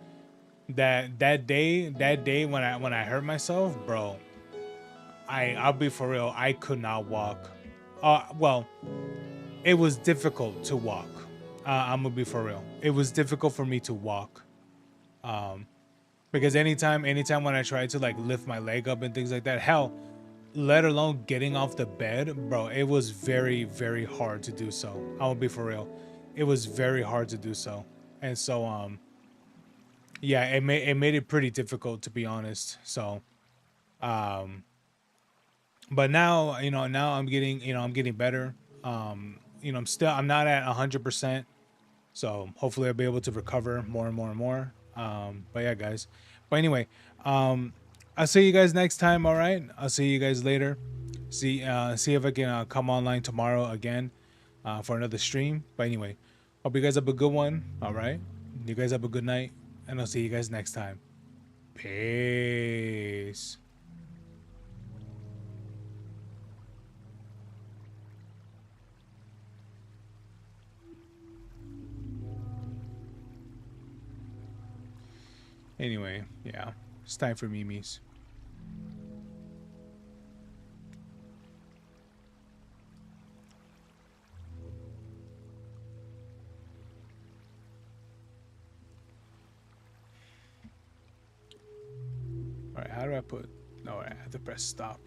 That day when I hurt myself, bro, I'll be for real, I could not walk. Well, it was difficult to walk. I'm gonna be for real. It was difficult for me to walk. Because anytime when I tried to like lift my leg up and things like that, hell, let alone getting off the bed, bro, it was very, very hard to do so. I'm gonna be for real. it was very hard to do so. And so yeah, it made it pretty difficult, to be honest. So but now, now I'm getting, I'm getting better. I'm not at 100%. So hopefully I'll be able to recover more and more and more. But yeah, guys. But anyway, I'll see you guys next time. All right. I'll see you guys later. See if I can come online tomorrow again for another stream. But anyway, hope you guys have a good one. All right. You guys have a good night, and I'll see you guys next time. Peace. Anyway, yeah, it's time for Mimi's. All right, how do I put? No, I have to press stop.